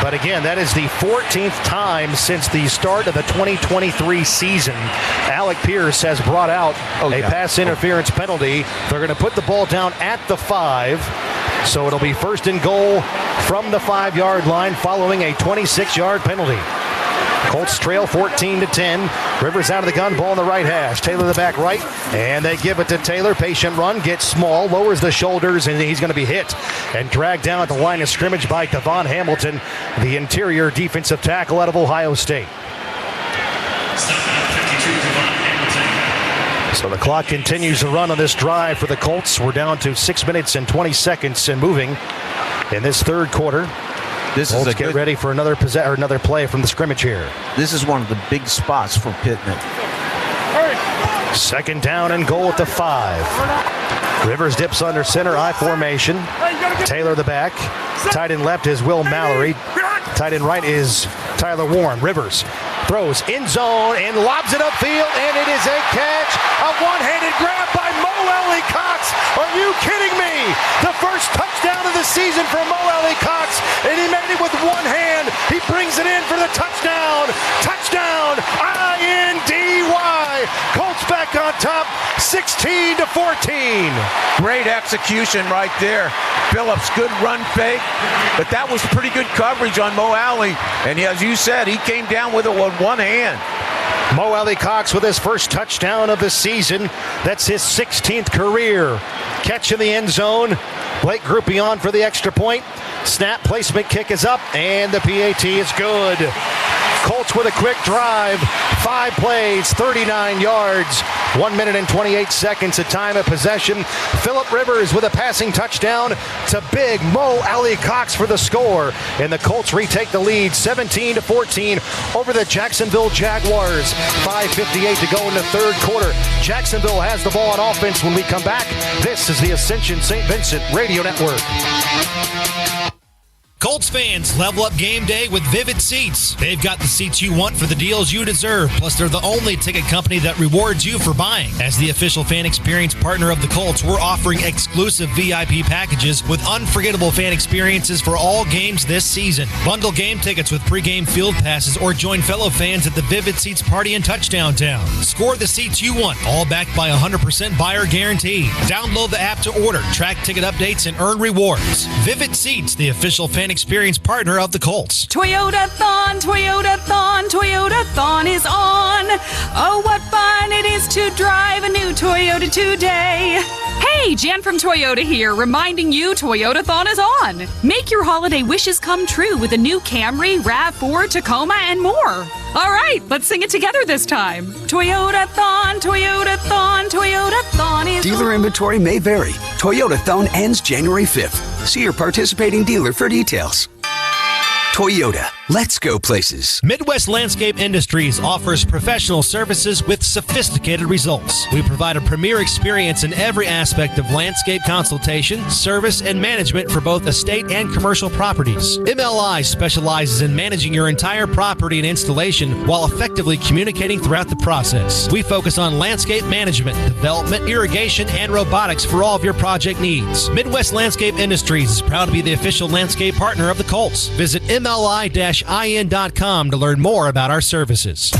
But again, that is the 14th time since the start of the 2023 season. Alec Pierce has brought out a pass interference penalty. They're going to put the ball down at the 5. So it'll be first and goal from the 5-yard line following a 26-yard penalty. Colts trail 14-10. Rivers out of the gun, ball in the right hash. Taylor the back right, and they give it to Taylor. Patient run, gets small, lowers the shoulders, and he's going to be hit and dragged down at the line of scrimmage by Devon Hamilton, the interior defensive tackle out of Ohio State. So the clock continues to run on this drive for the Colts. We're down to 6 minutes and 20 seconds and moving in this third quarter. Colts get ready for another play from the scrimmage here. This is one of the big spots for Pittman. Second down and goal at the 5. Rivers dips under center, I formation. Taylor the back. Tight end left is Will Mallory. Tight end right is Tyler Warren. Rivers throws in zone and lobs it upfield, and it is a catch. A one-handed grab by Mo Alley Cox. Are you kidding me? The first touchdown of the season for Mo Alley Cox, and he made it with one hand. He brings it in for the touchdown. Touchdown, I-N-D-Y. Colts back on top, 16-14. Great execution right there. Phillips, good run fake, but that was pretty good coverage on Mo Alley. And as you said, he came down with it with one hand. Mo Alley Cox with his first touchdown of the season. That's his 16th career catch in the end zone. Blake Grupe on for the extra point. Snap placement kick is up, and the PAT is good. Colts with a quick drive. 5 plays, 39 yards. 1 minute and 28 seconds of time of possession. Phillip Rivers with a passing touchdown to big Mo Alley Cox for the score. And the Colts retake the lead 17-14 over the Jacksonville Jaguars. 5:58 to go in the third quarter. Jacksonville has the ball on offense when we come back. This is the Ascension St. Vincent Radio Network. Colts fans, level up game day with Vivid Seats. They've got the seats you want for the deals you deserve. Plus, they're the only ticket company that rewards you for buying. As the official fan experience partner of the Colts, we're offering exclusive VIP packages with unforgettable fan experiences for all games this season. Bundle game tickets with pregame field passes or join fellow fans at the Vivid Seats Party in Touchdown Town. Score the seats you want, all backed by 100% buyer guarantee. Download the app to order, track ticket updates, and earn rewards. Vivid Seats, the official fan experience partner of the Colts. Toyota-thon, Toyota-thon, Toyota-thon is on. Oh, what fun it is to drive a new Toyota today. Hey, Jan from Toyota here, reminding you Toyota-thon is on. Make your holiday wishes come true with a new Camry, RAV4, Tacoma, and more. All right, let's sing it together this time. Toyota-thon, Toyota-thon, Toyota-thon is Dealer inventory may vary. Toyota-thon ends January 5th. See your participating dealer for details. Toyota, Let's go places. Midwest Landscape Industries offers professional services with sophisticated results. We provide a premier experience in every aspect of landscape consultation, service, and management for both estate and commercial properties. MLI specializes in managing your entire property and installation while effectively communicating throughout the process. We focus on landscape management, development, irrigation, and robotics for all of your project needs. Midwest Landscape Industries is proud to be the official landscape partner of the Colts. Visit MLI-in.com to learn more about our services.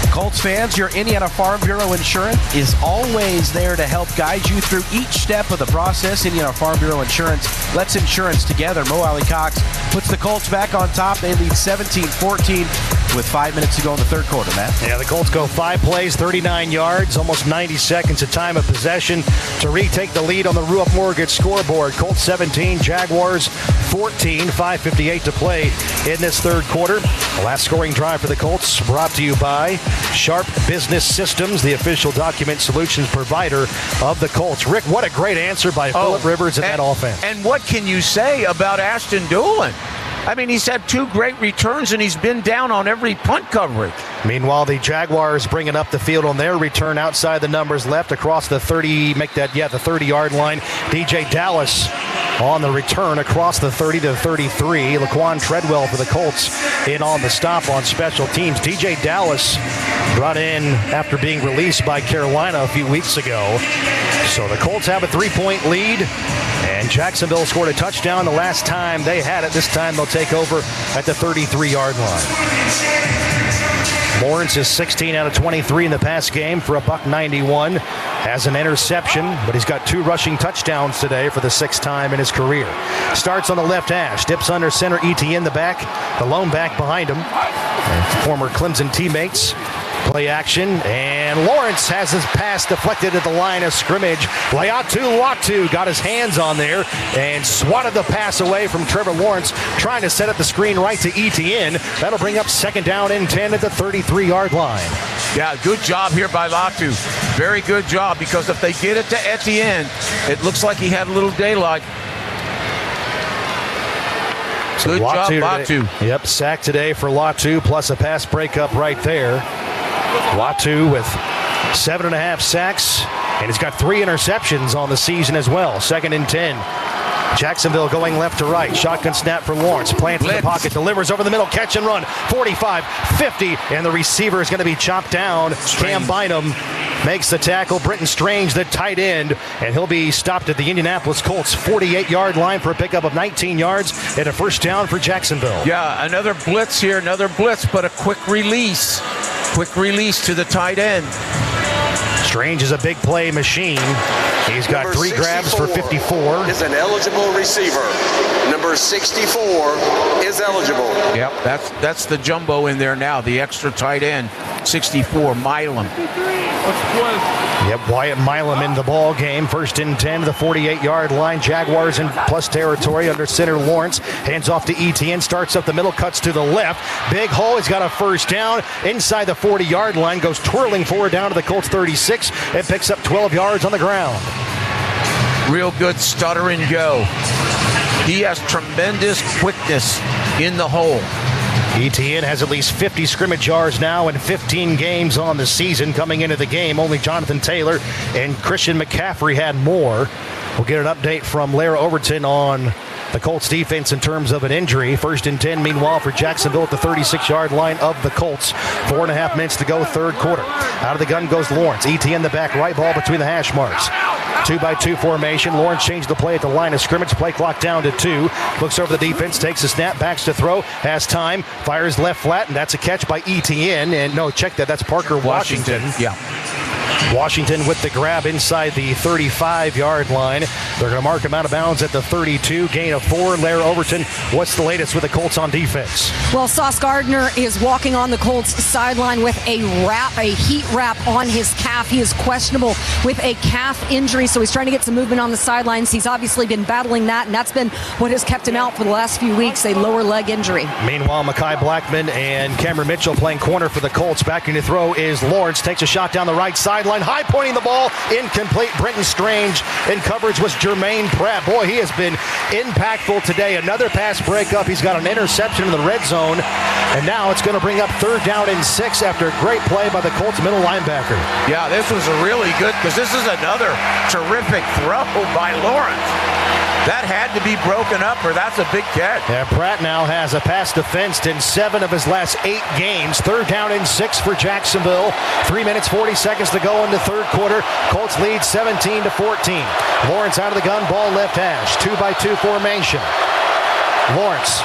Colts fans, your Indiana Farm Bureau Insurance is always there to help guide you through each step of the process. Indiana Farm Bureau Insurance, let's insurance together. Mo Alley Cox puts the Colts back on top. They lead 17-14 with 5 minutes to go in the third quarter, Matt. Yeah, the Colts go 5 plays, 39 yards, almost 90 seconds of time of possession to retake the lead on the Ruoff Mortgage scoreboard. Colts 17, Jaguars 14, 5:58 to play in this third quarter. The last scoring drive for the Colts brought to you by Sharp Business Systems, the official document solutions provider of the Colts. Rick, what a great answer by Phillip Rivers and that offense. And what can you say about Ashton Doolin? I mean, he's had 2 great returns, and he's been down on every punt coverage. Meanwhile, the Jaguars bringing up the field on their return outside the numbers left across the 30, the 30-yard line. DJ Dallas on the return across the 30 to 33. Laquan Treadwell for the Colts in on the stop on special teams. DJ Dallas brought in after being released by Carolina a few weeks ago. So the Colts have a 3-point lead, and Jacksonville scored a touchdown the last time they had it. This time they'll take over at the 33-yard line. Lawrence is 16 out of 23 in the pass game for $191. Has an interception, but he's got 2 rushing touchdowns today for the 6th time in his career. Starts on the left hash, dips under center, ETN the back, the lone back behind him. And former Clemson teammates. Play action, and Lawrence has his pass deflected at the line of scrimmage. Latu got his hands on there and swatted the pass away from Trevor Lawrence, trying to set up the screen right to ETN. That'll bring up 2nd down and 10 at the 33-yard line. Yeah, good job here by Latu. Very good job, because if they get it to Etienne, it looks like he had a little daylight. Good job, Latu. Yep, sack today for Latu, plus a pass breakup right there. Latu with 7.5 sacks, and he's got 3 interceptions on the season as well. 2nd and 10. Jacksonville going left to right. Shotgun snap for Lawrence. Plants in the pocket, delivers over the middle, catch and run. 45, 50, and the receiver is going to be chopped down. Cam Bynum makes the tackle. Britton Strange, the tight end, and he'll be stopped at the Indianapolis Colts 48-yard line for a pickup of 19 yards and a 1st down for Jacksonville. Yeah, another blitz here, but a quick release. Quick release to the tight end. Strange is a big play machine. He's got 3 grabs for 54. Is an eligible receiver. Number 64 is eligible. Yep, that's the jumbo in there now, the extra tight end, 64, Milam. Yep, Wyatt Milam in the ball game. 1st and 10 to the 48-yard line. Jaguars in plus territory under center Lawrence. Hands off to ETN, starts up the middle, cuts to the left. Big hole, he's got a 1st down. Inside the 40-yard line, goes twirling forward down to the Colts 36 and picks up 12 yards on the ground. Real good stutter and go. He has tremendous quickness in the hole. ETN has at least 50 scrimmage yards now and 15 games on the season. Coming into the game, only Jonathan Taylor and Christian McCaffrey had more. We'll get an update from Lara Overton on the Colts defense in terms of an injury. 1st and 10, meanwhile, for Jacksonville at the 36-yard line of the Colts. 4.5 minutes to go, third quarter. Out of the gun goes Lawrence. ETN the back, right ball between the hash marks. 2-by-2 formation. Lawrence changed the play at the line of scrimmage. Play clock down to 2. Looks over the defense, takes a snap, backs to throw, has time, fires left flat, and that's a catch by ETN. And no, check that. That's Parker Washington. Yeah. Washington with the grab inside the 35-yard line. They're going to mark him out of bounds at the 32. Gain of 4. Lair Overton, what's the latest with the Colts on defense? Well, Sauce Gardner is walking on the Colts sideline with a heat wrap on his calf. He is questionable with a calf injury, so he's trying to get some movement on the sidelines. He's obviously been battling that, and that's been what has kept him out for the last few weeks, a lower leg injury. Meanwhile, Mekhi Blackman and Cameron Mitchell playing corner for the Colts. Backing to throw is Lawrence. Takes a shot down the right sideline. High pointing the ball. Incomplete. Brenton Strange in coverage was Jermaine Pratt. Boy, he has been impactful today. Another pass breakup. He's got an interception in the red zone. And now it's going to bring up 3rd down and 6 after a great play by the Colts middle linebacker. Yeah, this was a really good, because this is another terrific throw by Lawrence. That had to be broken up, or that's a big catch. Yeah, Pratt now has a pass defensed in 7 of his last 8 games. 3rd down and 6 for Jacksonville. 3 minutes, 40 seconds to go in the third quarter. Colts lead 17-14. Lawrence out of the gun, ball left hash. 2-by-2 formation. Lawrence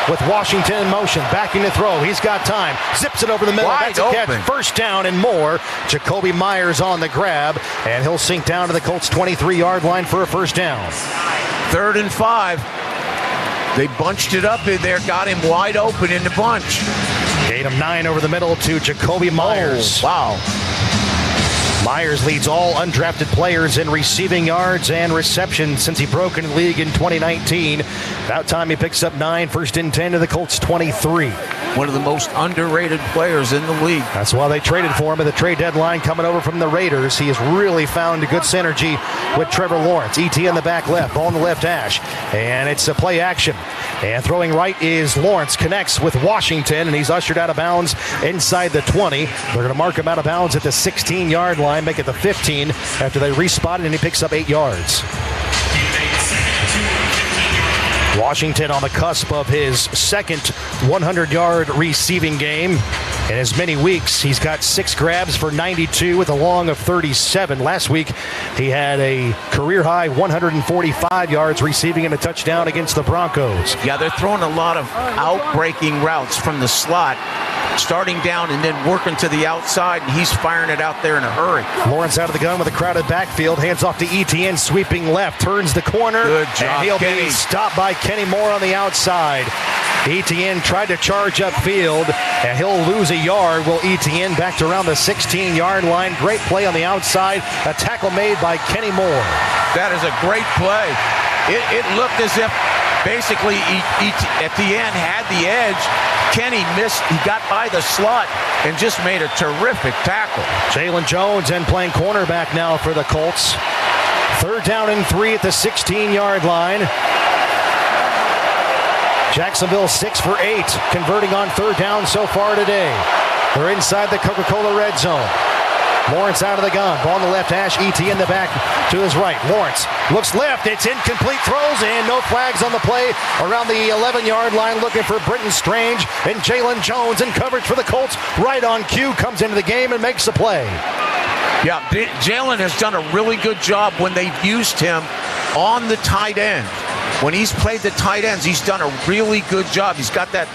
with Washington in motion, backing to throw. He's got time. Zips it over the middle. Wide That's a open. catch. 1st down and more. Jacoby Myers on the grab, and he'll sink down to the Colts' 23-yard line for a 1st down. 3rd and 5. They bunched it up in there, got him wide open in the bunch. Gain of 9 over the middle to Jacoby Myers. Oh, wow. Myers leads all undrafted players in receiving yards and receptions since he broke into the league in 2019. About time he picks up 9, 1st and 10 to the Colts' 23. One of the most underrated players in the league. That's why they traded for him at the trade deadline, coming over from the Raiders. He has really found a good synergy with Trevor Lawrence. ET in the back left, ball in the left hash. And it's a play action. And throwing right is Lawrence, connects with Washington, and he's ushered out of bounds inside the 20. They're going to mark him out of bounds at the 16-yard line, make it the 15 after they respotted, and he picks up 8 yards. Washington on the cusp of his second 100-yard receiving game. In as many weeks, he's got 6 grabs for 92 with a long of 37. Last week, he had a career-high 145 yards receiving and a touchdown against the Broncos. Yeah, they're throwing a lot of out-breaking routes from the slot, starting down and then working to the outside, and he's firing it out there in a hurry. Lawrence out of the gun with a crowded backfield, hands off to Etienne, sweeping left, turns the corner. Good job, and he'll Kenny. be stopped by Kenny Moore on the outside. Etienne tried to charge upfield, and he'll lose a yard. Will Etienne back to around the 16-yard line. Great play on the outside. A tackle made by Kenny Moore. That is a great play. It looked as if basically at the end had the edge. Kenny missed. He got by the slot and just made a terrific tackle. Jalen Jones and playing cornerback now for the Colts. 3rd down and 3 at the 16-yard line. Jacksonville 6 for 8, converting on 3rd down so far today. They're inside the Coca-Cola red zone. Lawrence out of the gun. Ball in the left hash. ET in the back to his right. Lawrence looks left. It's incomplete throws and no flags on the play around the 11-yard line, looking for Brenton Strange and Jalen Jones in coverage for the Colts. Right on cue, comes into the game and makes the play. Yeah, Jalen has done a really good job when they've used him on the tight end. When he's played the tight ends, he's done a really good job. He's got that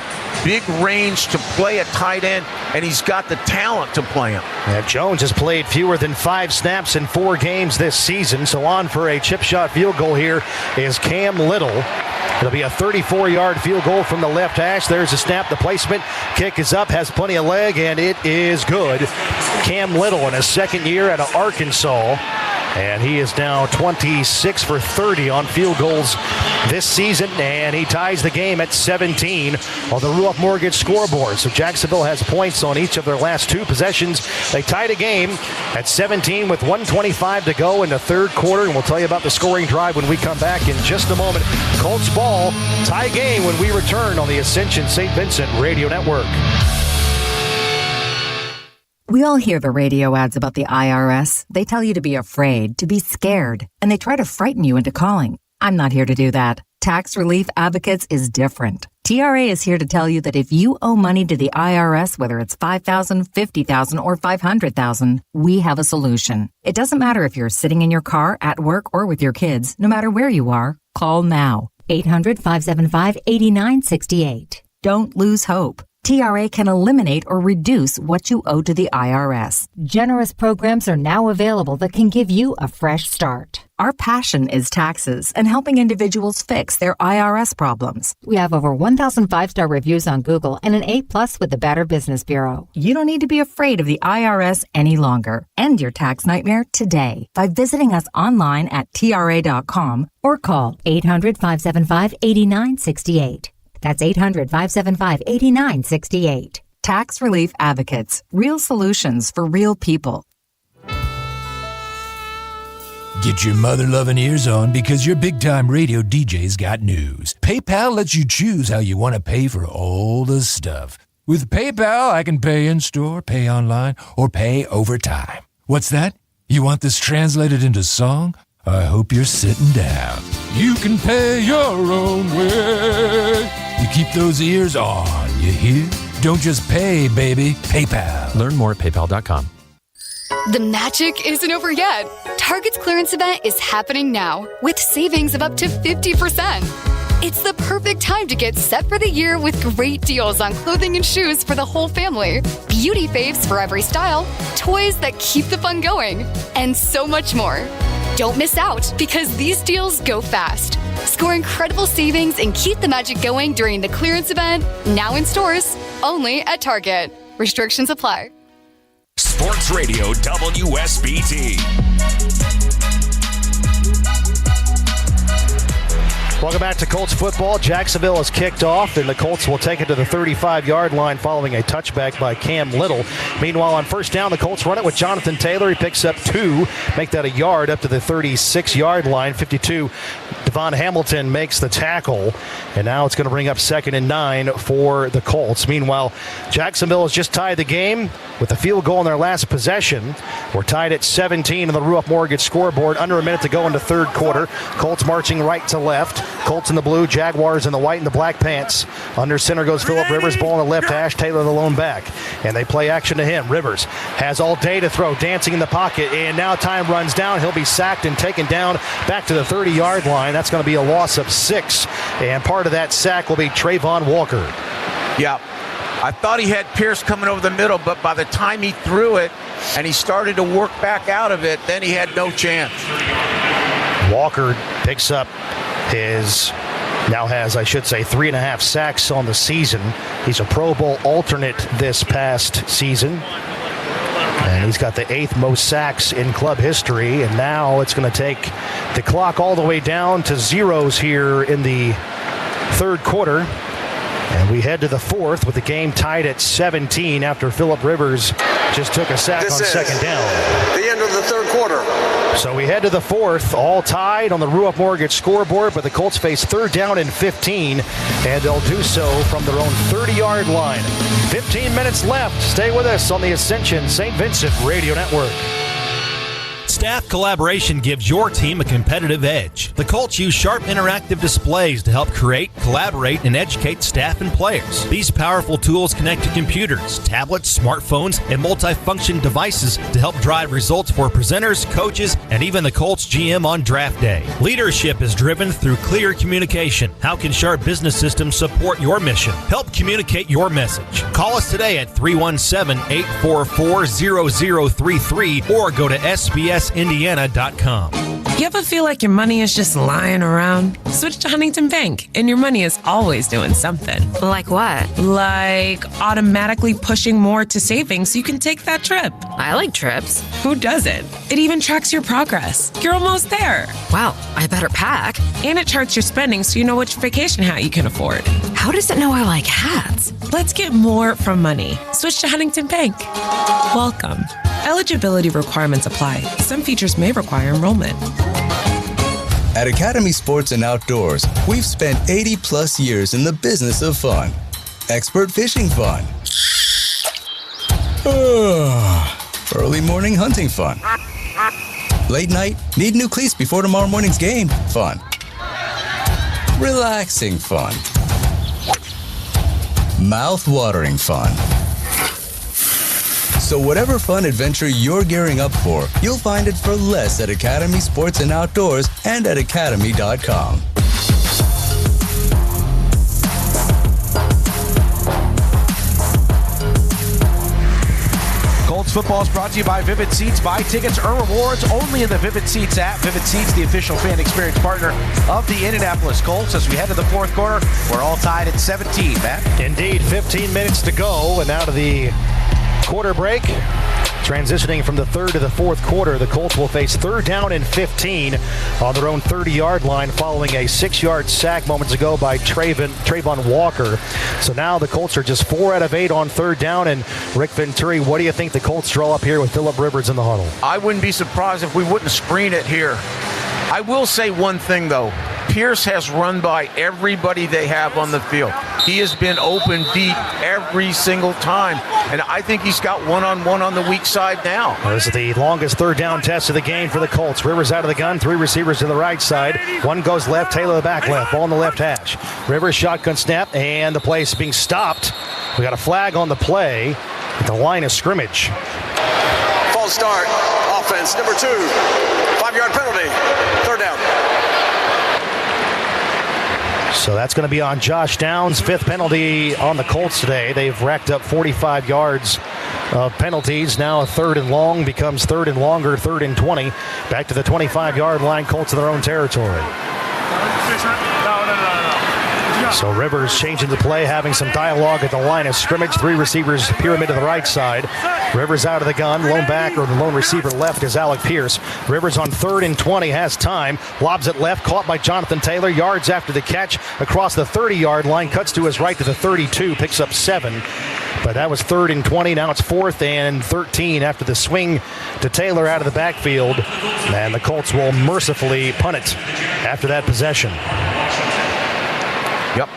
big range to play a tight end, and he's got the talent to play him. And Jones has played fewer than 5 snaps in 4 games this season, so on for a chip shot field goal here is Cam Little. It'll be a 34-yard field goal from the left hash. There's a snap. The placement. Kick is up, has plenty of leg, and it is good. Cam Little in his 2nd year out of Arkansas. And he is now 26 for 30 on field goals this season, and he ties the game at 17 on the Ruoff Mortgage scoreboard. So Jacksonville has points on each of their last 2 possessions. They tied a game at 17 with 1:25 to go in the 3rd quarter, and we'll tell you about the scoring drive when we come back in just a moment. Colts ball, tie game when we return on the Ascension St. Vincent Radio Network. We all hear the radio ads about the IRS. They tell you to be afraid, to be scared, and they try to frighten you into calling. I'm not here to do that. Tax Relief Advocates is different. TRA is here to tell you that if you owe money to the IRS, whether it's $5,000, $50,000, or $500,000, we have a solution. It doesn't matter if you're sitting in your car, at work, or with your kids. No matter where you are, call now. 800-575-8968. Don't lose hope. TRA can eliminate or reduce what you owe to the IRS. Generous programs are now available that can give you a fresh start. Our passion is taxes and helping individuals fix their IRS problems. We have over 1,000 5-star reviews on Google and an A+ with the Better Business Bureau. You don't need to be afraid of the IRS any longer. End your tax nightmare today by visiting us online at TRA.com or call 800-575-8968. That's 800-575-8968. Tax Relief Advocates. Real solutions for real people. Get your mother-loving ears on because your big-time radio DJ's got news. PayPal lets you choose how you want to pay for all the stuff. With PayPal, I can pay in-store, pay online, or pay over time. What's that? You want this translated into song? I hope you're sitting down. You can pay your own way. You keep those ears on, you hear? Don't just pay, baby. PayPal. Learn more at paypal.com. The magic isn't over yet. Target's clearance event is happening now with savings of up to 50%. It's the perfect time to get set for the year with great deals on clothing and shoes for the whole family, beauty faves for every style, toys that keep the fun going, and so much more. Don't miss out because these deals go fast. Score incredible savings and keep the magic going during the clearance event, now in stores, only at Target. Restrictions apply. Sports Radio WSBT. Welcome back to Colts football. Jacksonville has kicked off, and the Colts will take it to the 35-yard line following a touchback by Cam Little. Meanwhile, on first down, the Colts run it with Jonathan Taylor. He picks up 2, make that a yard up to the 36-yard line. 52, Devon Hamilton makes the tackle, and now it's going to bring up 2nd and 9 for the Colts. Meanwhile, Jacksonville has just tied the game with a field goal in their last possession. We're tied at 17 in the Ruoff Mortgage scoreboard. Under a minute to go in the third quarter. Colts marching right to left. Colts in the blue, Jaguars in the white and the black pants. Under center goes Phillip Rivers, ball on the left hash, Taylor the lone back. And they play action to him. Rivers has all day to throw, dancing in the pocket, and now time runs down. He'll be sacked and taken down back to the 30-yard line. That's going to be a loss of 6, and part of that sack will be Trayvon Walker. Yeah, I thought he had Pierce coming over the middle, but by the time he threw it and he started to work back out of it, then he had no chance. Walker picks up now has 3.5 sacks on the season. He's a Pro Bowl alternate this past season. And he's got the 8th most sacks in club history. And now it's going to take the clock all the way down to zeros here in the third quarter. And we head to the fourth with the game tied at 17 after Phillip Rivers just took a sack on second down. The end of the third quarter. So we head to the fourth, all tied on the Ruoff Mortgage scoreboard, but the Colts face 3rd down and 15, and they'll do so from their own 30-yard line. 15 minutes left. Stay with us on the Ascension St. Vincent Radio Network. Staff collaboration gives your team a competitive edge. The Colts use sharp interactive displays to help create, collaborate, and educate staff and players. These powerful tools connect to computers, tablets, smartphones, and multifunction devices to help drive results for presenters, coaches, and even the Colts GM on draft day. Leadership is driven through clear communication. How can Sharp Business Systems support your mission? Help communicate your message. Call us today at 317-844-0033 or go to sbsindiana.com. You ever feel like your money is just lying around? Switch to Huntington Bank, and your money is always doing something. Like what? Like automatically pushing more to savings so you can take that trip. I like trips. Who doesn't? It even tracks your progress. You're almost there. Wow, I better pack. And it charts your spending so you know which vacation hat you can afford. How does it know I like hats? Let's get more from money. Switch to Huntington Bank. Welcome. Eligibility requirements apply. Some features may require enrollment. At Academy Sports and Outdoors, we've spent 80-plus years in the business of fun. Expert fishing fun. Early morning hunting fun. Late night, need new cleats before tomorrow morning's game fun. Relaxing fun. Mouth-watering fun. So whatever fun adventure you're gearing up for, you'll find it for less at Academy Sports and Outdoors and at academy.com. Colts football is brought to you by Vivid Seats. Buy tickets, earn rewards only in the Vivid Seats app. Vivid Seats, the official fan experience partner of the Indianapolis Colts. As we head to the fourth quarter, we're all tied at 17, Matt. Indeed, 15 minutes to go, and now to the quarter break. Transitioning from the third to the fourth quarter, the Colts will face 3rd down and 15 on their own 30-yard line following a 6-yard sack moments ago by Trayvon Walker. So now the Colts are just 4 out of 8 on 3rd down. And Rick Venturi, what do you think the Colts draw up here with Phillip Rivers in the huddle? I wouldn't be surprised if we wouldn't screen it here. I will say one thing, though. Pierce has run by everybody they have on the field. He has been open deep every single time, and I think he's got one-on-one on the weak side now. This is the longest 3rd down test of the game for the Colts. Rivers out of the gun, 3 receivers to the right side. One goes left, Taylor the back left, ball on the left hash. Rivers shotgun snap, and the play is being stopped. We got a flag on the play at the line of scrimmage. False start, offense, number 2, 5-yard penalty, 3rd down. So that's going to be on Josh Downs, 5th penalty on the Colts today. They've racked up 45 yards of penalties. Now a 3rd and long becomes 3rd and longer, 3rd and 20. Back to the 25-yard line, Colts in their own territory. So Rivers changing the play, having some dialogue at the line of scrimmage. 3 receivers pyramid to the right side. Rivers out of the gun. Lone back or the lone receiver left is Alec Pierce. Rivers on 3rd and 20 has time. Lobs it left, caught by Jonathan Taylor. Yards after the catch across the 30-yard line. Cuts to his right to the 32, picks up 7. But that was 3rd and 20. Now it's 4th and 13 after the swing to Taylor out of the backfield. And the Colts will mercifully punt it after that possession. Yep.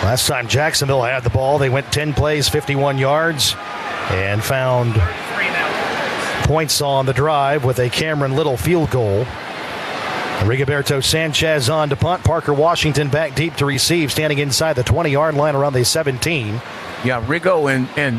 Last time Jacksonville had the ball, they went 10 plays, 51 yards, and found points on the drive with a Cameron Little field goal. Rigoberto Sanchez on to punt. Parker Washington back deep to receive, standing inside the 20-yard line around the 17. Yeah, Rigo and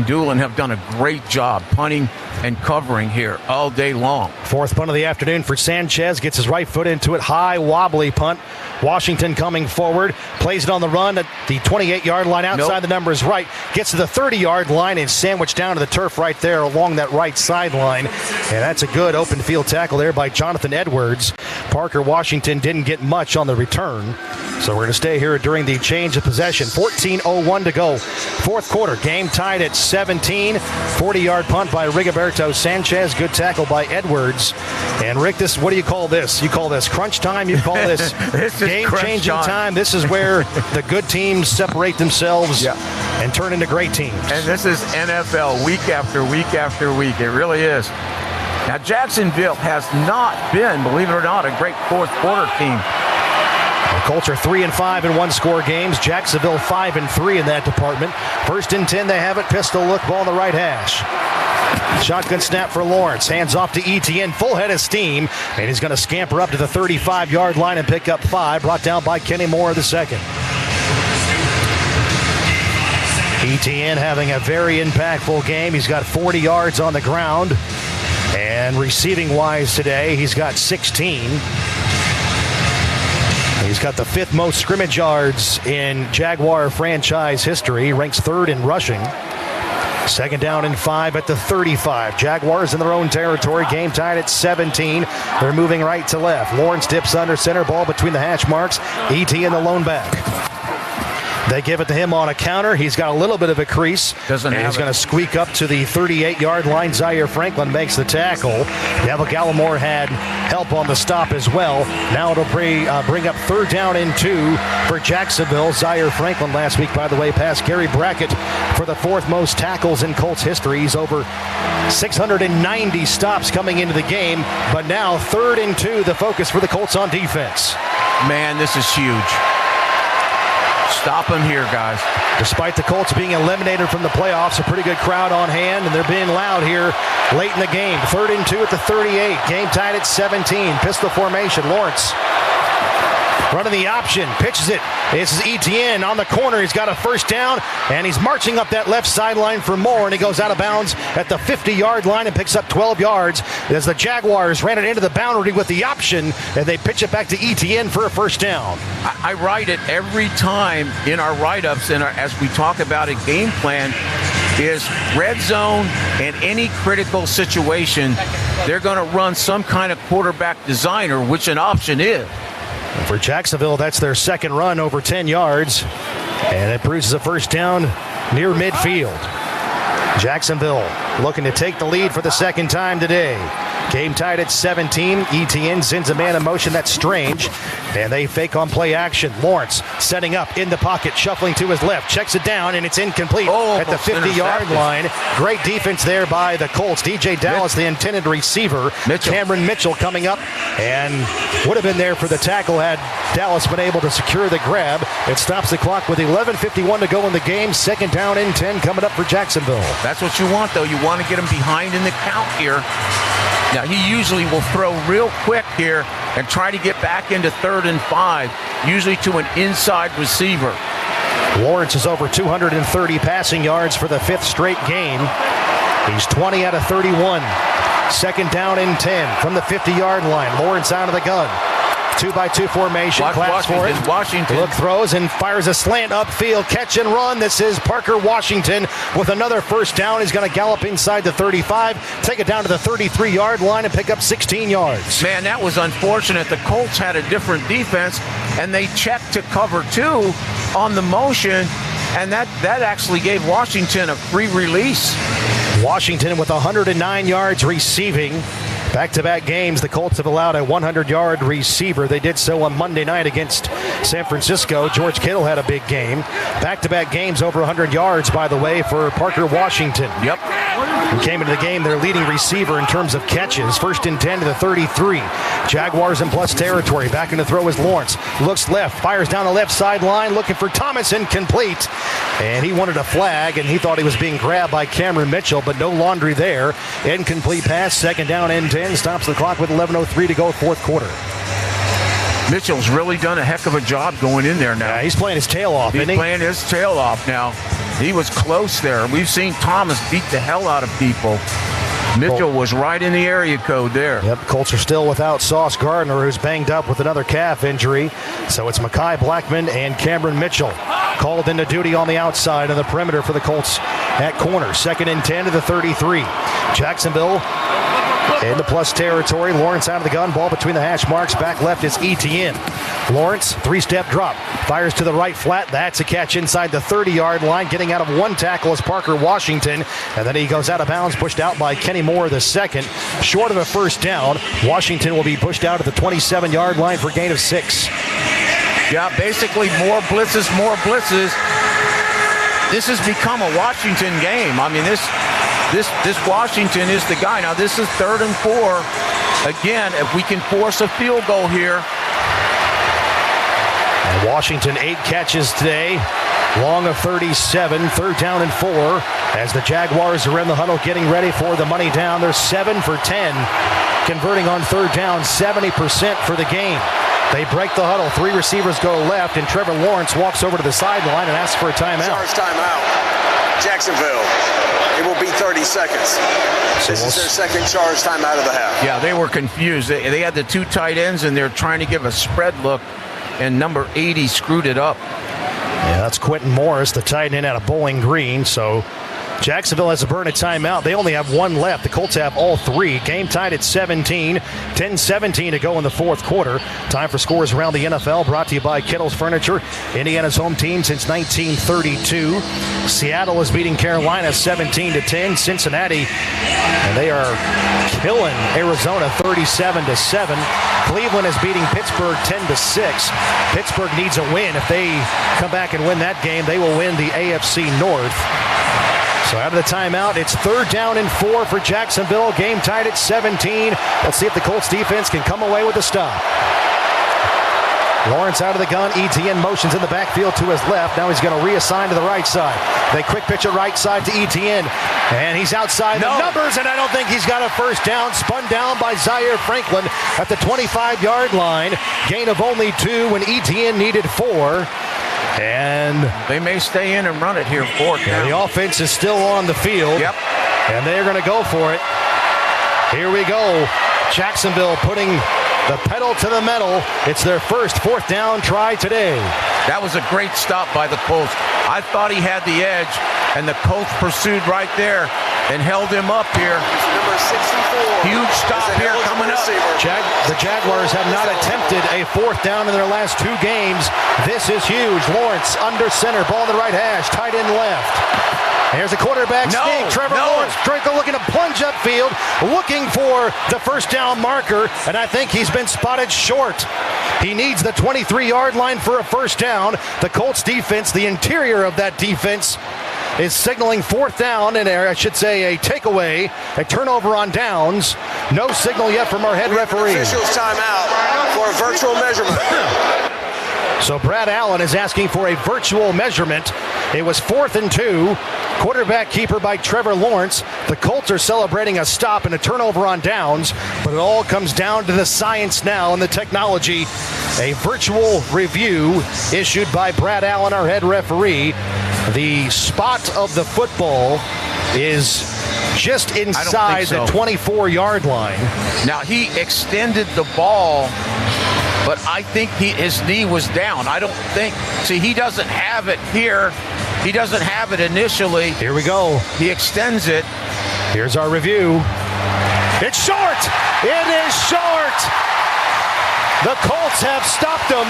Doolin have done a great job punting and covering here all day long. 4th punt of the afternoon for Sanchez. Gets his right foot into it. High, wobbly punt. Washington coming forward. Plays it on the run at the 28-yard line outside the numbers right. Gets to the 30-yard line and sandwiched down to the turf right there along that right sideline. And that's a good open field tackle there by Jonathan Edwards. Parker Washington didn't get much on the return. So we're going to stay here during the change of possession. 14:01 to go. 4th quarter. Game tied at 17. 40-yard punt by Rigoberto Sanchez. Good tackle by Edwards. And Rick, what do you call this? You call this crunch time? You call this game-changing time? This is where the good teams separate themselves and turn into great teams. And this is NFL week after week after week. It really is. Now, Jacksonville has not been, believe it or not, a great 4th quarter team. The Colts are 3-5 in one-score games. Jacksonville 5-3 in that department. 1st and 10, they have it. Pistol look, ball on the right hash. Shotgun snap for Lawrence. Hands off to Etienne. Full head of steam. And he's going to scamper up to the 35-yard line and pick up 5. Brought down by Kenny Moore II. Etienne having a very impactful game. He's got 40 yards on the ground. And receiving-wise today, he's got 16. He's got the 5th most scrimmage yards in Jaguar franchise history. He ranks 3rd in rushing. 2nd down and 5 at the 35. Jaguars in their own territory. Game tied at 17. They're moving right to left. Lawrence dips under center. Ball between the hash marks. Etienne the lone back. They give it to him on a counter. He's got a little bit of a crease. He's going to squeak up to the 38-yard line. Zaire Franklin makes the tackle. Neville Gallimore had help on the stop as well. Now it'll bring up 3rd down and 2 for Jacksonville. Zaire Franklin last week, by the way, passed Gary Brackett for the 4th most tackles in Colts history. He's over 690 stops coming into the game. But now 3rd and 2, the focus for the Colts on defense. Man, this is huge. Stop him here, guys. Despite the Colts being eliminated from the playoffs, a pretty good crowd on hand, and they're being loud here late in the game. 3rd and 2 at the 38. Game tied at 17. Pistol formation. Lawrence running the option, pitches it. This is Etienne on the corner. He's got a first down, and he's marching up that left sideline for more, and he goes out of bounds at the 50-yard line and picks up 12 yards as the Jaguars ran it into the boundary with the option, and they pitch it back to Etienne for a first down. I write it every time in our write-ups and as we talk about a game plan is red zone and any critical situation, they're going to run some kind of quarterback designer, which an option is. For Jacksonville, that's their second run over 10 yards, and it produces a first down near midfield. Jacksonville looking to take the lead for the second time today. Game tied at 17. Etienne sends a man in motion. That's strange. And they fake on play action. Lawrence setting up in the pocket, shuffling to his left. Checks it down, and it's incomplete at the 50-yard line. Great defense there by the Colts. DJ Dallas, the intended receiver. Cameron Mitchell coming up, and would have been there for the tackle had Dallas been able to secure the grab. It stops the clock with 11:51 to go in the game. Second down and 10 coming up for Jacksonville. That's what you want, though. You want to get him behind in the count here. Now, he usually will throw real quick here and try to get back into 3rd and 5, usually to an inside receiver. Lawrence is over 230 passing yards for the 5th straight game. He's 20 out of 31. Second down and 10 from the 50-yard line. Lawrence out of the gun. 2-by-2 formation. Claps for it. Washington. Look, throws and fires a slant upfield. Catch and run. This is Parker Washington with another first down. He's going to gallop inside the 35, take it down to the 33-yard line and pick up 16 yards. Man, that was unfortunate. The Colts had a different defense, and they checked to cover 2 on the motion, and that actually gave Washington a free release. Washington with 109 yards receiving. Back-to-back games, the Colts have allowed a 100-yard receiver. They did so on Monday night against San Francisco. George Kittle had a big game. Back-to-back games over 100 yards, by the way, for Parker Washington. Yep. Who came into the game their leading receiver in terms of catches. 1st and 10 to the 33. Jaguars in plus territory. Back in the throw is Lawrence. Looks left, fires down the left sideline, looking for Thomas, incomplete. And he wanted a flag, and he thought he was being grabbed by Cameron Mitchell, but no laundry there. Incomplete pass, second down and 10. Stops the clock with 11:03 to go, 4th quarter. Mitchell's really done a heck of a job going in there now. Yeah, he's playing his tail off, isn't he? He's playing his tail off now. He was close there. We've seen Thomas beat the hell out of people. Mitchell was right in the area code there. Yep, Colts are still without Sauce Gardner, who's banged up with another calf injury. So it's Mekhi Blackman and Cameron Mitchell called into duty on the outside of the perimeter for the Colts at corner. 2nd and 10 to the 33. Jacksonville in the plus territory. Lawrence out of the gun. Ball between the hash marks. Back left is Etienne. Lawrence, 3-step drop. Fires to the right flat. That's a catch inside the 30-yard line. Getting out of one tackle is Parker Washington. And then he goes out of bounds, pushed out by Kenny Moore the second. Short of a first down. Washington will be pushed out at the 27-yard line for a gain of 6. Yeah, basically more blitzes. This has become a Washington game. I mean, this Washington is the guy. Now, this is 3rd and 4. Again, if we can force a field goal here. And Washington 8 catches today, long of 37, 3rd down and 4. As the Jaguars are in the huddle getting ready for the money down. They're 7 for 10, converting on 3rd down, 70% for the game. They break the huddle. 3 receivers go left, and Trevor Lawrence walks over to the sideline and asks for a timeout. Charge timeout. Jacksonville. It will be 30 seconds. This is their second charge timeout of the half. Yeah, they were confused. They had the 2 tight ends, and they're trying to give a spread look, and number 80 screwed it up. Yeah, that's Quentin Morris, the tight end out of Bowling Green. So Jacksonville has to burn a timeout. They only have 1 left. The Colts have all 3. Game tied at 17. 10-17 to go in the 4th quarter. Time for scores around the NFL. Brought to you by Kittle's Furniture, Indiana's home team since 1932. Seattle is beating Carolina 17-10. Cincinnati, and they are killing Arizona 37-7. Cleveland is beating Pittsburgh 10-6. Pittsburgh needs a win. If they come back and win that game, they will win the AFC North. So out of the timeout, it's 3rd down and 4 for Jacksonville. Game tied at 17. Let's see if the Colts defense can come away with a stop. Lawrence out of the gun. ETN motions in the backfield to his left. Now he's going to reassign to the right side. They quick pitch it right side to ETN. And he's outside the numbers, and I don't think he's got a first down. Spun down by Zaire Franklin at the 25-yard line. Gain of only 2 when ETN needed 4. And they may stay in and run it here fourth down. The offense is still on the field. Yep. And they're going to go for it. Here we go. Jacksonville putting the pedal to the metal. It's their first fourth down try today. That was a great stop by the Colts. I thought he had the edge, and the Colts pursued right there and held him up here. Number 64. Huge stop here coming up. The Jaguars have not attempted a fourth down in their last 2 games. This is huge. Lawrence under center, ball in the right hash, tight end left. Here's a quarterback sneak. Trevor Lawrence looking to plunge upfield, looking for the first down marker, and I think he's been spotted short. He needs the 23-yard line for a first down. The Colts defense, the interior of that defense, is signaling fourth down, and I should say a takeaway, a turnover on downs. No signal yet from our head referee. Officials timeout for a virtual measurement. So Brad Allen is asking for a virtual measurement. It was 4th and 2. Quarterback keeper by Trevor Lawrence. The Colts are celebrating a stop and a turnover on downs, but it all comes down to the science now and the technology. A virtual review issued by Brad Allen, our head referee. The spot of the football is just inside the 24-yard line. Now, he extended the ball, but I think his knee was down. I don't think. See, he doesn't have it here. He doesn't have it initially. Here we go. He extends it. Here's our review. It's short. It is short. The Colts have stopped them.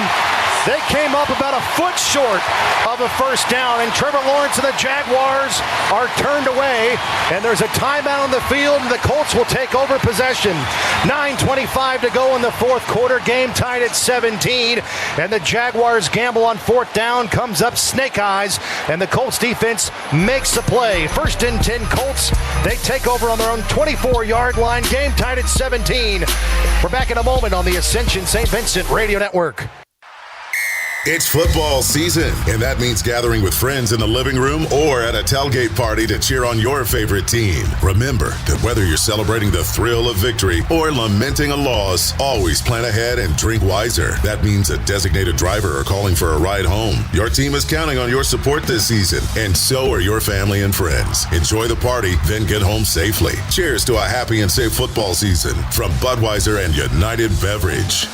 They came up about a foot short of a first down, and Trevor Lawrence and the Jaguars are turned away, and there's a timeout on the field, and the Colts will take over possession. 9:25 to go in the fourth quarter, game tied at 17, and the Jaguars gamble on fourth down, comes up snake eyes, and the Colts defense makes the play. 1st and 10 Colts, they take over on their own 24-yard line, game tied at 17. We're back in a moment on the Ascension St. Vincent Radio Network. It's football season, and that means gathering with friends in the living room or at a tailgate party to cheer on your favorite team. Remember that whether you're celebrating the thrill of victory or lamenting a loss, always plan ahead and drink wiser. That means a designated driver or calling for a ride home. Your team is counting on your support this season, and so are your family and friends. Enjoy the party, then get home safely. Cheers to a happy and safe football season from Budweiser and United Beverage.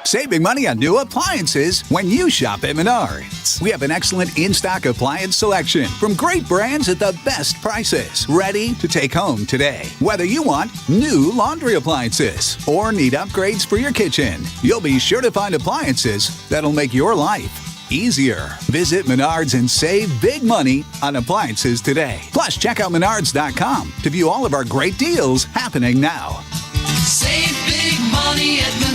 Save big money on new appliances when you shop at Menards. We have an excellent in-stock appliance selection from great brands at the best prices, ready to take home today. Whether you want new laundry appliances or need upgrades for your kitchen, you'll be sure to find appliances that'll make your life easier. Visit Menards and save big money on appliances today. Plus, check out Menards.com to view all of our great deals happening now. Save big money at Menards.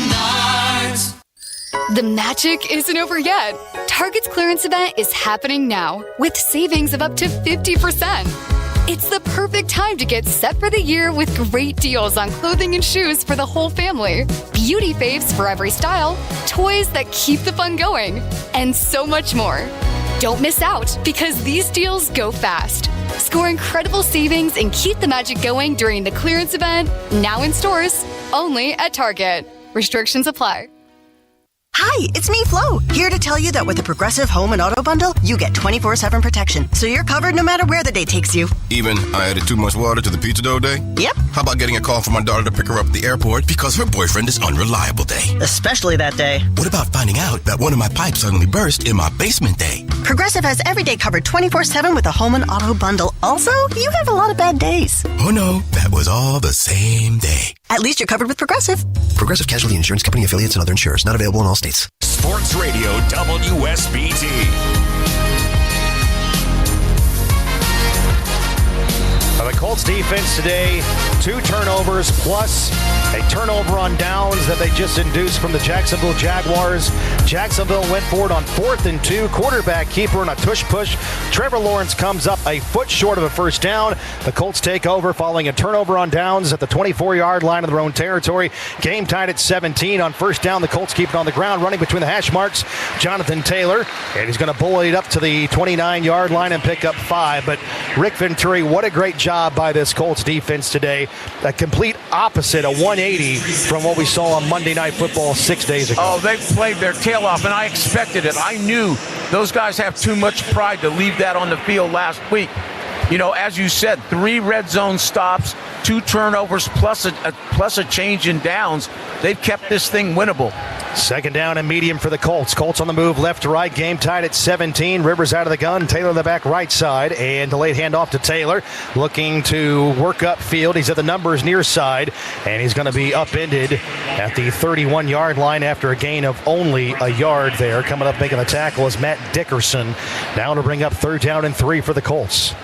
The magic isn't over yet. Target's clearance event is happening now with savings of up to 50%. It's the perfect time to get set for the year with great deals on clothing and shoes for the whole family, beauty faves for every style, toys that keep the fun going, and so much more. Don't miss out because these deals go fast. Score incredible savings and keep the magic going during the clearance event, now in stores, only at Target. Restrictions apply. Hi, it's me, Flo, here to tell you that with the Progressive Home and Auto Bundle, you get 24/7 protection, so you're covered no matter where the day takes you. Even I added too much water to the pizza dough day? Yep. How about getting a call from my daughter to pick her up at the airport because her boyfriend is unreliable day? Especially that day. What about finding out that one of my pipes suddenly burst in my basement day? Progressive has every day covered 24/7 with the Home and Auto Bundle. Also, you have a lot of bad days. Oh no, that was all the same day. At least you're covered with Progressive. Progressive Casualty Insurance Company affiliates and other insurers. Not available in all states. Sports Radio WSBT. The Colts defense today 2 turnovers plus a turnover on downs that they just induced from the Jacksonville Jaguars. Jacksonville went for it on 4th and 2. Quarterback keeper and a tush push. Trevor Lawrence comes up a foot short of a first down. The Colts take over following a turnover on downs at the 24-yard line of their own territory. Game tied at 17. On first down, the Colts keep it on the ground, running between the hash marks. Jonathan Taylor, and he's going to bully it up to the 29-yard line and pick up 5. But Rick Venturi, what a great job by this Colts defense today. A complete opposite, a 180 from what we saw on Monday Night Football 6 days ago. Oh, they played their tail off, and I expected it. I knew those guys have too much pride to leave that on the field last week. You know, as you said, 3 red zone stops, 2 turnovers, plus a change in downs. They've kept this thing winnable. Second down and medium for the Colts. Colts on the move left to right. Game tied at 17. Rivers out of the gun. Taylor in the back right side. And delayed handoff to Taylor. Looking to work upfield. He's at the numbers near side. And he's going to be upended at the 31-yard line after a gain of only a yard there. Coming up making the tackle is Matt Dickerson. Now to bring up 3rd down and 3 for the Colts.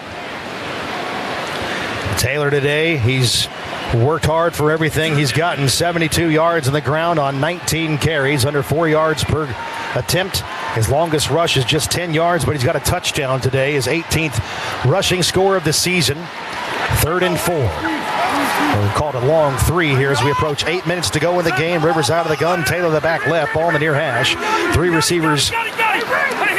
Taylor today, he's worked hard for everything he's gotten. 72 yards on the ground on 19 carries, under 4 yards per attempt. His longest rush is just 10 yards, but he's got a touchdown today. His 18th rushing score of the season. 3rd and 4. We called a long 3 here as we approach 8 minutes to go in the game. Rivers out of the gun. Taylor the back left. Ball in the near hash. 3 receivers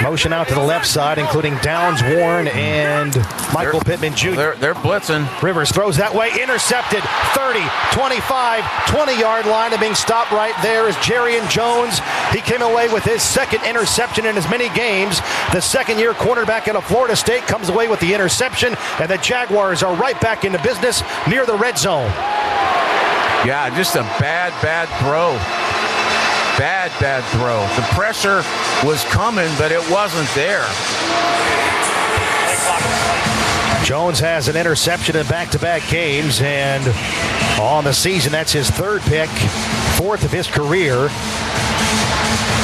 motion out to the left side, including Downs, Warren, and Michael Pittman Jr. They're blitzing. Rivers throws that way. Intercepted. 30, 25, 20-yard line. And being stopped right there is Jerrion Jones. He came away with his 2nd interception in as many games. The second-year quarterback out of Florida State comes away with the interception. And the Jaguars are right back into business near the red zone. Yeah, just a bad throw. Bad throw. The pressure was coming, but it wasn't there. Jones has an interception in back-to-back games, and on the season, that's his 3rd pick, 4th of his career.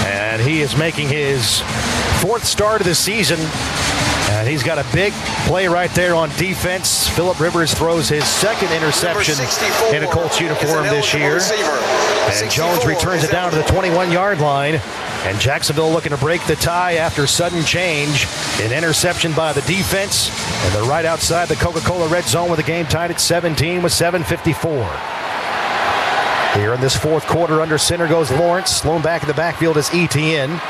And he is making his 4th start of the season. And he's got a big play right there on defense. Phillip Rivers throws his 2nd interception in a Colts uniform this year. And Jones returns it down to the 21-yard line. And Jacksonville looking to break the tie after sudden change. An interception by the defense. And they're right outside the Coca-Cola red zone with the game tied at 17 with 7:54. Here in this 4th quarter, under center goes Lawrence. Thrown back in the backfield is Etienne.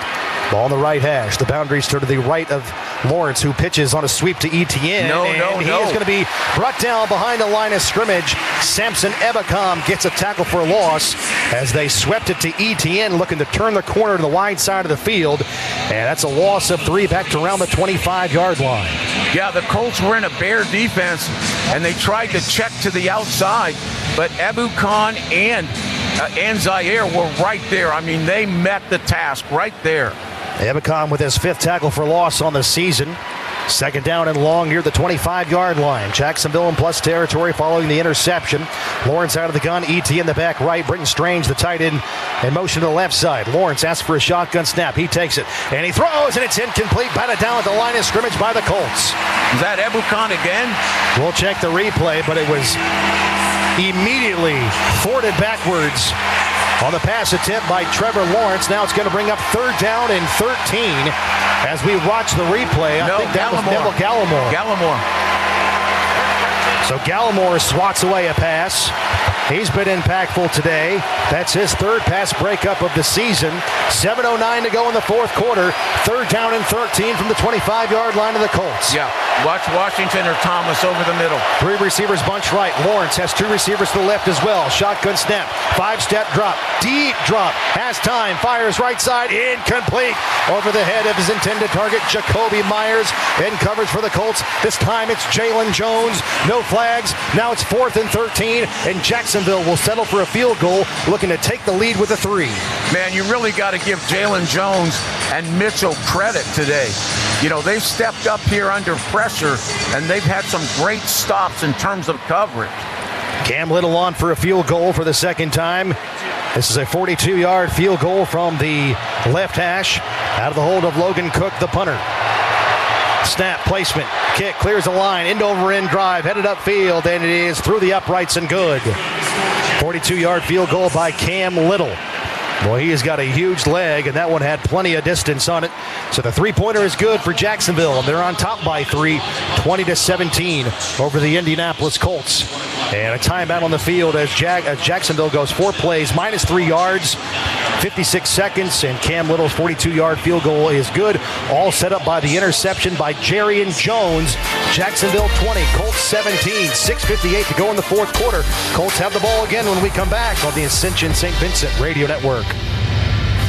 Ball on the right hash. The boundaries to the right of Lawrence, who pitches on a sweep to Etienne. He is going to be brought down behind the line of scrimmage. Samson Ebicom gets a tackle for a loss as they swept it to Etienne, looking to turn the corner to the wide side of the field. And that's a loss of 3 back to around the 25-yard line. Yeah, the Colts were in a bare defense, and they tried to check to the outside, but Ebicom and Zaire were right there. I mean, they met the task right there. Ebicom with his 5th tackle for loss on the season. 2nd down and long near the 25-yard line. Jacksonville in plus territory following the interception. Lawrence out of the gun. E.T. in the back right. Britton Strange, the tight end, in motion to the left side. Lawrence asks for a shotgun snap. He takes it, and he throws, and it's incomplete. Batted down at the line of scrimmage by the Colts. Is that Ebicom again? We'll check the replay, but it was immediately forwarded backwards on the pass attempt by Trevor Lawrence. Now it's going to bring up 3rd down and 13 as we watch the replay. I think that was Neville Gallimore. So Gallimore swats away a pass. He's been impactful today. That's his 3rd pass breakup of the season. 7:09 to go in the 4th quarter. 3rd down and 13 from the 25-yard line of the Colts. Yeah, watch Washington or Thomas over the middle. 3 receivers bunch right. Lawrence has 2 receivers to the left as well. Shotgun snap. 5-step drop. Deep drop. Has time. Fires right side. Incomplete. Over the head of his intended target, Jacoby Myers. In coverage for the Colts. This time it's Jalen Jones. No flags. Now it's 4th and 13, and Jacksonville will settle for a field goal, looking to take the lead with a 3. Man, you really got to give Jalen Jones and Mitchell credit today. You know, they've stepped up here under pressure, and they've had some great stops in terms of coverage. Cam Little on for a field goal for the 2nd time. This is a 42-yard field goal from the left hash out of the hold of Logan Cook, the punter. Snap, placement, kick, clears the line, end-over-end drive, headed upfield, and it is through the uprights and good. 42-yard field goal by Cam Little. Boy, he has got a huge leg, and that one had plenty of distance on it. So the three-pointer is good for Jacksonville, and they're on top by 3, 20-17 over the Indianapolis Colts. And a timeout on the field as Jacksonville goes 4 plays, minus 3 yards, 56 seconds, and Cam Little's 42-yard field goal is good. All set up by the interception by Jarian Jones. Jacksonville 20, Colts 17, 6:58 to go in the fourth quarter. Colts have the ball again when we come back on the Ascension St. Vincent Radio Network.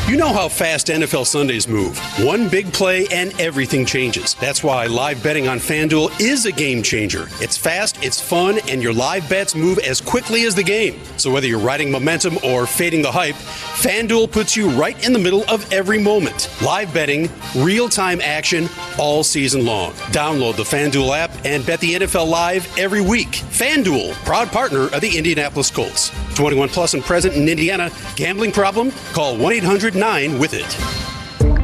You know how fast NFL Sundays move. One big play and everything changes. That's why live betting on FanDuel is a game changer. It's fast, it's fun, and your live bets move as quickly as the game. So whether you're riding momentum or fading the hype, FanDuel puts you right in the middle of every moment. Live betting, real-time action, all season long. Download the FanDuel app and bet the NFL live every week. FanDuel, proud partner of the Indianapolis Colts. 21 plus and present in Indiana. Gambling problem? Call 1-800-9-WITH-IT.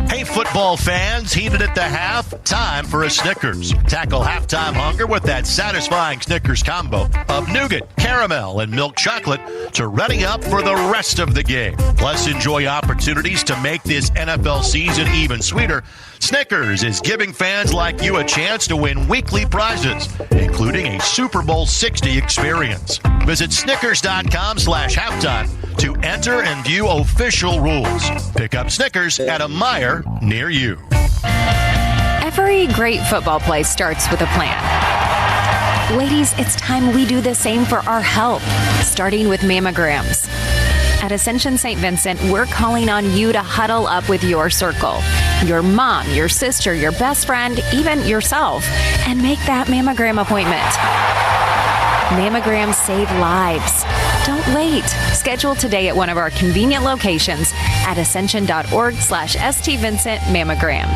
Hey, football fans, heated at the half, time for a Snickers. Tackle halftime hunger with that satisfying Snickers combo of nougat, caramel, and milk chocolate to ready up for the rest of the game. Plus, enjoy opportunities to make this NFL season even sweeter. Snickers is giving fans like you a chance to win weekly prizes, including a Super Bowl 60 experience. Visit Snickers.com/halftime to enter and view official rules. Pick up Snickers at a Meijer near you. Every great football play starts with a plan. Ladies, it's time we do the same for our health, starting with mammograms. At Ascension St. Vincent, we're calling on you to huddle up with your circle, your mom, your sister, your best friend, even yourself, and make that mammogram appointment. Mammograms save lives. Don't wait. Schedule today at one of our convenient locations at ascension.org/St. Vincent Mammogram.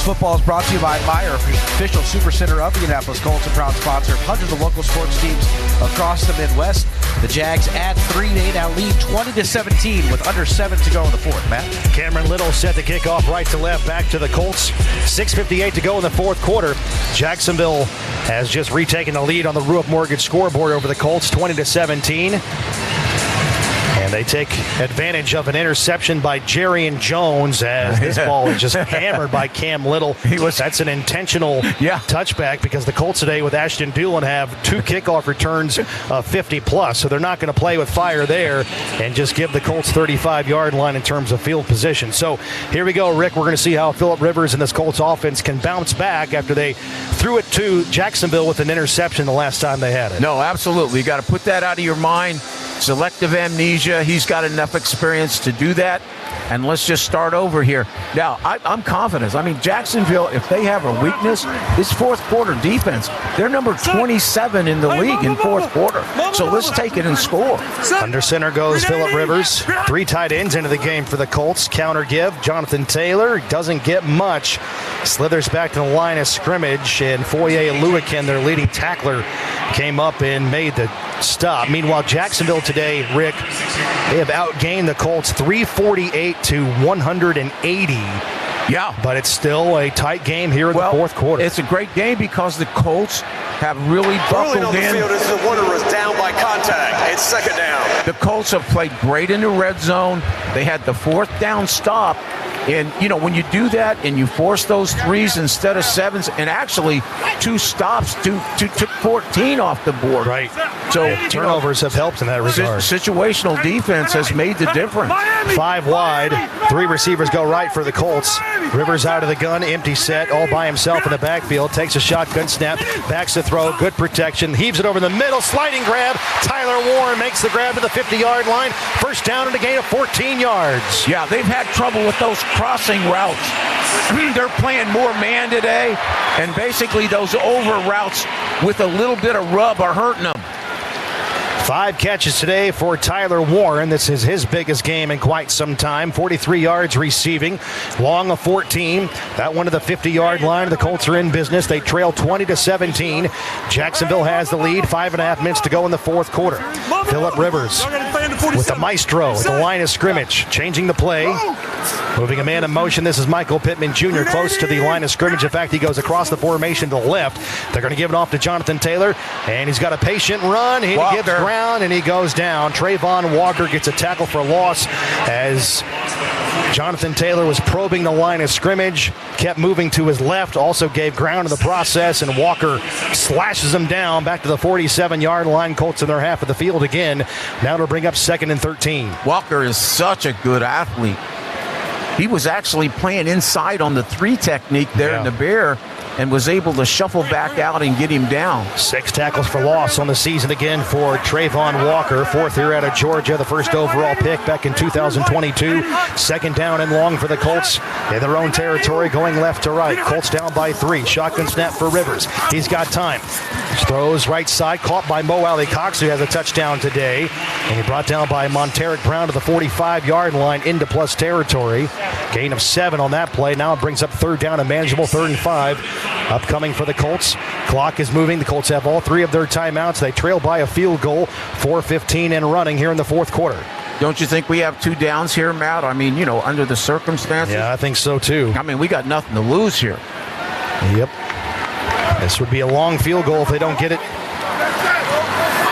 Football is brought to you by Meijer, official super center of the Indianapolis Colts, and proud sponsor of hundreds of local sports teams across the Midwest. The Jags add 3. They now lead 20-17 with under 7 to go in the fourth. Matt? Cameron Little set the kickoff right to left, back to the Colts. 6:58 to go in the fourth quarter. Jacksonville has just retaken the lead on the Rupp Mortgage scoreboard over the Colts, 20-17. And they take advantage of an interception by Jarian Jones as this ball is just hammered by Cam Little. That's an intentional touchback because the Colts today with Ashton Doolin have 2 kickoff returns of 50-plus. So they're not going to play with fire there and just give the Colts 35-yard line in terms of field position. So here we go, Rick. We're going to see how Phillip Rivers and this Colts offense can bounce back after they threw it to Jacksonville with an interception the last time they had it. No, absolutely. You got to put that out of your mind. Selective amnesia. He's got enough experience to do that. And let's just start over here. Now, I'm confident. I mean, Jacksonville, if they have a weakness, this fourth quarter defense, they're number 27 in the league in fourth quarter. So let's take it and score. Under center goes Phillip Rivers. 3 tight ends into the game for the Colts. Counter give. Jonathan Taylor doesn't get much. Slithers back to the line of scrimmage. And Foye Oluwakin, their leading tackler, came up and made the stop. Meanwhile, Jacksonville today, Rick, they have outgained the Colts 348 to 180. Yeah. But it's still a tight game here in the fourth quarter. It's a great game because the Colts have really buckled on the in. field as the Wanderers down by contact. It's second down. The Colts have played great in the red zone. They had the 4th down stop. And, you know, when you do that and you force those 3s instead of 7s, and actually 2 stops took 14 off the board. Right. So turnovers have helped in that regard. Situational defense has made the difference. 5 wide. 3 receivers go right for the Colts. Rivers out of the gun, empty set, all by himself in the backfield. Takes a shotgun snap, backs the throw, good protection, heaves it over the middle, sliding grab. Tyler Warren makes the grab to the 50-yard line. First down and a gain of 14 yards. Yeah, they've had trouble with those crossing routes. They're playing more man today, and basically those over routes with a little bit of rub are hurting them. 5 catches today for Tyler Warren. This is his biggest game in quite some time. 43 yards receiving, long of 14. That one to the 50-yard line. The Colts are in business. They trail 20-17. Jacksonville has the lead. 5.5 minutes to go in the fourth quarter. Phillip Rivers with the maestro at the line of scrimmage, changing the play. Moving a man in motion. This is Michael Pittman Jr. close to the line of scrimmage. In fact, he goes across the formation to the left. They're going to give it off to Jonathan Taylor, and he's got a patient run. He gives ground, and he goes down. Trayvon Walker gets a tackle for loss as Jonathan Taylor was probing the line of scrimmage, kept moving to his left, also gave ground in the process, and Walker slashes him down back to the 47-yard line. Colts in their half of the field again. Now to bring up 2nd and 13. Walker is such a good athlete. He was actually playing inside on the 3 technique there in the Bear and was able to shuffle back out and get him down. 6 tackles for loss on the season again for Trayvon Walker. 4th year out of Georgia, the first overall pick back in 2022. 2nd down and long for the Colts in their own territory, going left to right. Colts down by 3. Shotgun snap for Rivers. He's got time. Throws right side, caught by Mo Alley Cox, who has a touchdown today. And he brought down by Monteric Brown to the 45-yard line into plus territory. Gain of 7 on that play. Now it brings up 3rd down and manageable, 3rd and 5. Upcoming for the Colts. Clock is moving. The Colts have all 3 of their timeouts. They trail by a field goal. 4:15 and running here in the fourth quarter. Don't you think we have 2 downs here, Matt? I mean, under the circumstances. Yeah, I think so too. I mean, we got nothing to lose here. Yep. This would be a long field goal if they don't get it.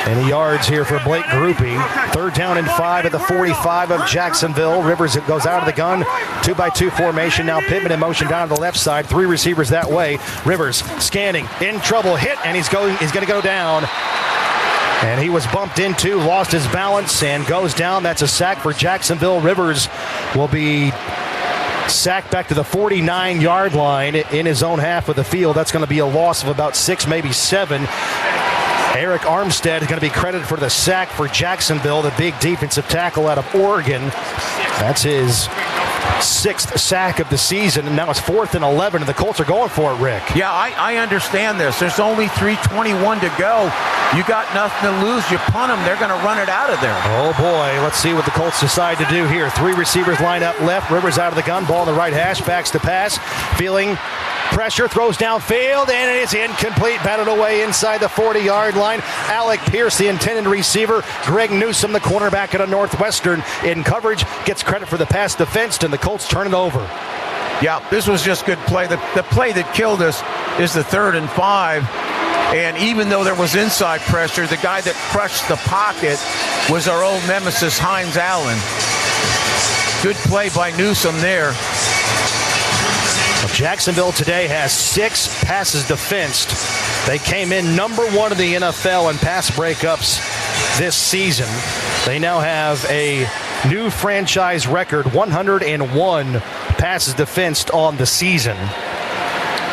Any yards here for Blake Grupe. 3rd down and 5 at the 45 of Jacksonville. Rivers goes out of the gun. 2-by-2 formation. Now Pittman in motion down to the left side. 3 receivers that way. Rivers scanning, in trouble, hit, and he's going to go down. And he was bumped into, lost his balance, and goes down. That's a sack for Jacksonville. Rivers will be sacked back to the 49-yard line in his own half of the field. That's going to be a loss of about 6, maybe 7. Eric Armstead is going to be credited for the sack for Jacksonville, the big defensive tackle out of Oregon. That's his 6th sack of the season, and now it's 4th and 11, and the Colts are going for it, Rick. Yeah, I understand this. There's only 3:21 to go. You got nothing to lose. You punt them, they're going to run it out of there. Oh, boy. Let's see what the Colts decide to do here. 3 receivers line up left. Rivers out of the gun. Ball in the right hash. Backs to pass. Feeling pressure. Throws downfield, and it is incomplete. Batted away inside the 40-yard line. Alec Pierce, the intended receiver. Greg Newsome, the cornerback at a Northwestern, in coverage. Gets credit for the pass defense, and the Colts turn it over. Yeah, this was just good play. The play that killed us is the 3rd and 5. And even though there was inside pressure, the guy that crushed the pocket was our old nemesis, Hines Allen. Good play by Newsome there. Jacksonville today has 6 passes defensed. They came in number 1 in the NFL in pass breakups this season. They now have a new franchise record, 101 passes defensed on the season.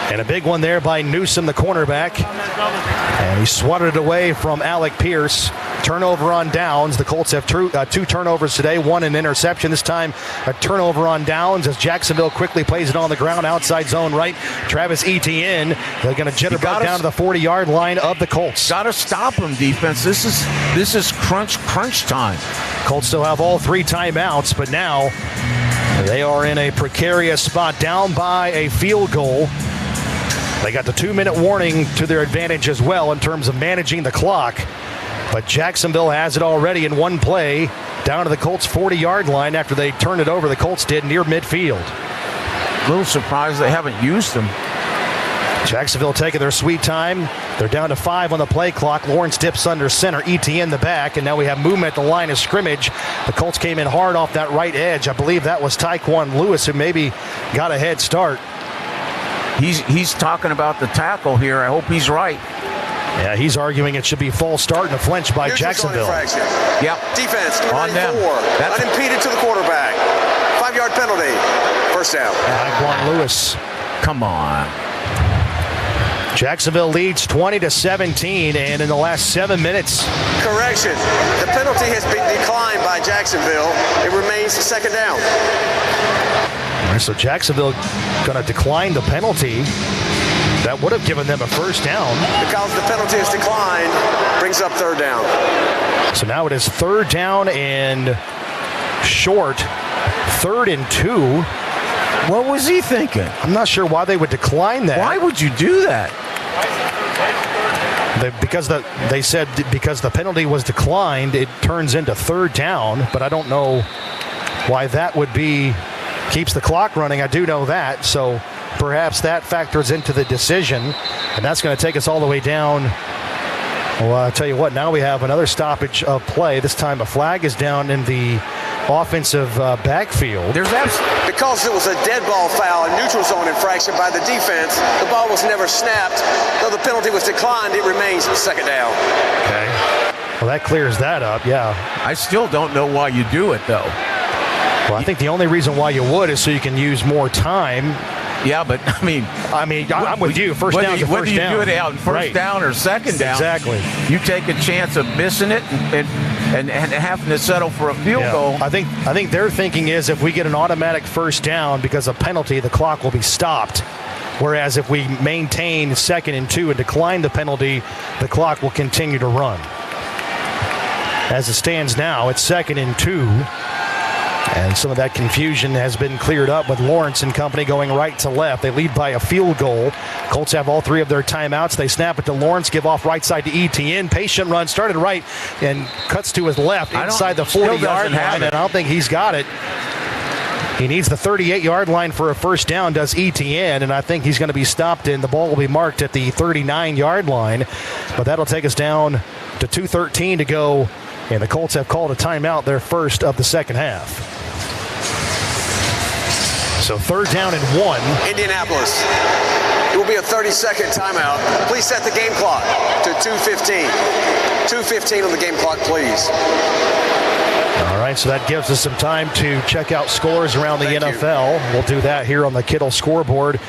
And a big one there by Newsome, the cornerback. And he swatted it away from Alec Pierce. Turnover on downs. The Colts have 2 turnovers today, 1 an interception. This time a turnover on downs as Jacksonville quickly plays it on the ground, outside zone right. Travis Etienne, they're going to jitterbug down to the 40-yard line of the Colts. Got to stop them, defense. This is crunch time. Colts still have all 3 timeouts, but now they are in a precarious spot, down by a field goal. They got the 2-minute warning to their advantage as well in terms of managing the clock. But Jacksonville has it already in one play down to the Colts' 40-yard line after they turned it over. The Colts did near midfield. A little surprised they haven't used them. Jacksonville taking their sweet time. They're down to 5 on the play clock. Lawrence dips under center. Etienne the back, and now we have movement at the line of scrimmage. The Colts came in hard off that right edge. I believe that was Tyquan Lewis who maybe got a head start. He's talking about the tackle here. I hope he's right. Yeah, he's arguing it should be false start and a flinch by Jacksonville. Yep. Defense, on them. Unimpeded to the quarterback. 5-yard penalty. First down. Tyquan Lewis. Come on. Jacksonville leads 20-17, and in the last 7 minutes. Correction. The penalty has been declined by Jacksonville. It remains second down. All right, so Jacksonville going to decline the penalty. That would have given them a first down. Because the penalty is declined, brings up third down. So now it is 3rd down and short. 3rd and 2. What was he thinking? I'm not sure why they would decline that. Why would you do that? Because the penalty was declined, it turns into 3rd down, but I don't know why that would be. Keeps the clock running. I do know that, so perhaps that factors into the decision, and that's going to take us all the way down. Well, I'll tell you what, now we have another stoppage of play. This time a flag is down in the offensive backfield. Because it was a dead ball foul, a neutral zone infraction by the defense, the ball was never snapped. Though the penalty was declined, it remains 2nd down. Okay. Well, that clears that up, yeah. I still don't know why you do it, though. Well, I think the only reason why you would is so you can use more time. Yeah, but I'm with you. First down to first down. Whether you do it out in first down or second down, exactly. You take a chance of missing it and having to settle for a field goal. I think their thinking is if we get an automatic first down because of penalty, the clock will be stopped. Whereas if we maintain 2nd and 2 and decline the penalty, the clock will continue to run. As it stands now, it's 2nd and 2. And some of that confusion has been cleared up with Lawrence and company going right to left. They lead by a field goal. Colts have all 3 of their timeouts. They snap it to Lawrence, give off right side to Etienne. Patient run, started right and cuts to his left inside the 40-yard line, and I don't think he's got it. He needs the 38-yard line for a first down, does Etienne, and I think he's going to be stopped, and the ball will be marked at the 39-yard line. But that'll take us down to 2:13 to go, and the Colts have called a timeout, their first of the second half. So 3rd down and 1. Indianapolis. It will be a 30-second timeout. Please set the game clock to 2:15. 2:15 on the game clock, please. All right, so that gives us some time to check out scores around the NFL. We'll do that here on the Kittle scoreboard.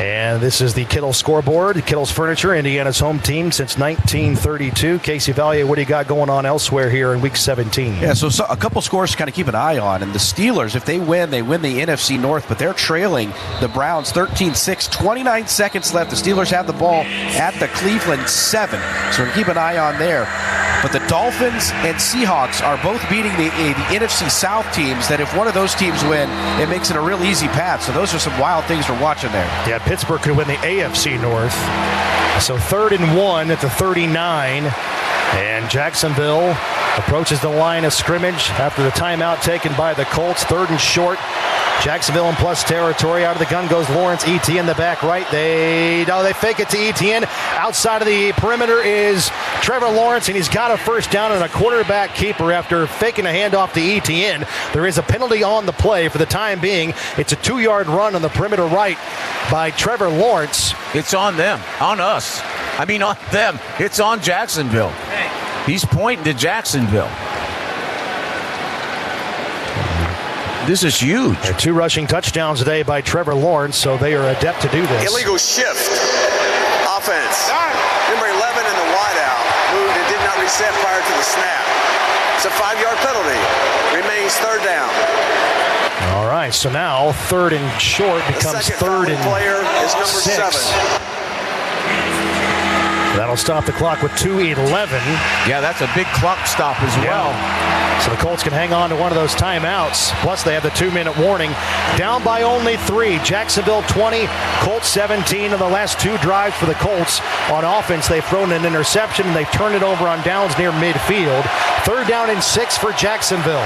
And this is the Kittle scoreboard. Kittle's Furniture, Indiana's home team since 1932. Casey Valier, what do you got going on elsewhere here in Week 17? Yeah, so a couple scores to kind of keep an eye on. And the Steelers, if they win the NFC North, but they're trailing the Browns 13-6, 29 seconds left. The Steelers have the ball at the Cleveland 7. So keep an eye on there. But the Dolphins and Seahawks are both beating the NFC South teams that if one of those teams win, it makes it a real easy path. So those are some wild things we're watching there. Yeah, Pittsburgh could win the AFC North. So 3rd and 1 at the 39. And Jacksonville approaches the line of scrimmage after the timeout taken by the Colts. 3rd and short. Jacksonville in plus territory. Out of the gun goes Lawrence. Etienne the back right. They fake it to Etienne. Outside of the perimeter is Trevor Lawrence, and he's got a first down and a quarterback keeper after faking a handoff to Etienne. There is a penalty on the play for the time being. It's a 2-yard run on the perimeter right by Trevor Lawrence. It's on them, on us. I mean on them. It's on Jacksonville. He's pointing to Jacksonville. This is huge. 2 rushing touchdowns today by Trevor Lawrence, so they are adept to do this. Illegal shift. Offense. Number 11 in the wideout moved and did not reset prior to the snap. It's a 5-yard penalty. Remains 3rd down. All right, so now 3rd and short becomes 3rd and player is number 6. 7. That'll stop the clock with 2:11. Yeah, that's a big clock stop as well. So the Colts can hang on to one of those timeouts. Plus, they have the 2-minute warning. Down by only 3. Jacksonville 20, Colts 17 in the last 2 drives for the Colts. On offense, they've thrown an interception, and they've turned it over on downs near midfield. 3rd down and 6 for Jacksonville.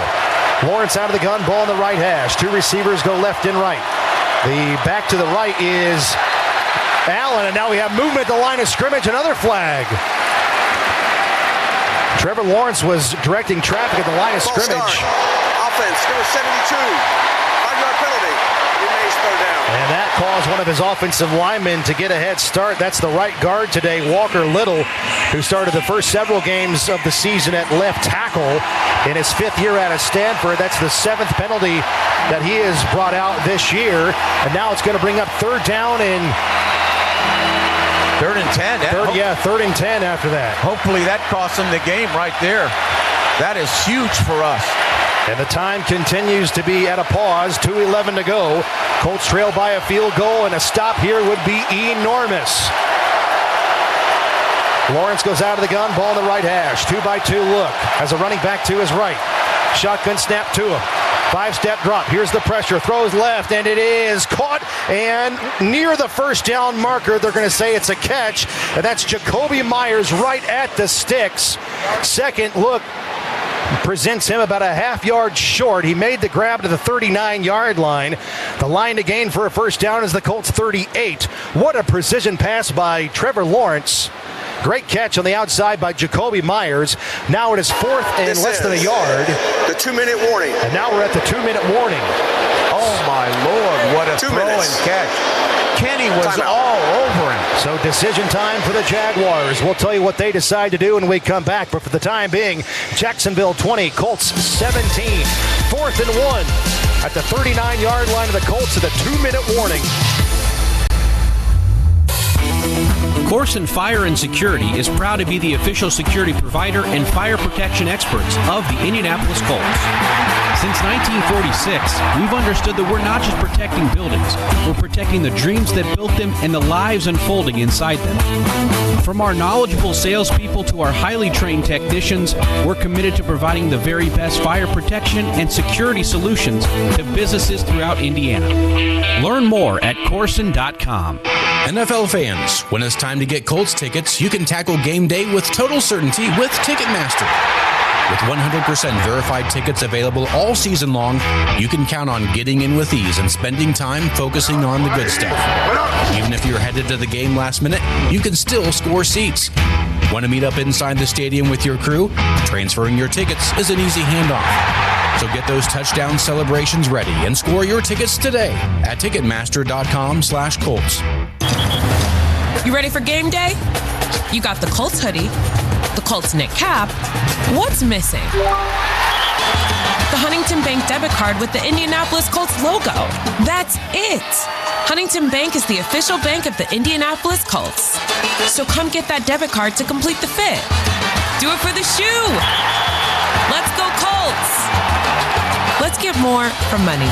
Lawrence out of the gun, ball on the right hash. 2 receivers go left and right. The back to the right is Allen, and now we have movement at the line of scrimmage. Another flag. Trevor Lawrence was directing traffic at the line of scrimmage. Offense, number 72. 5-yard penalty. Remains 3rd down. And that caused one of his offensive linemen to get a head start. That's the right guard today, Walker Little, who started the first several games of the season at left tackle. In his 5th year out of Stanford, that's the 7th penalty that he has brought out this year. And now it's going to bring up 3rd down and 3rd and 10. 3rd and 10 after that. Hopefully that costs them the game right there. That is huge for us. And the time continues to be at a pause. 2:11 to go. Colts trail by a field goal, and a stop here would be enormous. Lawrence goes out of the gun, ball in the right hash. 2-by-2 look as a running back to his right. Shotgun snap to him. 5-step drop. Here's the pressure. Throws left, and it is caught and near the first down marker. They're going to say it's a catch, and that's Jacoby Myers right at the sticks. Second look presents him about a half yard short. He made the grab to the 39-yard line. The line to gain for a first down is the Colts 38. What a precision pass by Trevor Lawrence. Great catch on the outside by Jacoby Myers. Now it is fourth and less than a yard. The 2-minute warning. And now we're at the 2-minute warning. Oh, my Lord. What a throw and catch. Kenny was all over him. So decision time for the Jaguars. We'll tell you what they decide to do when we come back. But for the time being, Jacksonville 20, Colts 17. 4th and 1 at the 39-yard line of the Colts at the 2-minute warning. Corson Fire and Security is proud to be the official security provider and fire protection experts of the Indianapolis Colts. Since 1946, we've understood that we're not just protecting buildings, we're protecting the dreams that built them and the lives unfolding inside them. From our knowledgeable salespeople to our highly trained technicians, we're committed to providing the very best fire protection and security solutions to businesses throughout Indiana. Learn more at Corson.com. NFL fans, when it's time to get Colts tickets, you can tackle game day with total certainty with Ticketmaster. With 100% verified tickets available all season long, you can count on getting in with ease and spending time focusing on the good stuff. Even if you're headed to the game last minute, you can still score seats. Want to meet up inside the stadium with your crew? Transferring your tickets is an easy handoff. So get those touchdown celebrations ready and score your tickets today at Ticketmaster.com/Colts. You ready for game day? You got the Colts hoodie, the Colts knit cap. What's missing? The Huntington Bank debit card with the Indianapolis Colts logo. That's it. Huntington Bank is the official bank of the Indianapolis Colts. So come get that debit card to complete the fit. Do it for the shoe. Let's go Colts. Let's get more for money.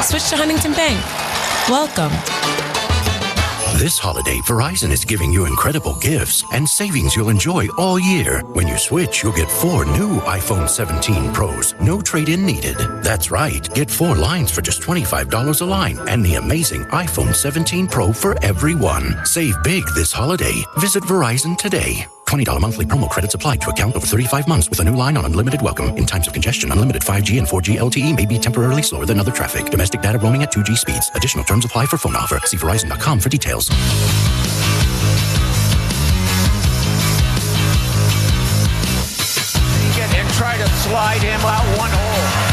Switch to Huntington Bank. Welcome. This holiday, Verizon is giving you incredible gifts and savings you'll enjoy all year. When you switch, you'll get 4 new iPhone 17 Pros. No trade-in needed. That's right. Get 4 lines for just $25 a line and the amazing iPhone 17 Pro for everyone. Save big this holiday. Visit Verizon today. $20 monthly promo credits applied to account over 35 months with a new line on unlimited welcome. In times of congestion, unlimited 5G and 4G LTE may be temporarily slower than other traffic. Domestic data roaming at 2G speeds. Additional terms apply for phone offer. See Verizon.com for details. And try to slide him out one hole.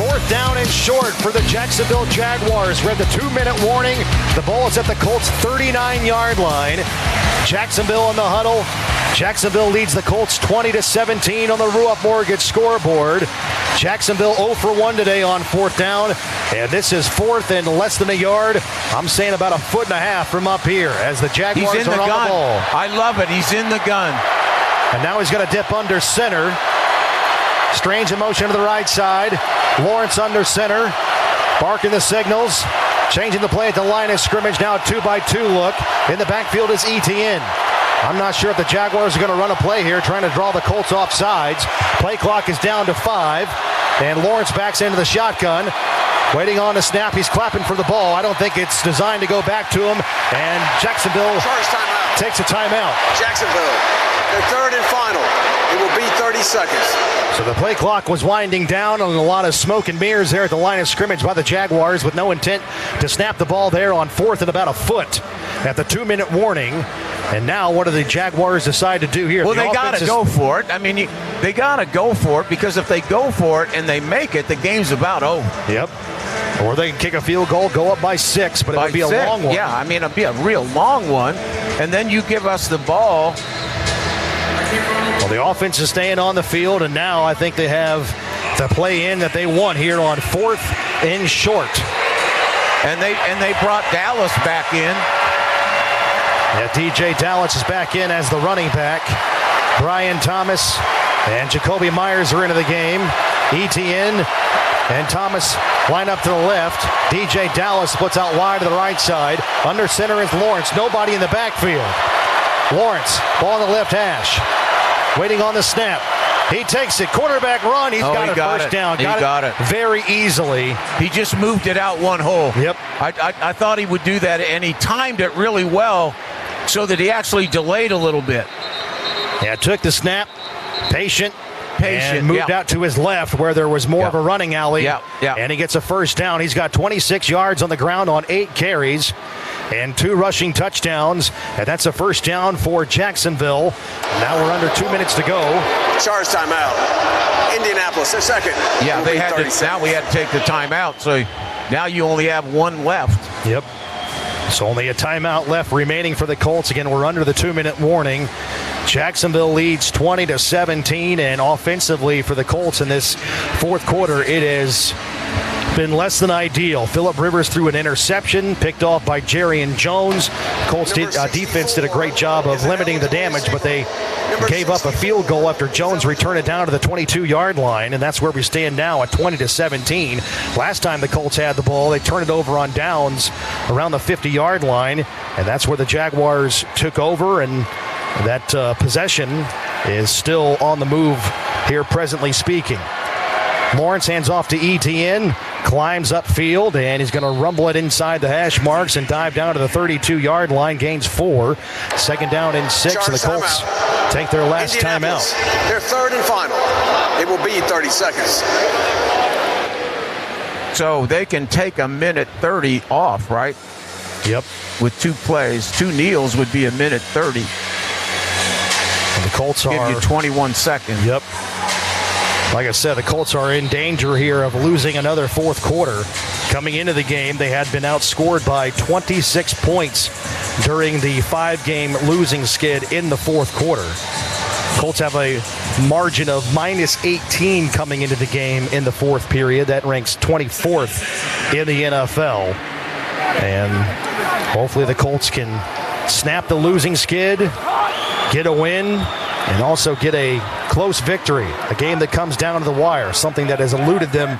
4th down and short for the Jacksonville Jaguars. We're at the 2-minute warning. The ball is at the Colts' 39-yard line. Jacksonville in the huddle. Jacksonville leads the Colts 20-17 on the Rupp Mortgage scoreboard. Jacksonville 0 for 1 today on 4th down. And this is 4th and less than a yard. I'm saying about 1.5 feet from up here as the Jaguars He's in are the on gun. the ball. I love it. He's in the gun. And now he's going to dip under center. Strange in motion to the right side. Lawrence under center. Barking the signals. Changing the play at the line of scrimmage. Now a 2-by-2 look. In the backfield is ETN. I'm not sure if the Jaguars are going to run a play here, trying to draw the Colts off sides. Play clock is down to 5. And Lawrence backs into the shotgun. Waiting on the snap. He's clapping for the ball. I don't think it's designed to go back to him. And Jacksonville takes a timeout. Jacksonville, their 3rd and final. It will be 30 seconds. So the play clock was winding down and a lot of smoke and mirrors there at the line of scrimmage by the Jaguars with no intent to snap the ball there on 4th and about 1 foot at the 2-minute warning. And now what do the Jaguars decide to do here? Well, they got to go for it. I mean, they got to go for it because if they go for it and they make it, the game's about over. Yep. Or they can kick a field goal, go up by 6, but it would be a long one. Yeah, I mean, it'd be a real long one. And then you give us the ball. Well, the offense is staying on the field, and now I think they have the play in that they want here on 4th and short. And they brought Dallas back in. Yeah, DJ Dallas is back in as the running back. Brian Thomas and Jacoby Myers are into the game. ETN and Thomas line up to the left. DJ Dallas splits out wide to the right side. Under center is Lawrence. Nobody in the backfield. Lawrence, ball on the left hash. Waiting on the snap. He takes it. Quarterback run. He's got it first down. Got it very easily. He just moved it out one hole. Yep. I thought he would do that, and he timed it really well so that he actually delayed a little bit. Yeah, took the snap. Patient. And moved out to his left where there was more of a running alley. And he gets a first down. He's got 26 yards on the ground on 8 carries and 2 rushing touchdowns. And that's a first down for Jacksonville. Now we're under 2 minutes to go. Charge timeout. Indianapolis, their second. Yeah, they had to. Now we had to take the timeout. So now you only have 1 left. Yep. So only a timeout left remaining for the Colts. Again, we're under the 2-minute warning. Jacksonville leads 20-17, and offensively for the Colts in this fourth quarter, it has been less than ideal. Phillip Rivers threw an interception, picked off by Jerrion Jones. Colts defense did a great job of limiting the damage, but they gave up a field goal after Jones returned it down to the 22-yard line, and that's where we stand now at 20-17. Last time the Colts had the ball, they turned it over on downs around the 50-yard line, and that's where the Jaguars took over, and that possession is still on the move here, presently speaking. Lawrence hands off to Etienne, climbs upfield, and he's going to rumble it inside the hash marks and dive down to the 32-yard line, gains 4. Second down and 6, and the Colts take their last timeout. Their third and final. It will be 30 seconds. So they can take a minute 30 off, right? Yep. With 2 plays. 2 kneels would be a minute 30. And the Colts give you 21 seconds. Yep. Like I said, the Colts are in danger here of losing another fourth quarter. Coming into the game, they had been outscored by 26 points during the 5-game losing skid in the fourth quarter. Colts have a margin of -18 coming into the game in the fourth period. That ranks 24th in the NFL. And hopefully the Colts can snap the losing skid, get a win, and also get a close victory, a game that comes down to the wire, something that has eluded them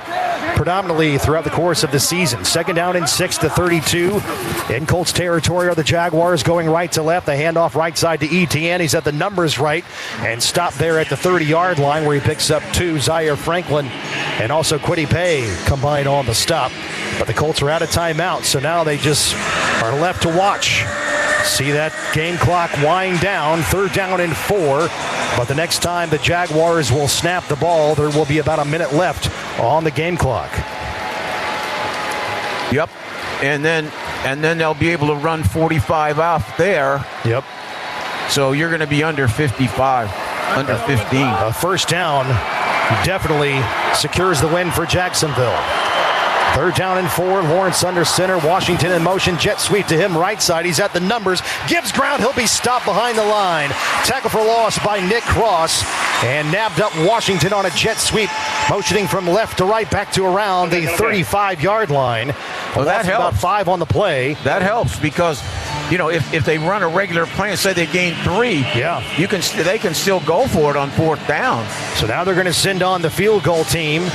predominantly throughout the course of the season. Second down and 6 to 32. In Colts territory are the Jaguars, going right to left. The handoff right side to Etienne. He's at the numbers right and stopped there at the 30-yard line where he picks up 2. Zaire Franklin and also Kwity Paye combined on the stop. But the Colts are out of timeout, so now they just are left to watch. See that game clock wind down. Third down and 4. But the next time the Jaguars will snap the ball, there will be about a minute left on the game clock. Yep. And then they'll be able to run 45 off there. Yep. So you're going to be under 55, under 15. A first down definitely secures the win for Jacksonville. Third down and 4. Lawrence under center. Washington in motion. Jet sweep to him right side. He's at the numbers. Gives ground. He'll be stopped behind the line. Tackle for loss by Nick Cross. And nabbed up Washington on a jet sweep. Motioning from left to right back to around the 35-yard line. Well, that helps. About 5 on the play. That helps because, you know, if they run a regular play and say they gain 3, they can still go for it on fourth down. So now they're going to send on the field goal team.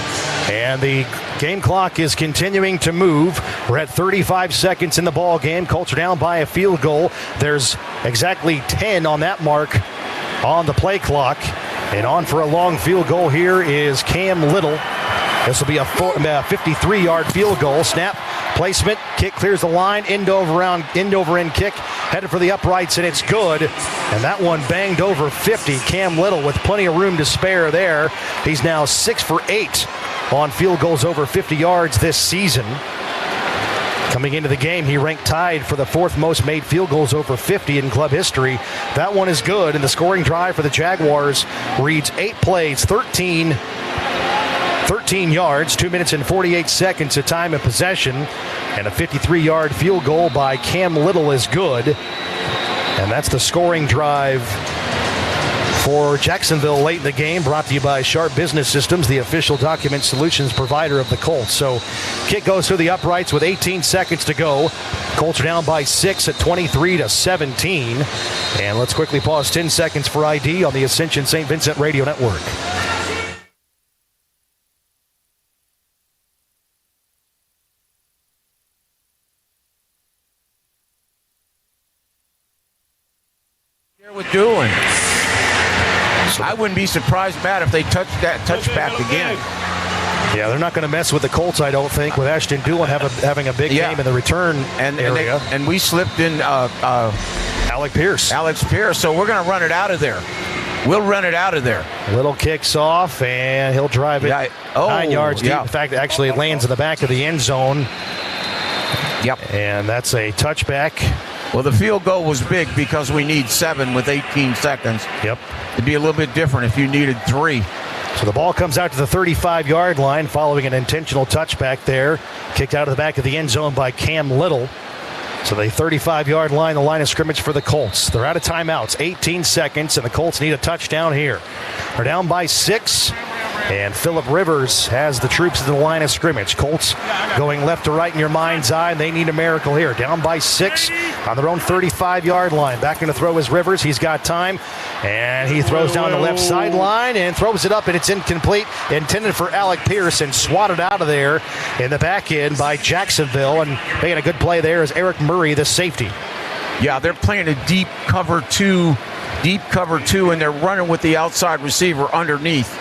And the game clock is continuing to move. We're at 35 seconds in the ball game. Colts are down by a field goal. There's exactly 10 on that mark on the play clock. And on for a long field goal here is Cam Little. This will be a 53-yard field goal. Snap, placement, kick clears the line, end over end kick, headed for the uprights, and it's good. And that one banged over 50. Cam Little with plenty of room to spare there. He's now 6 for 8 on field goals over 50 yards this season. Coming into the game, he ranked tied for the 4th most made field goals over 50 in club history. That one is good, and the scoring drive for the Jaguars reads 8 plays, 13 yards, 2 minutes and 48 seconds of time of possession, and a 53-yard field goal by Cam Little is good. And that's the scoring drive for Jacksonville late in the game, brought to you by Sharp Business Systems, the official document solutions provider of the Colts. So kick goes through the uprights with 18 seconds to go. Colts are down by 6 at 23-17. And let's quickly pause 10 seconds for ID on the Ascension St. Vincent Radio Network. With doing. I wouldn't be surprised, Matt, if they touch that touchback again. Yeah, they're not going to mess with the Colts, I don't think, with Ashton Doolin having a big game in the return area. And we slipped in Alec Pierce. So we're going to run it out of there. We'll run it out of there. Little kicks off, and he'll drive it 9 yards deep. In fact, actually it lands in the back of the end zone. Yep. And that's a touchback. Well, the field goal was big because we need 7 with 18 seconds. Yep. It'd be a little bit different if you needed 3. So the ball comes out to the 35-yard line following an intentional touchback there. Kicked out of the back of the end zone by Cam Little. So the 35-yard line, the line of scrimmage for the Colts. They're out of timeouts, 18 seconds, and the Colts need a touchdown here. They're down by 6, and Phillip Rivers has the troops in the line of scrimmage. Colts going left to right in your mind's eye, and they need a miracle here. Down by 6 on their own 35-yard line. Back in to throw is Rivers. He's got time, and he throws down the left sideline and throws it up, and it's incomplete. Intended for Alec Pierce and swatted out of there in the back end by Jacksonville, and making a good play there is Eric Murray, the safety. Yeah, they're playing a deep cover two, and they're running with the outside receiver underneath.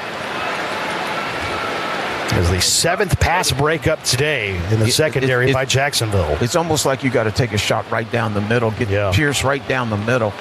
Is the 7th pass breakup today in the secondary by Jacksonville. It's almost like you got to take a shot right down the middle, get Pierce right down the middle.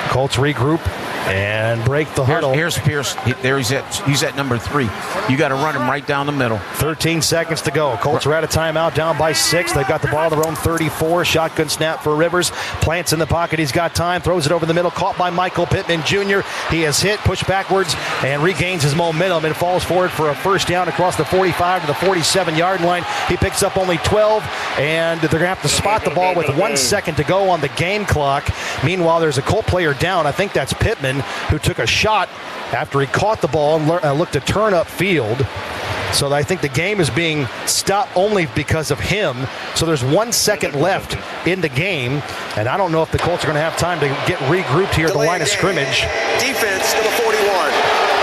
Colts regroup and break the huddle. Here's Pierce. He's at number 3. You got to run him right down the middle. 13 seconds to go. Colts are out of timeout, down by 6. They've got the ball at their own 34. Shotgun snap for Rivers. Plants in the pocket. He's got time. Throws it over the middle. Caught by Michael Pittman Jr. He is hit, pushed backwards, and regains his momentum and falls forward for a first down across the 45 to the 47-yard line. He picks up only 12, and they're going to have to spot the ball with 1 second to go on the game clock. Meanwhile, there's a Colt player down. I think that's Pittman, who took a shot after he caught the ball and looked to turn up field. So I think the game is being stopped only because of him. So there's 1 second left in the game, and I don't know if the Colts are going to have time to get regrouped here at the line of scrimmage. Defense to the 41.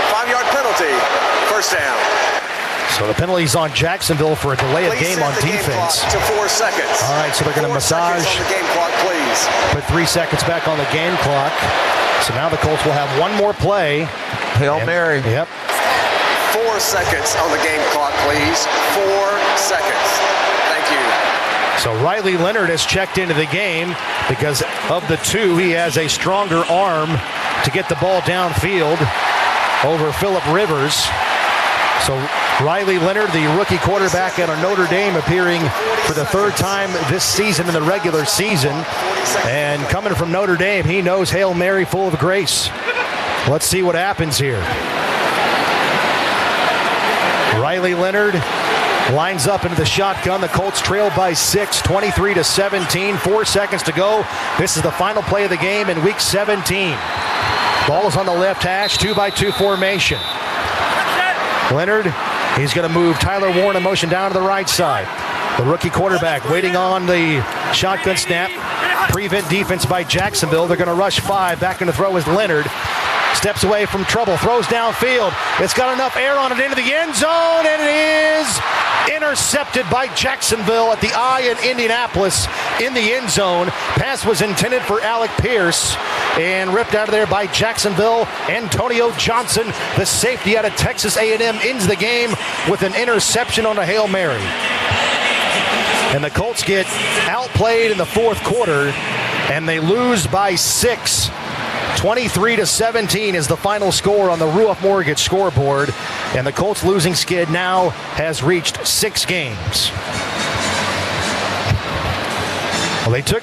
5-yard penalty. First down. So the penalty's on Jacksonville for a delay of game on defense. To 4 seconds. All right, so they're going to massage. On the game clock, please. Put 3 seconds back on the game clock. So now the Colts will have one more play. Hail Mary. Yep. 4 seconds on the game clock, please. 4 seconds. Thank you. So Riley Leonard has checked into the game because of the 2. He has a stronger arm to get the ball downfield over Phillip Rivers. So Riley Leonard, the rookie quarterback out of Notre Dame, appearing for the 3rd time this season in the regular season. And coming from Notre Dame, he knows Hail Mary full of grace. Let's see what happens here. Riley Leonard lines up into the shotgun. The Colts trail by 6, 23-17, 4 seconds to go. This is the final play of the game in week 17. Ball's on the left hash, 2-by-2 formation. Leonard, he's going to move Tyler Warren in motion down to the right side. The rookie quarterback waiting on the shotgun snap. Prevent defense by Jacksonville. They're going to rush 5. Back in to throw is Leonard. Steps away from trouble. Throws downfield. It's got enough air on it into the end zone, and it is intercepted by Jacksonville at the I in Indianapolis in the end zone. Pass was intended for Alec Pierce and ripped out of there by Jacksonville. Antonio Johnson, the safety out of Texas A&M, ends the game with an interception on a Hail Mary. And the Colts get outplayed in the 4th quarter, and they lose by 6. 23-17 is the final score on the Ruoff Mortgage scoreboard, and the Colts losing skid now has reached 6 games. Well, they took